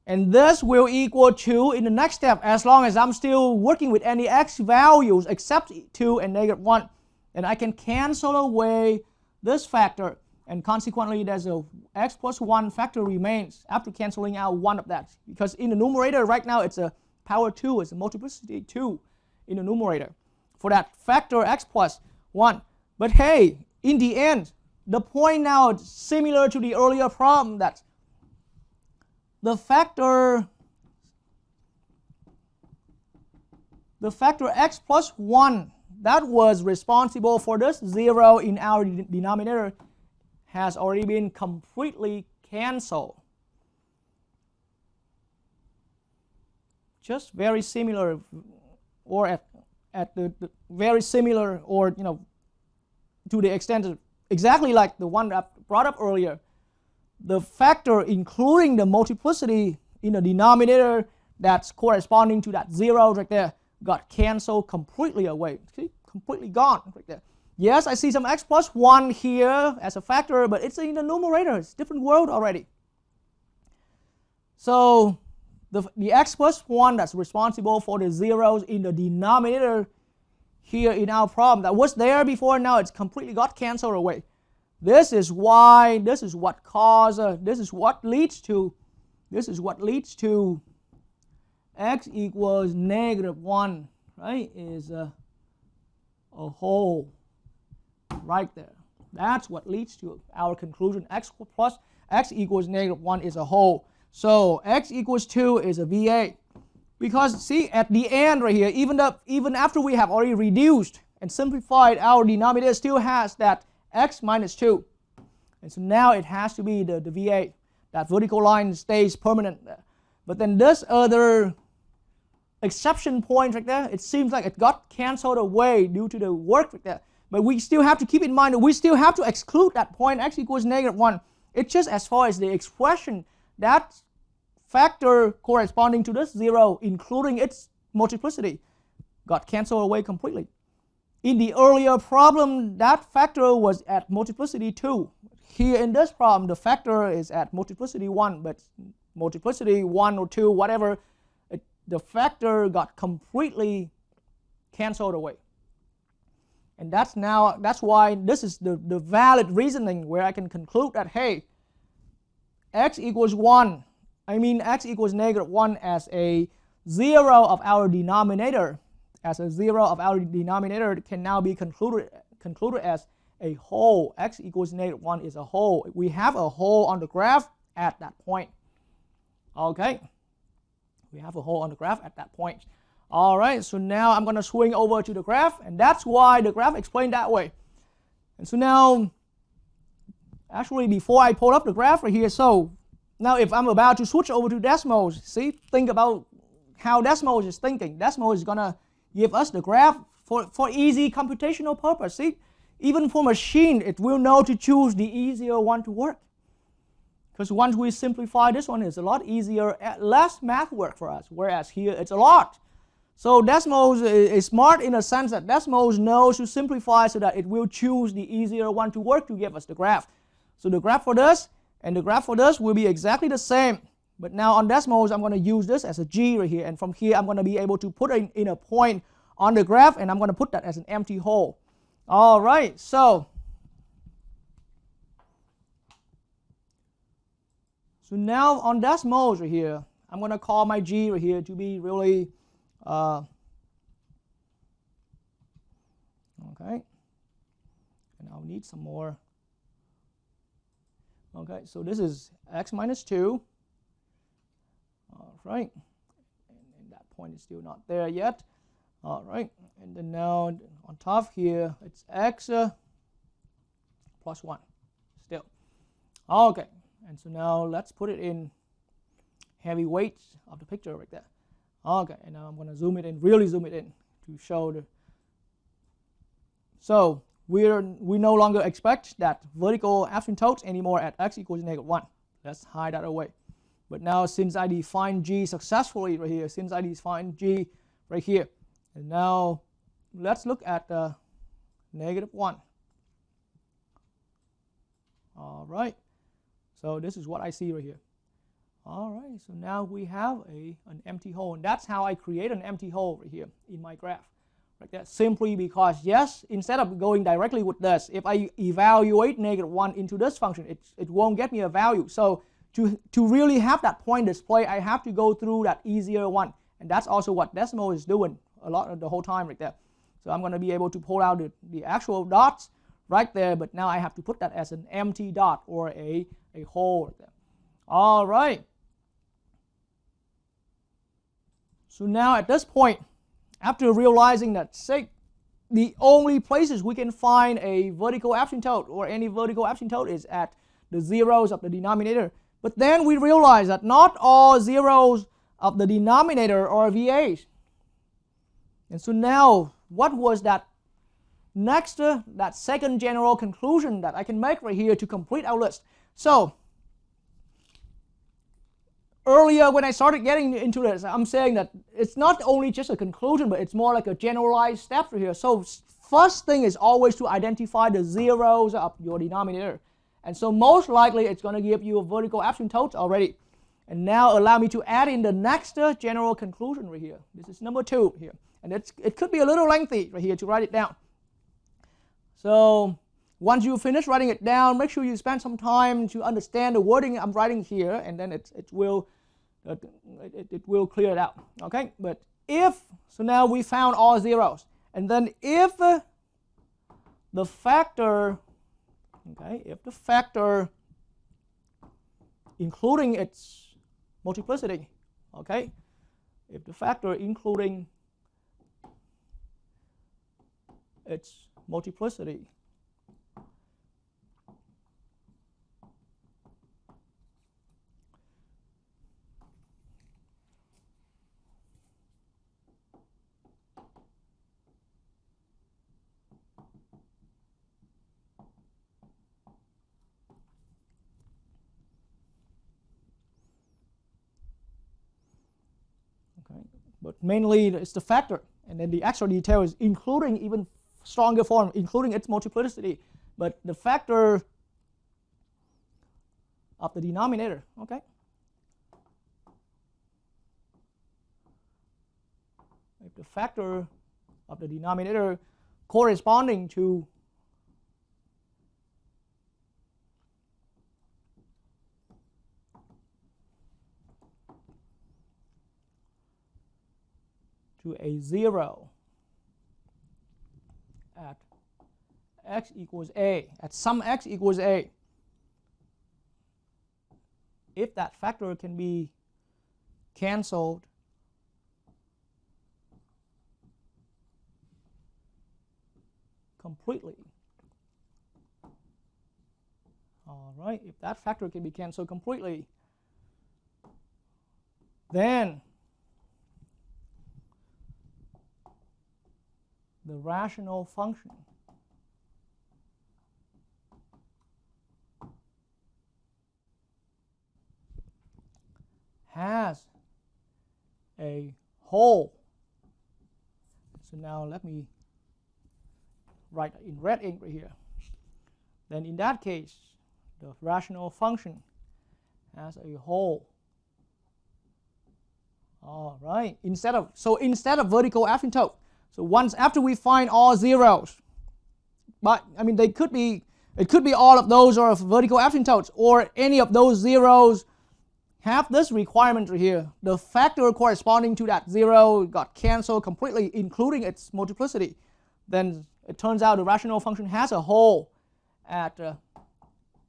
And this will equal 2 in the next step as long as I'm still working with any x values except 2 and -1. And I can cancel away this factor. And consequently, there's a x plus 1 factor remains after canceling out one of that. Because in the numerator right now, it's a power 2. It's a multiplicity 2 in the numerator for that factor x plus 1. But hey, in the end, the point now is similar to the earlier problem that the factor x plus 1 that was responsible for this 0 in our denominator has already been completely canceled. Just very similar, or at the very similar, or to the extent of exactly like the one that I brought up earlier. The factor including the multiplicity in the denominator that's corresponding to that 0 right there got canceled completely away. See? Completely gone right there. Yes, I see some x plus 1 here as a factor, but it's in the numerator. It's a different world already. So the x plus 1 that's responsible for the zeros in the denominator here in our problem that was there before, now it's completely got canceled away. This is why, this is what leads to x equals -1, right? Is a whole right there. That's what leads to our conclusion. X equals -1 is a whole. So x equals 2 is a VA. Because see, at the end right here, even after we have already reduced and simplified, our denominator still has that x minus 2. And so now it has to be the VA. That vertical line stays permanent there. But then this other exception point right there, it seems like it got canceled away due to the work right there. But we still have to keep in mind that we still have to exclude that point x equals -1. It's just as far as the expression, that factor corresponding to this 0, including its multiplicity, got canceled away completely. In the earlier problem, that factor was at multiplicity 2. Here in this problem, the factor is at multiplicity 1, but multiplicity 1 or 2, whatever, the factor got completely canceled away. And that's why this is the valid reasoning where I can conclude that, hey, x equals -1 as a 0 of our denominator, can now be concluded as a whole. X equals -1 is a whole. We have a whole on the graph at that point. Okay, we have a hole on the graph at that point. All right, so now I'm going to swing over to the graph, and that's why the graph explained that way. And so now, actually before I pull up the graph right here, so now if I'm about to switch over to Desmos, see, think about how Desmos is thinking. Desmos is going to give us the graph for easy computational purpose. See, even for machine, it will know to choose the easier one to work. Because once we simplify this one, it's a lot easier, less math work for us, whereas here it's a lot. So Desmos is smart in a sense that Desmos knows to simplify so that it will choose the easier one to work to give us the graph. So the graph for this and the graph for this will be exactly the same. But now on Desmos, I'm going to use this as a G right here. And from here, I'm going to be able to put in a point on the graph, and I'm going to put that as an empty hole. All right, so now on Desmos right here, I'm going to call my G right here to be really, okay, and I'll need some more. Okay, so this is x minus 2. All right, and that point is still not there yet. All right, and then now on top here, it's x plus 1 still. Okay, and so now let's put it in heavy weights of the picture right there. Okay, and now I'm going to zoom it in, really zoom it in to show the. So we no longer expect that vertical asymptotes anymore at x equals -1. Let's hide that away. But now since I defined G successfully right here, and now let's look at -1. All right, so this is what I see right here. All right, so now we have an empty hole, and that's how I create an empty hole right here in my graph. Like that, simply because, yes, instead of going directly with this, if I evaluate -1 into this function, it won't get me a value. So to really have that point display, I have to go through that easier one, and that's also what decimal is doing a lot of the whole time right there. So I'm going to be able to pull out the actual dots right there, but now I have to put that as an empty dot or a hole right there. All right. So now at this point, after realizing that the only places we can find a vertical asymptote or any vertical asymptote is at the zeros of the denominator. But then we realize that not all zeros of the denominator are VAs. And so now, what was that next, that second general conclusion that I can make right here to complete our list? So earlier when I started getting into this, I'm saying that it's not only just a conclusion, but it's more like a generalized step here. So first thing is always to identify the zeros of your denominator. And so most likely it's going to give you a vertical asymptote already. And now allow me to add in the next general conclusion right here. This is number 2 here. And it could be a little lengthy right here to write it down. So once you finish writing it down, make sure you spend some time to understand the wording I'm writing here, and then it will clear it out. Okay, but so now we found all zeros, and then if the factor, including its multiplicity, if the factor including its multiplicity but mainly it's the factor, and then the extra detail is including even stronger form, including its multiplicity, but the factor of the denominator, if the factor of the denominator corresponding to a 0 at x equals a, at some x equals a, if that factor can be cancelled completely. All right, if that factor can be cancelled completely, then the rational function has a hole. So now let me write in red ink right here. Then in that case, the rational function has a hole. All right. Instead of vertical asymptote, so once after we find all zeros, but I mean it could be all of those are vertical asymptotes, or any of those zeros have this requirement right here. The factor corresponding to that 0 got cancelled completely, including its multiplicity. Then it turns out the rational function has a hole at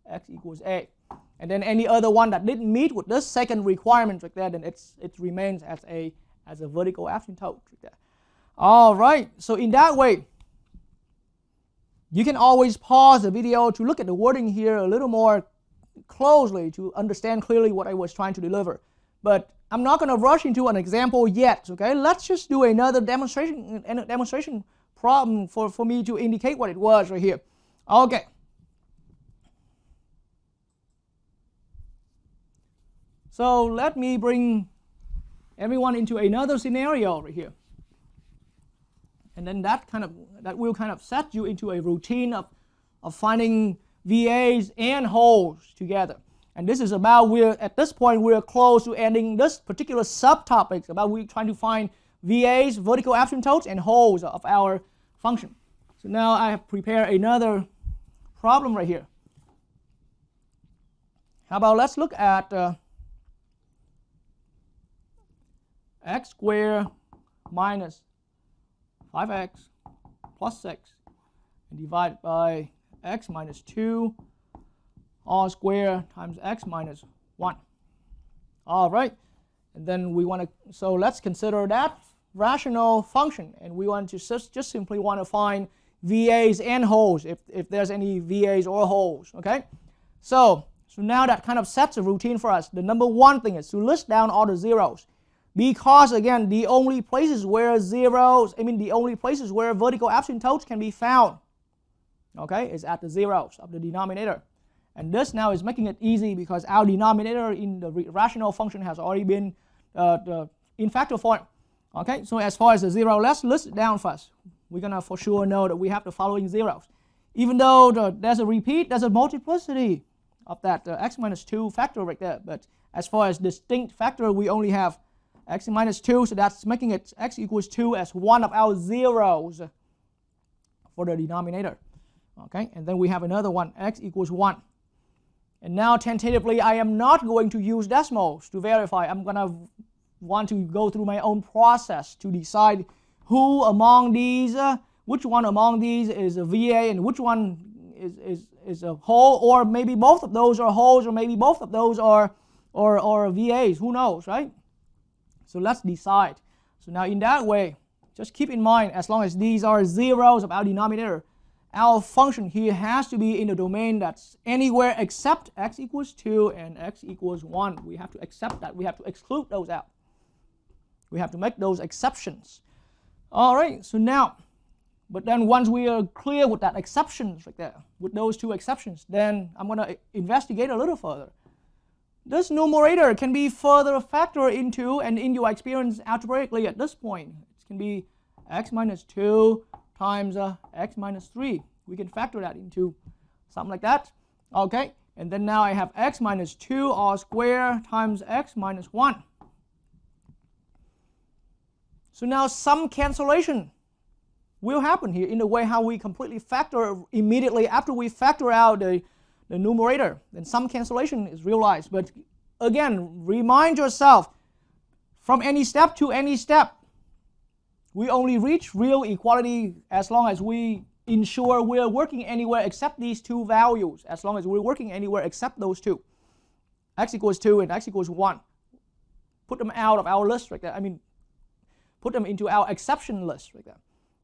x equals a. And then any other one that didn't meet with this second requirement right there, then it remains as a vertical asymptote right there. All right, so in that way, you can always pause the video to look at the wording here a little more closely to understand clearly what I was trying to deliver. But I'm not going to rush into an example yet, okay? Let's just do another demonstration problem for me to indicate what it was right here. Okay. So let me bring everyone into another scenario right here. And then that will kind of set you into a routine of finding VAs and holes together. And this is about, at this point we're close to ending this particular subtopic about we're trying to find VAs, vertical asymptotes, and holes of our function. So now I have prepared another problem right here. How about let's look at x squared minus 5x plus 6 and divide by x minus 2 all squared times x minus 1. All right, and then we want to, so let's consider that rational function, and we want to just simply want to find VAs and holes if there's any VAs or holes. Okay, so now that kind of sets a routine for us. The number one thing is to list down all the zeros, because again the only places where the only places where vertical asymptotes can be found, okay, is at the zeros of the denominator. And this now is making it easy because our denominator in the rational function has already been in factor form. Okay, so as far as the zero, let's list it down first. We're gonna for sure know that we have the following zeros. Even though there's a repeat, there's a multiplicity of that x minus 2 factor right there. But as far as distinct factor, we only have x minus 2, so that's making it x equals 2 as one of our zeros for the denominator. Okay, and then we have another one, x equals 1. And now tentatively, I am not going to use decimals to verify. I'm going to want to go through my own process to decide who among these, which one among these is a VA and which one is a hole, or maybe both of those are holes, or maybe both of those are VAs. Who knows, right? So let's decide. So now in that way, just keep in mind, as long as these are zeros of our denominator, our function here has to be in the domain that's anywhere except x equals 2 and x equals 1. We have to accept that. We have to exclude those out. We have to make those exceptions. All right, so now, but then once we are clear with that exceptions right there, with those two exceptions, then I'm going to investigate a little further. This numerator can be further factored into, and in your experience algebraically at this point, it can be x minus 2 times x minus 3. We can factor that into something like that. Okay, and then now I have x minus 2 all squared times x minus 1. So now some cancellation will happen here in the way how we completely factor immediately after we factor out the numerator. Then some cancellation is realized. But again, remind yourself, from any step to any step, we only reach real equality as long as we ensure we're working anywhere except these two values, as long as we're working anywhere except those two. X equals 2 and x equals 1. Put them out of our list right there. I mean, put them into our exception list right there.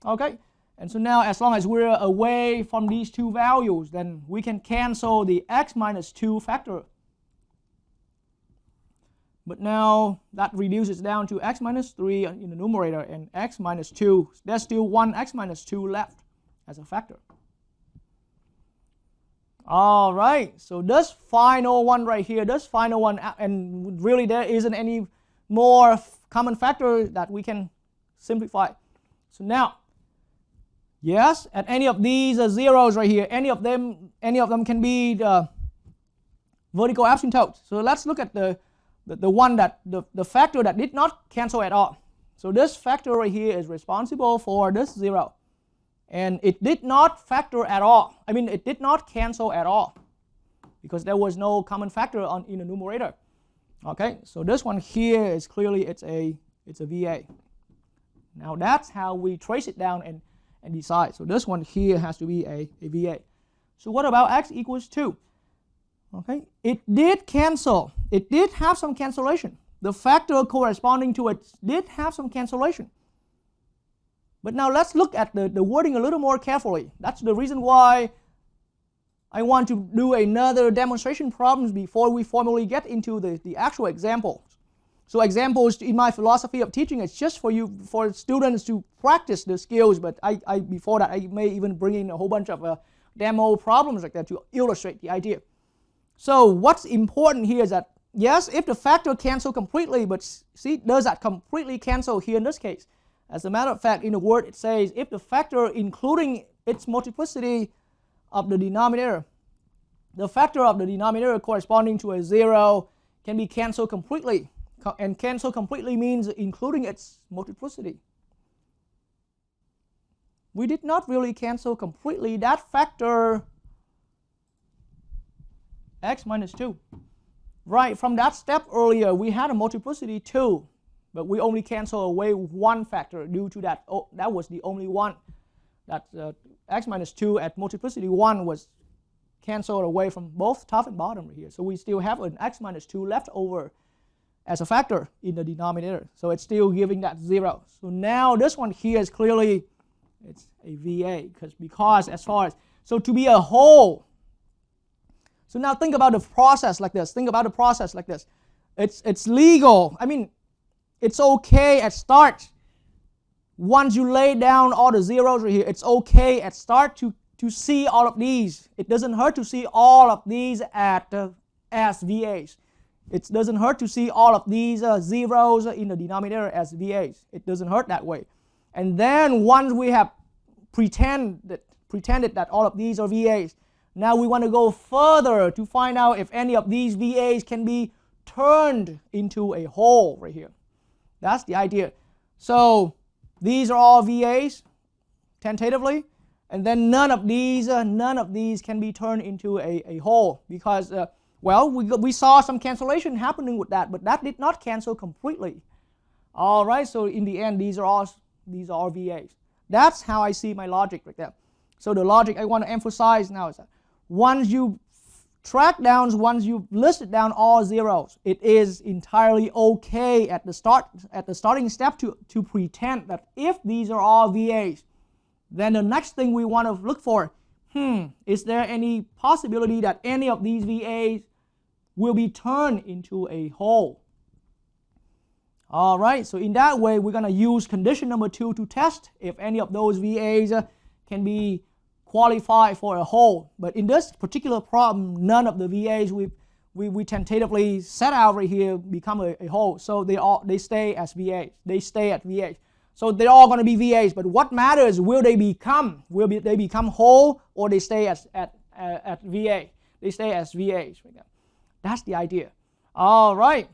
Okay? And so now as long as we're away from these two values, then we can cancel the x minus 2 factor. But now that reduces down to x minus 3 in the numerator and x minus 2. There's still one x minus 2 left as a factor. All right, so this final one right here, this final one, and really there isn't any more common factor that we can simplify. So now, yes, at any of these zeros right here, any of them can be the vertical asymptotes. So let's look at the one that the factor that did not cancel at all. So this factor right here is responsible for this 0. And it did not factor at all. I mean, it did not cancel at all because there was no common factor in the numerator. Okay, so this one here is clearly it's a VA. Now that's how we trace it down and decide. So this one here has to be a VA. So what about x equals 2? Okay, it did cancel. It did have some cancellation. The factor corresponding to it did have some cancellation. But now let's look at the wording a little more carefully. That's the reason why I want to do another demonstration problems before we formally get into the actual examples. So examples in my philosophy of teaching, it's just for students to practice the skills, but before that I may even bring in a whole bunch of demo problems like that to illustrate the idea. So what's important here is that, yes, if the factor cancel completely, but see, does that completely cancel here in this case? As a matter of fact, in the word it says, if the factor including its multiplicity of the denominator the factor of the denominator corresponding to a 0 can be cancelled completely. And cancel completely means including its multiplicity. We did not really cancel completely that factor x minus 2. Right, from that step earlier, we had a multiplicity 2, but we only cancel away one factor due to that. Oh, that was the only one. That x minus 2 at multiplicity 1 was canceled away from both top and bottom right here. So we still have an x minus 2 left over as a factor in the denominator. So it's still giving that 0. So now this one here is clearly, it's a VA, because as far as, so to be a whole, so now think about the process like this. Think about the process like this. It's legal. I mean, it's okay at start. Once you lay down all the zeros right here, it's okay at start to see all of these. It doesn't hurt to see all of these as VAs. It doesn't hurt to see all of these zeros in the denominator as VAs. It doesn't hurt that way. And then once we have pretended that all of these are VAs, now we want to go further to find out if any of these VAs can be turned into a whole right here. That's the idea. So these are all VAs tentatively, and then none of these can be turned into a whole because well, we saw some cancellation happening with that, but that did not cancel completely. All right, so in the end, these are all VAs. That's how I see my logic right there. So the logic I want to emphasize now is that once you once you've listed down all zeros, it is entirely okay at the starting step to pretend that if these are all VAs, then the next thing we want to look for, is there any possibility that any of these VAs will be turned into a whole? All right, so in that way, we're going to use condition number 2 to test if any of those VAs can be qualified for a whole. But in this particular problem, none of the VAs we tentatively set out right here become a whole. So they stay as VAs. They stay at VAs. So they're all going to be VAs. But what matters, will they become whole, or they stay at VA? They stay as VAs right now. That's the idea. All right.